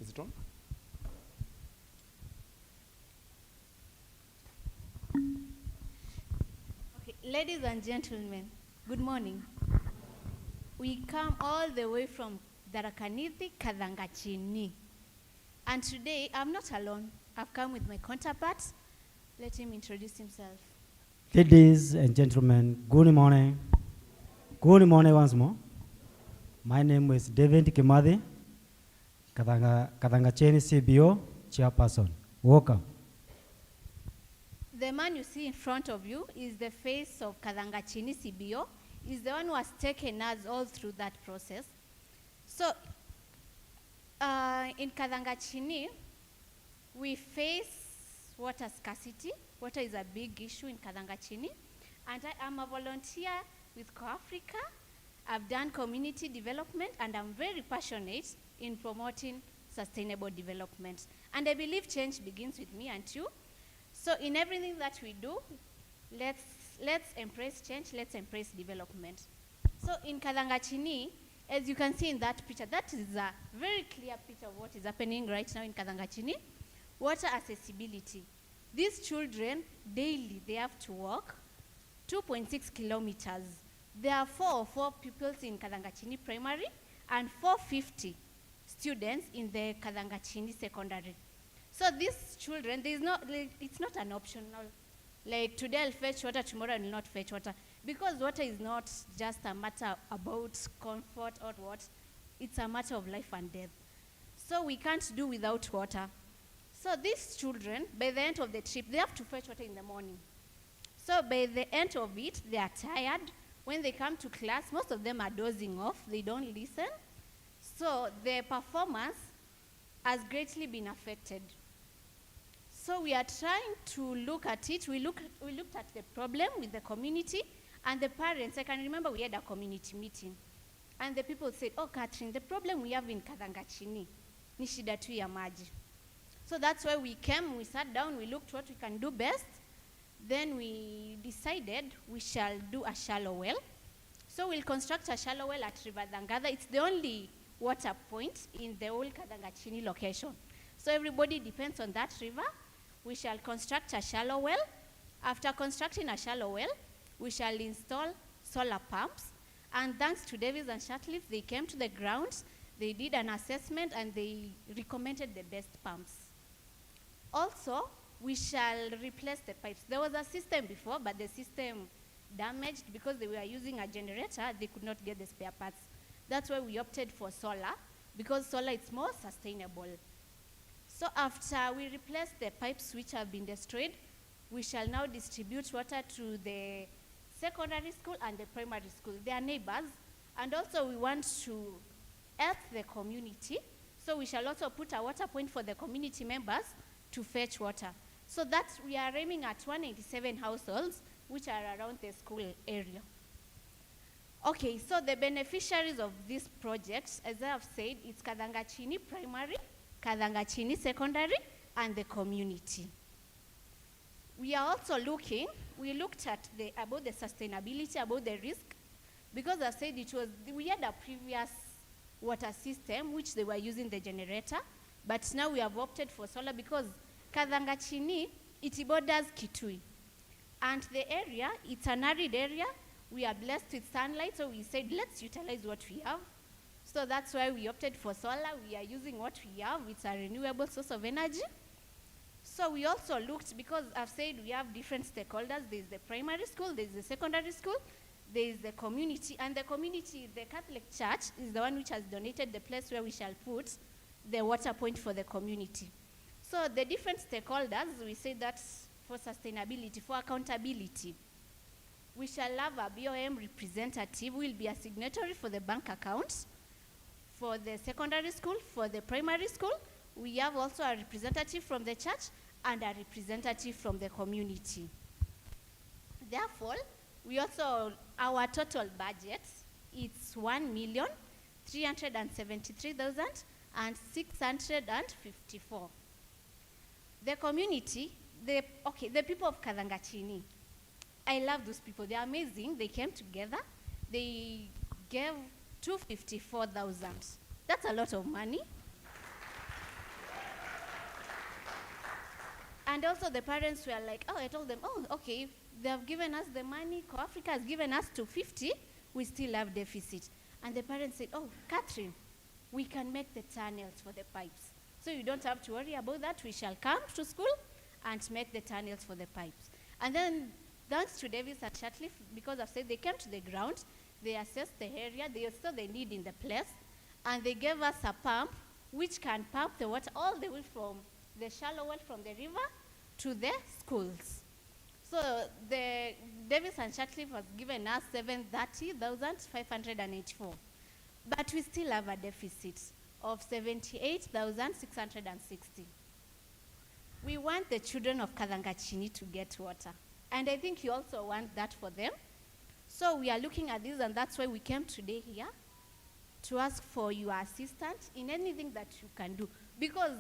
Is it on? Okay, ladies and gentlemen, good morning. We come all the way from Tharaka Nithi, Kathanga Chini. And today, I'm not alone. I've come with my counterpart. Let him introduce himself. Ladies and gentlemen, good morning. Good morning once more. My name is David Kimathi, Kathanga Chini CBO chairperson. Welcome. The man you see in front of you is the face of Kathanga Chini CBO. He's the one who has taken us all through that process. So, in Kathanga Chini, we face water scarcity. Water is a big issue in Kathanga Chini. And I am a volunteer with CorpsAfrica. I've done community development, and I'm very passionate in promoting sustainable development. And I believe change begins with me and you. So in everything that we do, let's embrace change, let's embrace development. So in Kathanga Chini, as you can see in that picture, that is a very clear picture of what is happening right now in Kathanga Chini. Water accessibility. These children, daily, they have to walk 2.6 kilometers. There are 404 pupils in Kathanga Chini Primary and 450 students in the Kathanga Chini Secondary. So these children, it's not an optional. Like today I'll fetch water, tomorrow I will not fetch water. Because water is not just a matter about comfort or what. It's a matter of life and death. So we can't do without water. So these children, by the end of the trip, they have to fetch water in the morning. So by the end of it, they are tired. When they come to class, most of them are dozing off. They don't listen. So their performance has greatly been affected. So we are trying to look at it. We looked at the problem with the community and the parents. I can remember we had a community meeting. And the people said, oh, Catherine, the problem we have in Kathanga Chini ni shida tu ya maji. So that's why we came, we sat down, we looked what we can do best. Then we decided we shall do a shallow well. So we'll construct a shallow well at River Dangada. It's the only water point in the whole Kathanga Chini location. So everybody depends on that river. We shall construct a shallow well. After constructing a shallow well, we shall install solar pumps. And thanks to Davis and Shatliff, they came to the grounds, they did an assessment, and they recommended the best pumps. Also, we shall replace the pipes. There was a system before, but the system damaged because they were using a generator. They could not get the spare parts. That's why we opted for solar, because solar is more sustainable. So after we replace the pipes which have been destroyed, we shall now distribute water to the secondary school and the primary school. They are neighbors, and also we want to help the community. So we shall also put a water point for the community members to fetch water. So that we are aiming at 187 households which are around the school area. Okay, so the beneficiaries of this project, as I have said, it's Kadangachini Primary, Kadangachini Secondary, and the community. We are also we looked at about the sustainability, about the risk, because I said we had a previous water system which they were using the generator, but now we have opted for solar because Kadangachini, it borders Kitui. And the area, it's an arid area. We are blessed with sunlight, so we said, let's utilize what we have. So that's why we opted for solar. We are using what we have. It's a renewable source of energy. So we also looked, because I've said we have different stakeholders. There's the primary school, there's the secondary school, there's the community. And the community, the Catholic Church, is the one which has donated the place where we shall put the water point for the community. So the different stakeholders, we say that for sustainability, for accountability, we shall have a BOM representative who will be a signatory for the bank accounts, for the secondary school, for the primary school. We have also a representative from the church and a representative from the community. Therefore, we also, our total budget, it's 1,373,654. The community, the people of Kadangachini, I love those people. They're amazing. They came together. They gave 254,000. That's a lot of money. And also the parents were like, I told them, okay, they have given us the money, CorpsAfrica has given us 250, we still have deficit. And the parents said, Catherine, we can make the tunnels for the pipes. So you don't have to worry about that. We shall come to school and make the tunnels for the pipes. And then, thanks to Davis and Shatliff, because I've said they came to the ground, they assessed the area, they saw the need in the place, and they gave us a pump which can pump the water all the way from the shallow well from the river to the schools. So the Davis and Shatliff has given us 730,584. But we still have a deficit of 78,660. We want the children of Kadangachini to get water. And I think you also want that for them. So we are looking at this, and that's why we came today here to ask for your assistance in anything that you can do. Because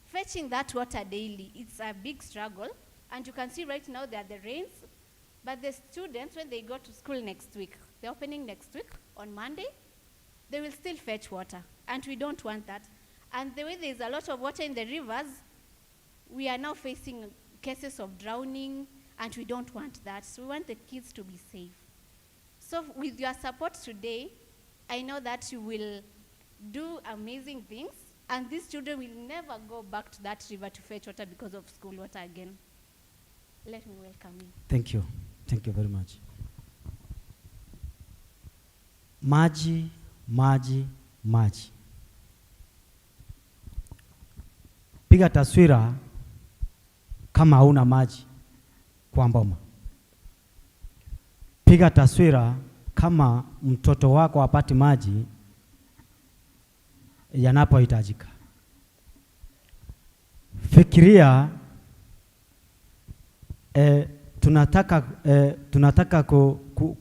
fetching that water daily, it's a big struggle. And you can see right now there are the rains. But the students, when they go to school next week, the opening next week on Monday, they will still fetch water. And we don't want that. And the way there's a lot of water in the rivers, we are now facing cases of drowning, and we don't want that. So we want the kids to be safe. So with your support today, I know that you will do amazing things, and these children will never go back to that river to fetch water because of school water again. Let me welcome you. Thank you. Thank you very much. Maji, maji, maji. Piga taswira kama hauna maji kwa mboma. Piga taswira kama mtoto wako hapati maji yanapohitajika. Fikiria tunataka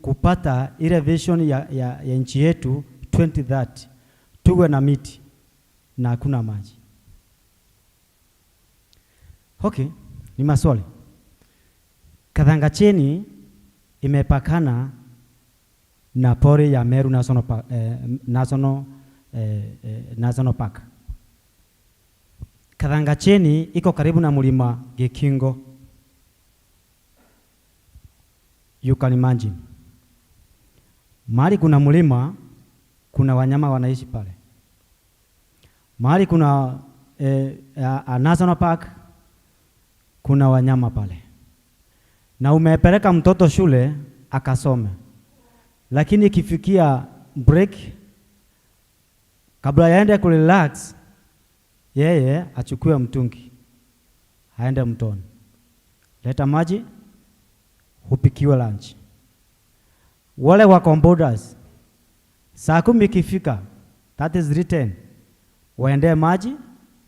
kupata ile vision ya nchi yetu 2030, tuwe na miti na hakuna maji. Okay, ni maswali. Kadangachini imepakana na pori ya Meru National Park. Kadangachini iko karibu na mlima Gekingo. You can imagine. Mahali kuna mlima, kuna wanyama wanaishi pale. Mahali kuna a national park, kuna wanyama pale, na umepeleka mtoto shule akasome, lakini ikifikia break, kabla yaende kurelax, yeye achukue mtungi aende mtoni, leta maji, hupikiwe lunch. Wale wa compounders, saa 10 ikifika, that is written, waende maji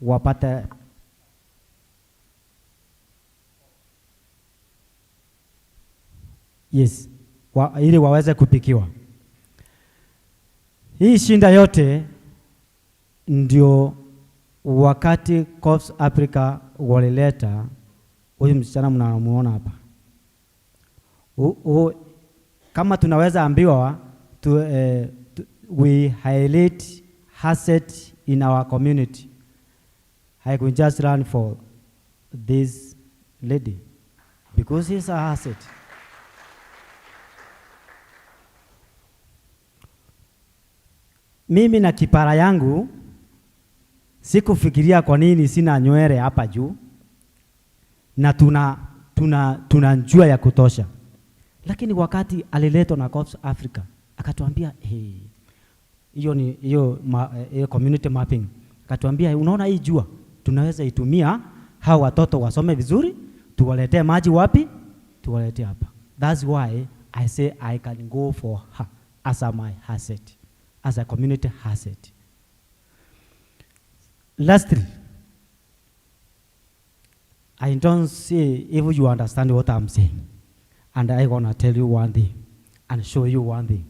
wapate ili waweze kupikiwa. Hii shinda yote ndio wakati CorpsAfrica walileta huyu msichana mnamuona hapa. Kama tunaweza ambiwa we highlight asset in our community, I could just run for this lady because he's a asset. Mimi na kipara yangu sikufikiria kwa nini sina nywele hapa juu, na tuna njua ya kutosha. Lakini wakati aliletwa na CorpsAfrica akatuambia hiyo community mapping, akatuambia unaona hii jua tunaweza itumia, hao watoto wasome vizuri, tuwaletee maji wapi? Tuwaletee hapa. That's why I say I can go for her as my asset, as a community asset. Lastly, I don't see if you understand what I'm saying, and I'm gonna tell you one thing and show you one thing.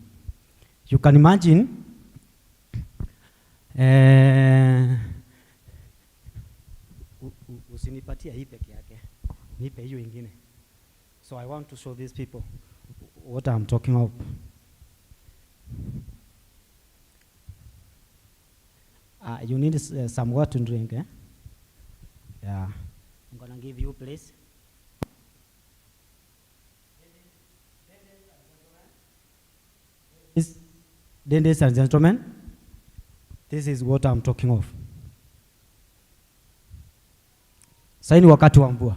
You can imagine usinipatia hii peke yake, nipe hiyo ingine. So I want to show these people what I'm talking about. You need some water to drink, eh? Yeah. I'm gonna give you a place. Ladies and gentlemen, this is what I'm talking of. Sasa ni wakati wa mvua.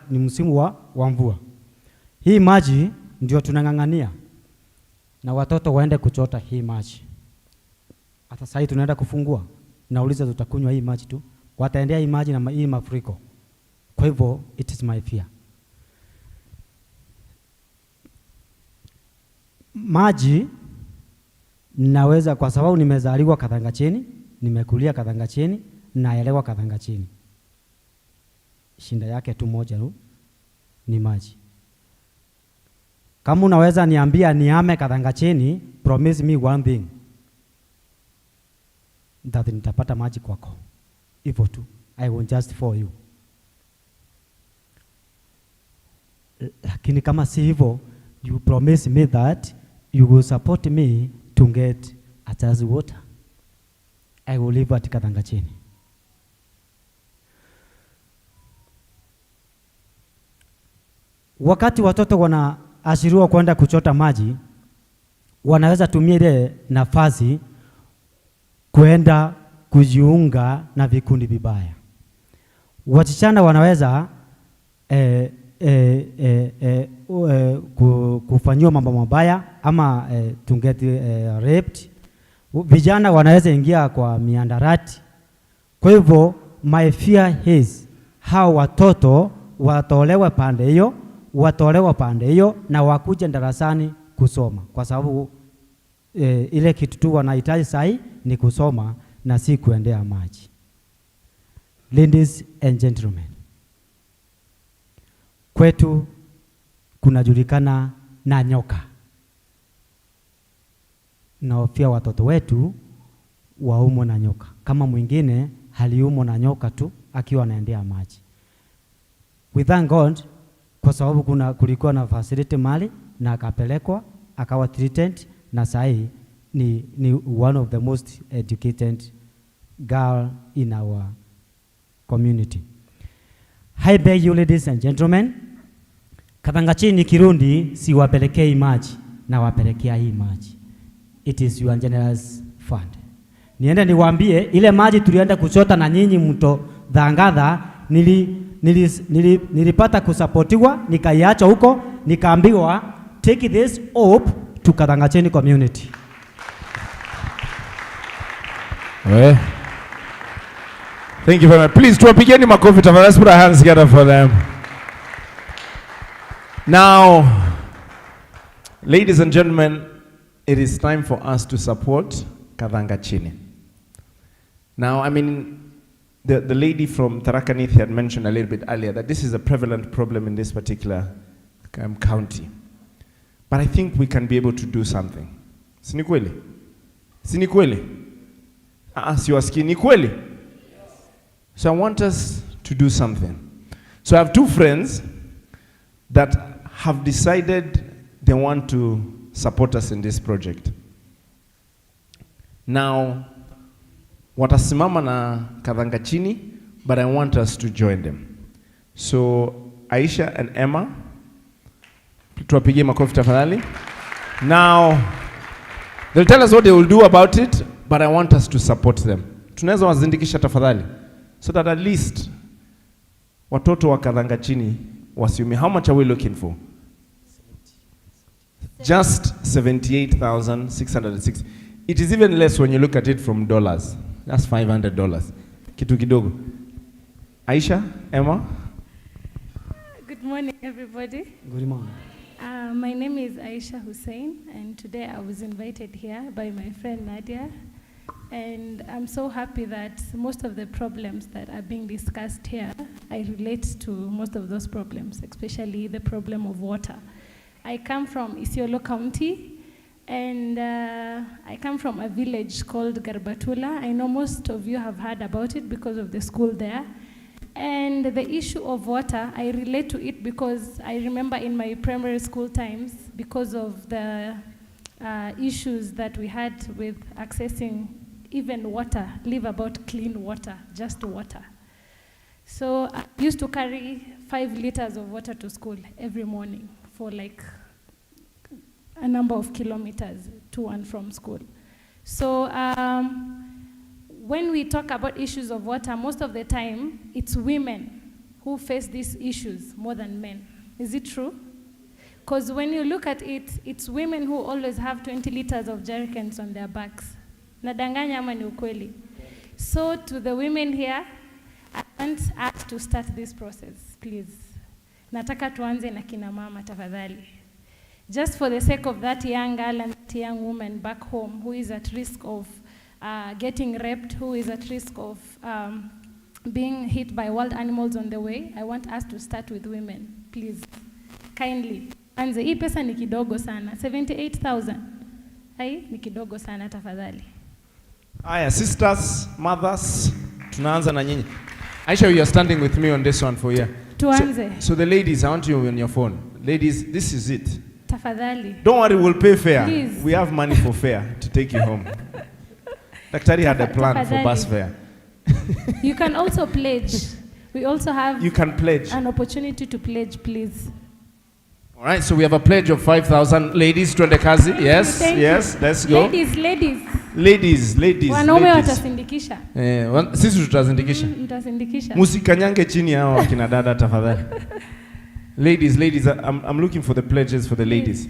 Ni msimu wa mvua. Hii maji ndio tunang'ang'ania, na watoto waende kuchota hii maji. Hata sasa tunaenda kufungua, nauliza tutakunywa hii maji tu, wataendea hii maji na hii mafuriko. Kwa hivyo it is my fear. Maji naweza, kwa sababu nimezaliwa Kadhangacheni, nimekulia Kadhangacheni, naelewa Kadhangacheni. Shinda yake tu moja ni maji. Kama unaweza niambia niame Kadhangacheni, promise me one thing, that nitapata maji kwako. Hivyo tu, I will just for you. Lakini kama si hivyo, you promise me that you will support me to get a just water. I will live at Kadhangacheni. Wakati watoto wanaashiriwa kwenda kuchota maji, wanaweza tumia ile nafasi kwenda kujiunga na vikundi vibaya. Wasichana wanaweza kufanyiwa mambo mabaya ama to get raped. Vijana wanaweza ingia kwa miandarati. Kwa hivyo my fear is hao watoto watolewe pande hiyo na wakuje darasani kusoma, kwa sababu ile kitu tu wanahitaji sahi ni kusoma na si kuendea maji. Ladies and gentlemen, kwetu kunajulikana na nyoka. Naofia watoto wetu waumwe na nyoka, kama mwingine haliumwa na nyoka tu akiwa anaendea maji. We thank God kwa sababu kulikuwa na facility mali na akapelekwa akawa treated, na sahi ni one of the most educated girl in our community. I beg you ladies and gentlemen, Kadhangacheni Kirundi si wapelekei maji na wapelekea hii maji. It is your generous fund. Niende niwaambie ile maji tulienda kuchota na nyinyi mto Dhangadha, nilipata kusapotiwa, nikaiacha huko, nikaambiwa take this hope to Kadangacheni community. Well, thank you very much. Please, tuwapigeni makofi tafadhali. Let's put our hands together for them. Now, ladies and gentlemen, it is time for us to support Kadangachini. Now, I mean, the lady from Tharaka Nithi had mentioned a little bit earlier that this is a prevalent problem in this particular county. But I think we can be able to do something. Sini kweli? Sini kweli? Siwaski ni kweli? So I want us to do something. So I have two friends that have decided they want to support us in this project. Now, watasimama na Kadangachini, but I want us to join them. So Aisha and Emma, tuwapigie makofi tafadhali. Now, they'll tell us what they will do about it, but I want us to support them. Tunaweza wazindikisha tafadhali, so that at least watoto wa Kadangachini wasiumie. How much are we looking for? Just 78,606. It is even less when you look at it from dollars. That's $500. Kitu kidogo. Aisha, Emma. Good morning, everybody. Good morning. My name is Aisha Hussein, and today I was invited here by my friend Nadia. And I'm so happy that most of the problems that are being discussed here, I relate to most of those problems, especially the problem of water. I come from Isiolo County, and I come from a village called Garbatula. I know most of you have heard about it because of the school there. And the issue of water, I relate to it because I remember in my primary school times, because of the issues that we had with accessing even water, leave about clean water, just water. So I used to carry 5 liters of water to school every morning for like a number of kilometers to and from school. So when we talk about issues of water, most of the time, it's women who face these issues more than men. Is it true? Because when you look at it, it's women who always have 20 liters of jerrycans on their backs. Nadanganya ama ni ukweli? So to the women here, I want us to start this process, please. Nataka tuanze na kina mama tafadhali. Just for the sake of that young girl and that young woman back home who is at risk of getting raped, who is at risk of being hit by wild animals on the way, I want us to start with women, please. Kindly. Anze, hii pesa ni kidogo sana, 78,000. Hai, ni kidogo sana tafadhali. Aya, sisters, mothers, tunaanza na nyinyi. Aisha, you are standing with me on this one for you. Tuanze. So the ladies, I want you on your phone. Ladies, this is it. Tafadhali. Don't worry, we'll pay fare. Please. We have money for fare to take you home. Daktari had a plan for Tafadhali. bus fare. You can also pledge. We also have You can pledge. an opportunity to pledge, please. All right, so we have a pledge of 5,000. Ladies, twende kazi. Yes, Thank yes, you. let's go. Ladies. Ladies. Wanaume watasindikisha. Sisi tutazindikisha. Mtasindikisha. Musikanyange chini hao akina dada tafadhali. Ladies, I'm looking for the pledges for the ladies.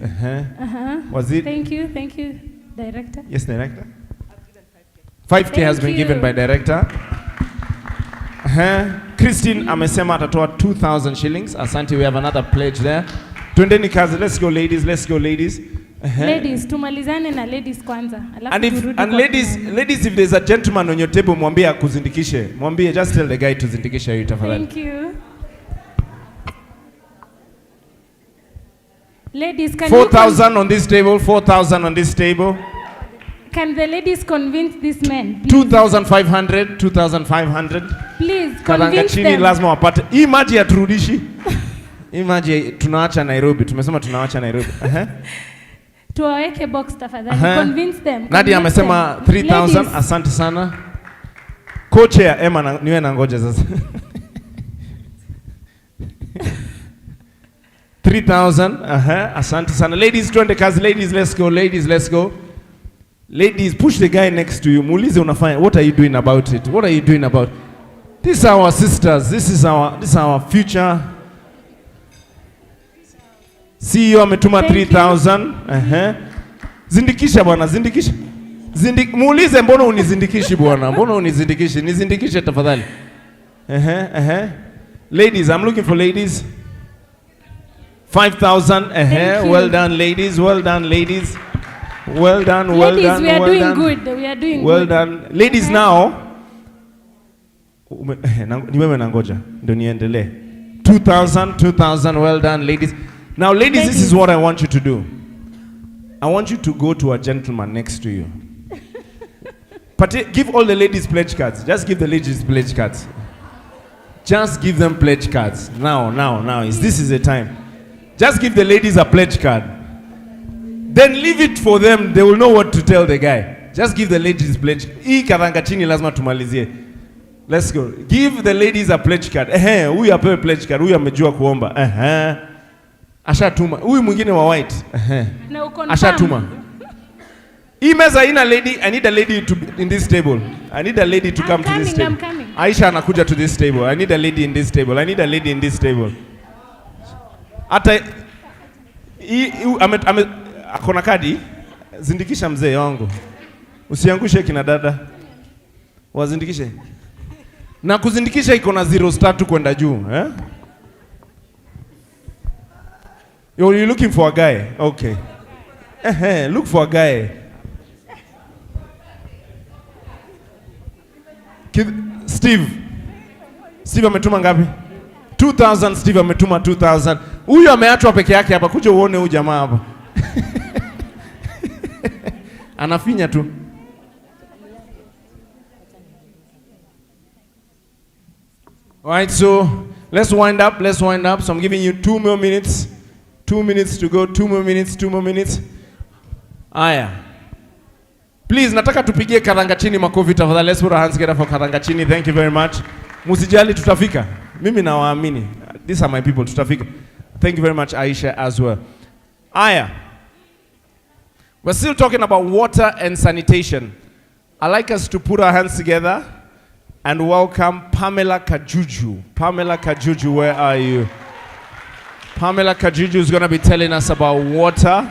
Was it? Thank you, Director. Yes, Director. 5K has been given by Director. Christine amesema atatoa 2,000 shillings. Asante, we have another pledge there. Twendeni kazi, let's go ladies. Ladies, tumalizane na ladies kwanza. And ladies, if there's a gentleman on your table, mwambie akuzindikishe. Mwambie, just tell the guy to zindikisha you tafadhali. Thank you. Ladies, can 4,000 on this table, 4,000 on this table. Can the ladies convince these men? 2,500, 2,500. Please, Kadanga convince chini them. lazima wapate. Hii maji haturudishi. Hii maji tunaacha Nairobi. Tumesema tunaacha Nairobi. Tuwaweke box tafadhali. Convince them. Nadia amesema 3,000. Asante sana. Co-chair Emma niwe na ngoja sasa. 3,000. Asante sana. Ladies, twende kazi. Ladies, let's go. Ladies, push the guy next to you. Muulize unafanya. What are you doing about it? What are you doing about it? These are our sisters. This is our future. CEO ametuma 3,000. Zindikisha bwana, zindikisha. Muulize mbona unizindikishi bwana? Mbona unizindikishi? Nizindikishe tafadhali. Ladies, I'm looking for ladies. 5,000. Well done, ladies. Well done, ladies. Well done, well ladies, done. We are well doing done. good. We are doing well good. Well done. Ladies now. Ni wewe nangoja ndio niendelee. 2,000. Well done, ladies. Now, ladies, this is what I want you to do. I want you to go to a gentleman next to you. Give all the ladies pledge cards. Just give the ladies pledge cards. Just give them pledge cards. Now. This is the time. Just give the ladies a pledge card. Then leave it for them. They will know what to tell the guy. Just give the ladies pledge. Hii karanga chini lazima tumalizie. Let's go. Give the ladies a pledge card. Huyu apewe pledge card. Huyu amejua kuomba. Ashatuma. Huyu mwingine wa white. Ashatuma. Hii meza ina lady. I need a lady to in this table. I need a lady to come to this table. I'm coming. Aisha anakuja to this table. I need a lady in this table. I need a lady in this table. Hata akona kadi, zindikisha mzee wangu. Usiangushe kina dada. Wazindikishe. Na kuzindikisha iko na 0 start kwenda juu, You're looking for a guy. Okay. Look for a guy. Steve ametuma ngapi? 2,000. Steve ametuma 2,000. Huyu ameachwa peke yake hapa. Kuja uone huyu jamaa hapa. Anafinya tu. Alright, so let's wind up. So I'm giving you 2 more minutes. 2 minutes to go. 2 more minutes. Aya. Please, nataka tupigie karanga chini makofi tafadhali. Let's put our hands together for karanga chini. Thank you very much. Musijali, tutafika. Mimi nawaamini. These are my people. Tutafika. Thank you very much, Aisha, as well. Aya. We're still talking about water and sanitation. I'd like us to put our hands together and welcome Pamela Kajuju. Pamela Kajuju, where are you? Pamela Kajuju is going to be telling us about water.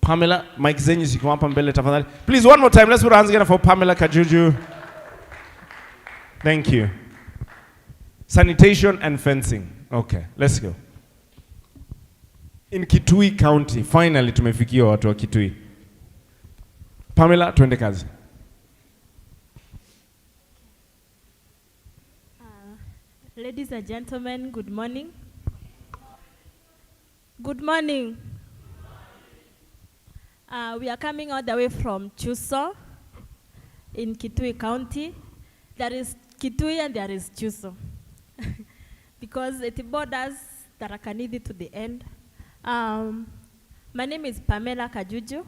Pamela, Mike Zenyu, ziko hapa mbele tafadhali. Please, one more time, let's put our hands together for Pamela Kajuju. Thank you. Sanitation and fencing. Okay, let's go. In Kitui County, finally tumefikia watu wa Kitui. Pamela, tuende kazi. Ladies and gentlemen, good morning. Good morning. We are coming all the way from Chuso in Kitui County. There is Kitui and there is Chuso. Because it borders Tarakanidi to the end. My name is Pamela Kajuju.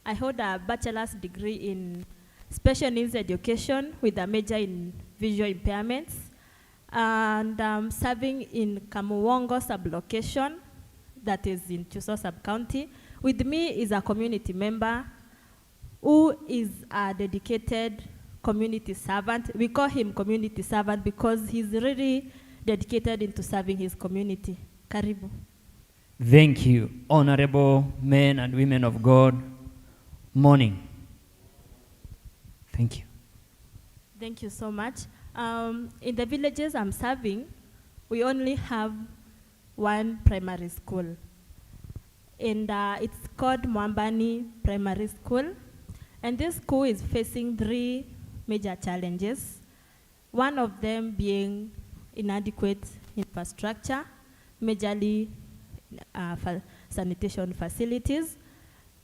I hold a bachelor's degree in special needs education with a major in visual impairments. And I'm serving in Kamuwongo sublocation, that is in Chuso sub-county. With me is a community member who is a dedicated community servant. We call him community servant because he's really dedicated into serving his community. Karibu. Thank you, honorable men and women of God. Morning. Thank you. Thank you so much. In the villages I'm serving, we only have one primary school. And it's called Mwambani Primary School. And this school is facing 3 major challenges. One of them being inadequate infrastructure, majorly sanitation facilities.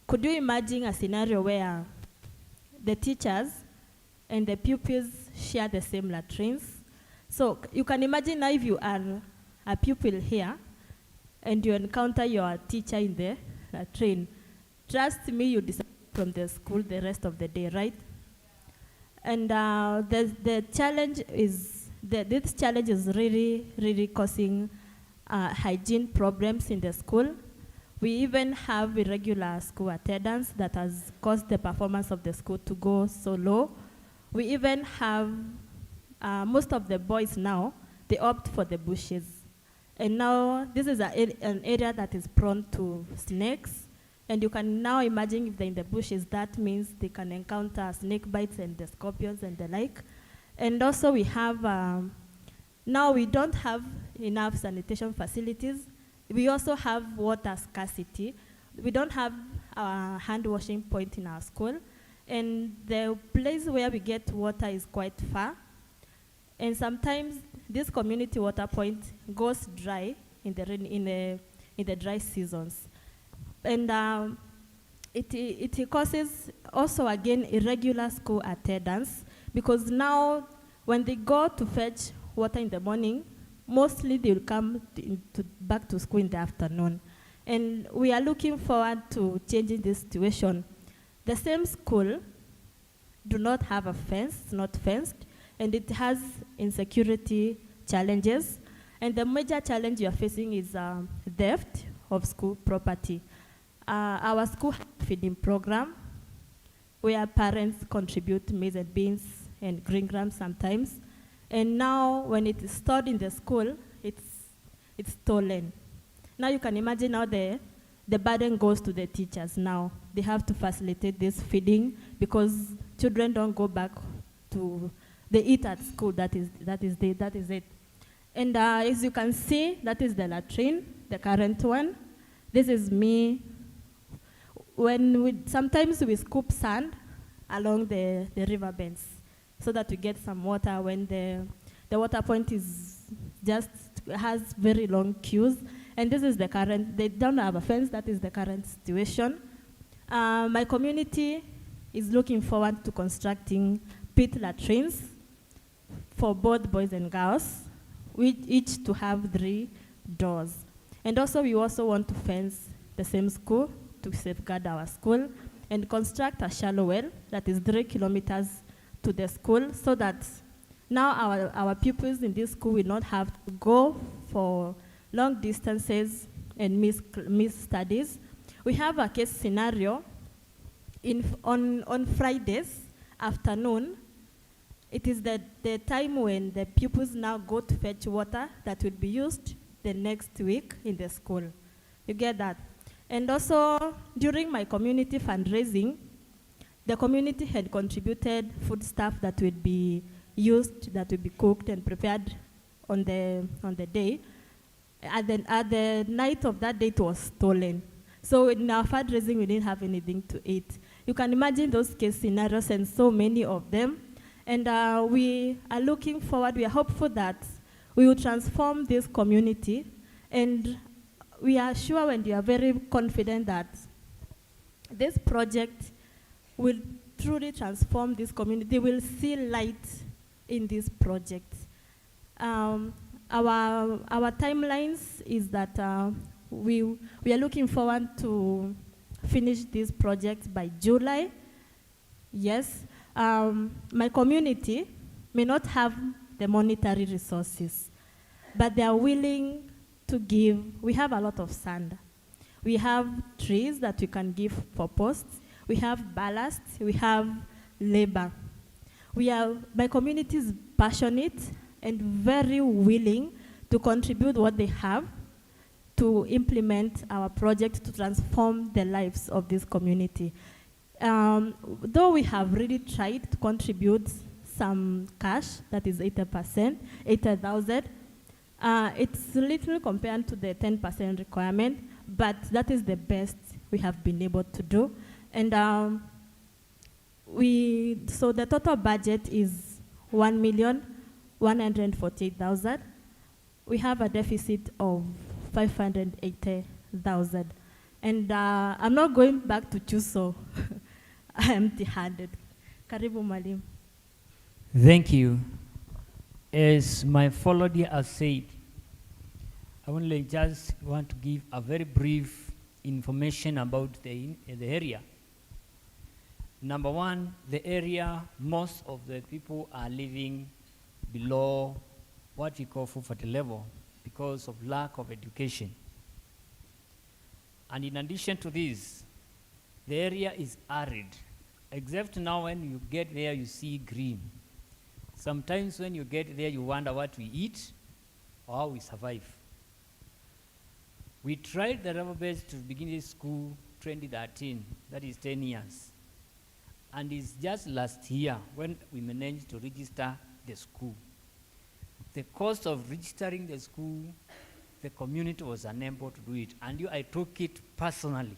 Could you imagine a scenario where the teachers and the pupils share the same latrines? So you can imagine now if you are a pupil here and you encounter your teacher in the latrine. Trust me, you disappear from the school the rest of the day, right? And the challenge is, this challenge is really causing hygiene problems in the school. We even have irregular school attendance that has caused the performance of the school to go so low. We even have most of the boys now, they opt for the bushes. And now this is an area that is prone to snakes. And you can now imagine if they're in the bushes, that means they can encounter snake bites and the scorpions and the like. And also we have, now we don't have enough sanitation facilities. We also have water scarcity. We don't have a hand washing point in our school. And the place where we get water is quite far. And sometimes this community water point goes dry in the dry seasons. And it causes also, again, irregular school attendance, because now when they go to fetch water in the morning, mostly they will come back to school in the afternoon. And we are looking forward to changing this situation. The same school do not have a fence, it's not fenced, and it has insecurity challenges. And the major challenge you are facing is theft of school property. Our school has a feeding program where parents contribute maize and beans and green grams sometimes. And now when it is stored in the school, it's stolen. Now you can imagine how the burden goes to the teachers now. They have to facilitate this feeding because children don't go back to, they eat at school, that is it. And as you can see, that is the latrine, the current one. This is me. Sometimes we scoop sand along the river beds so that we get some water when the water point has very long queues. And this is the current, they don't have a fence, that is the current situation. My community is looking forward to constructing pit latrines for both boys and girls, with each to have 3 doors. And also we also want to fence the same school to safeguard our school and construct a shallow well that is 3 kilometers to the school, so that now our pupils in this school will not have to go for long distances and miss studies. We have a case scenario on Fridays afternoon. It is the time when the pupils now go to fetch water that will be used the next week in the school. You get that? And also, during my community fundraising, the community had contributed food stuff that would be used, that would be cooked and prepared on the day. At the night of that day, it was stolen. So in our fundraising, we didn't have anything to eat. You can imagine those case scenarios and so many of them. And we are looking forward, we are hopeful that we will transform this community. And we are sure and we are very confident that this project will truly transform this community. We'll see light in this project. Our timelines is that we are looking forward to finish this project by July. Yes, my community may not have the monetary resources, but they are willing to give. We have a lot of sand. We have trees that we can give for posts. We have ballast. We have labor. My community is passionate and very willing to contribute what they have to implement our project to transform the lives of this community. Though we have really tried to contribute some cash, that is 80%, 80,000, it's little compared to the 10% requirement, but that is the best we have been able to do. And so the total budget is 1,148,000. We have a deficit of 580,000. And I'm not going back to Chuso empty-handed. Karibu Mwalimu. Thank you. As my fellow dear has said, I only just want to give a very brief information about the area. Number one, the area, most of the people are living below what we call poverty level because of lack of education. And in addition to this, the area is arid. Except now when you get there, you see green. Sometimes when you get there, you wonder what we eat or how we survive. We tried the level base to begin this school 2013, that is 10 years. And it's just last year when we managed to register the school. The cost of registering the school, the community was unable to do it. And I took it personally.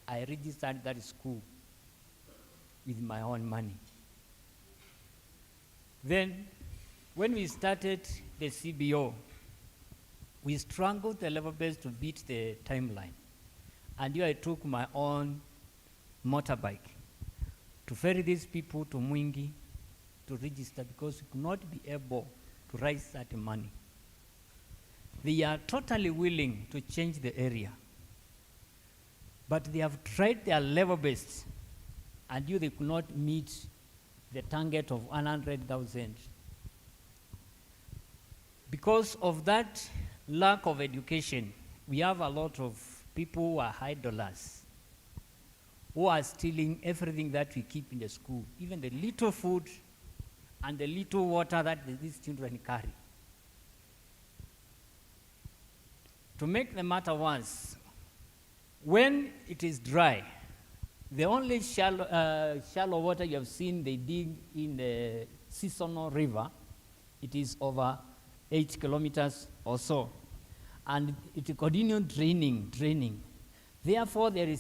I registered that school with my own money. Then, when we started the CBO, we struggled the level base to beat the timeline. And I took my own motorbike to ferry these people to Mwingi to register because we could not be able to raise that money. They are totally willing to change the area, but they have tried their level best, and they could not meet the target of 100,000. Because of that lack of education, we have a lot of people who are idlers, who are stealing everything that we keep in the school, even the little food and the little water that these children carry. To make the matter worse, when it is dry, the only shallow water you have seen they dig in the seasonal river, it is over 8 kilometers or so. And it continues draining. Therefore, there is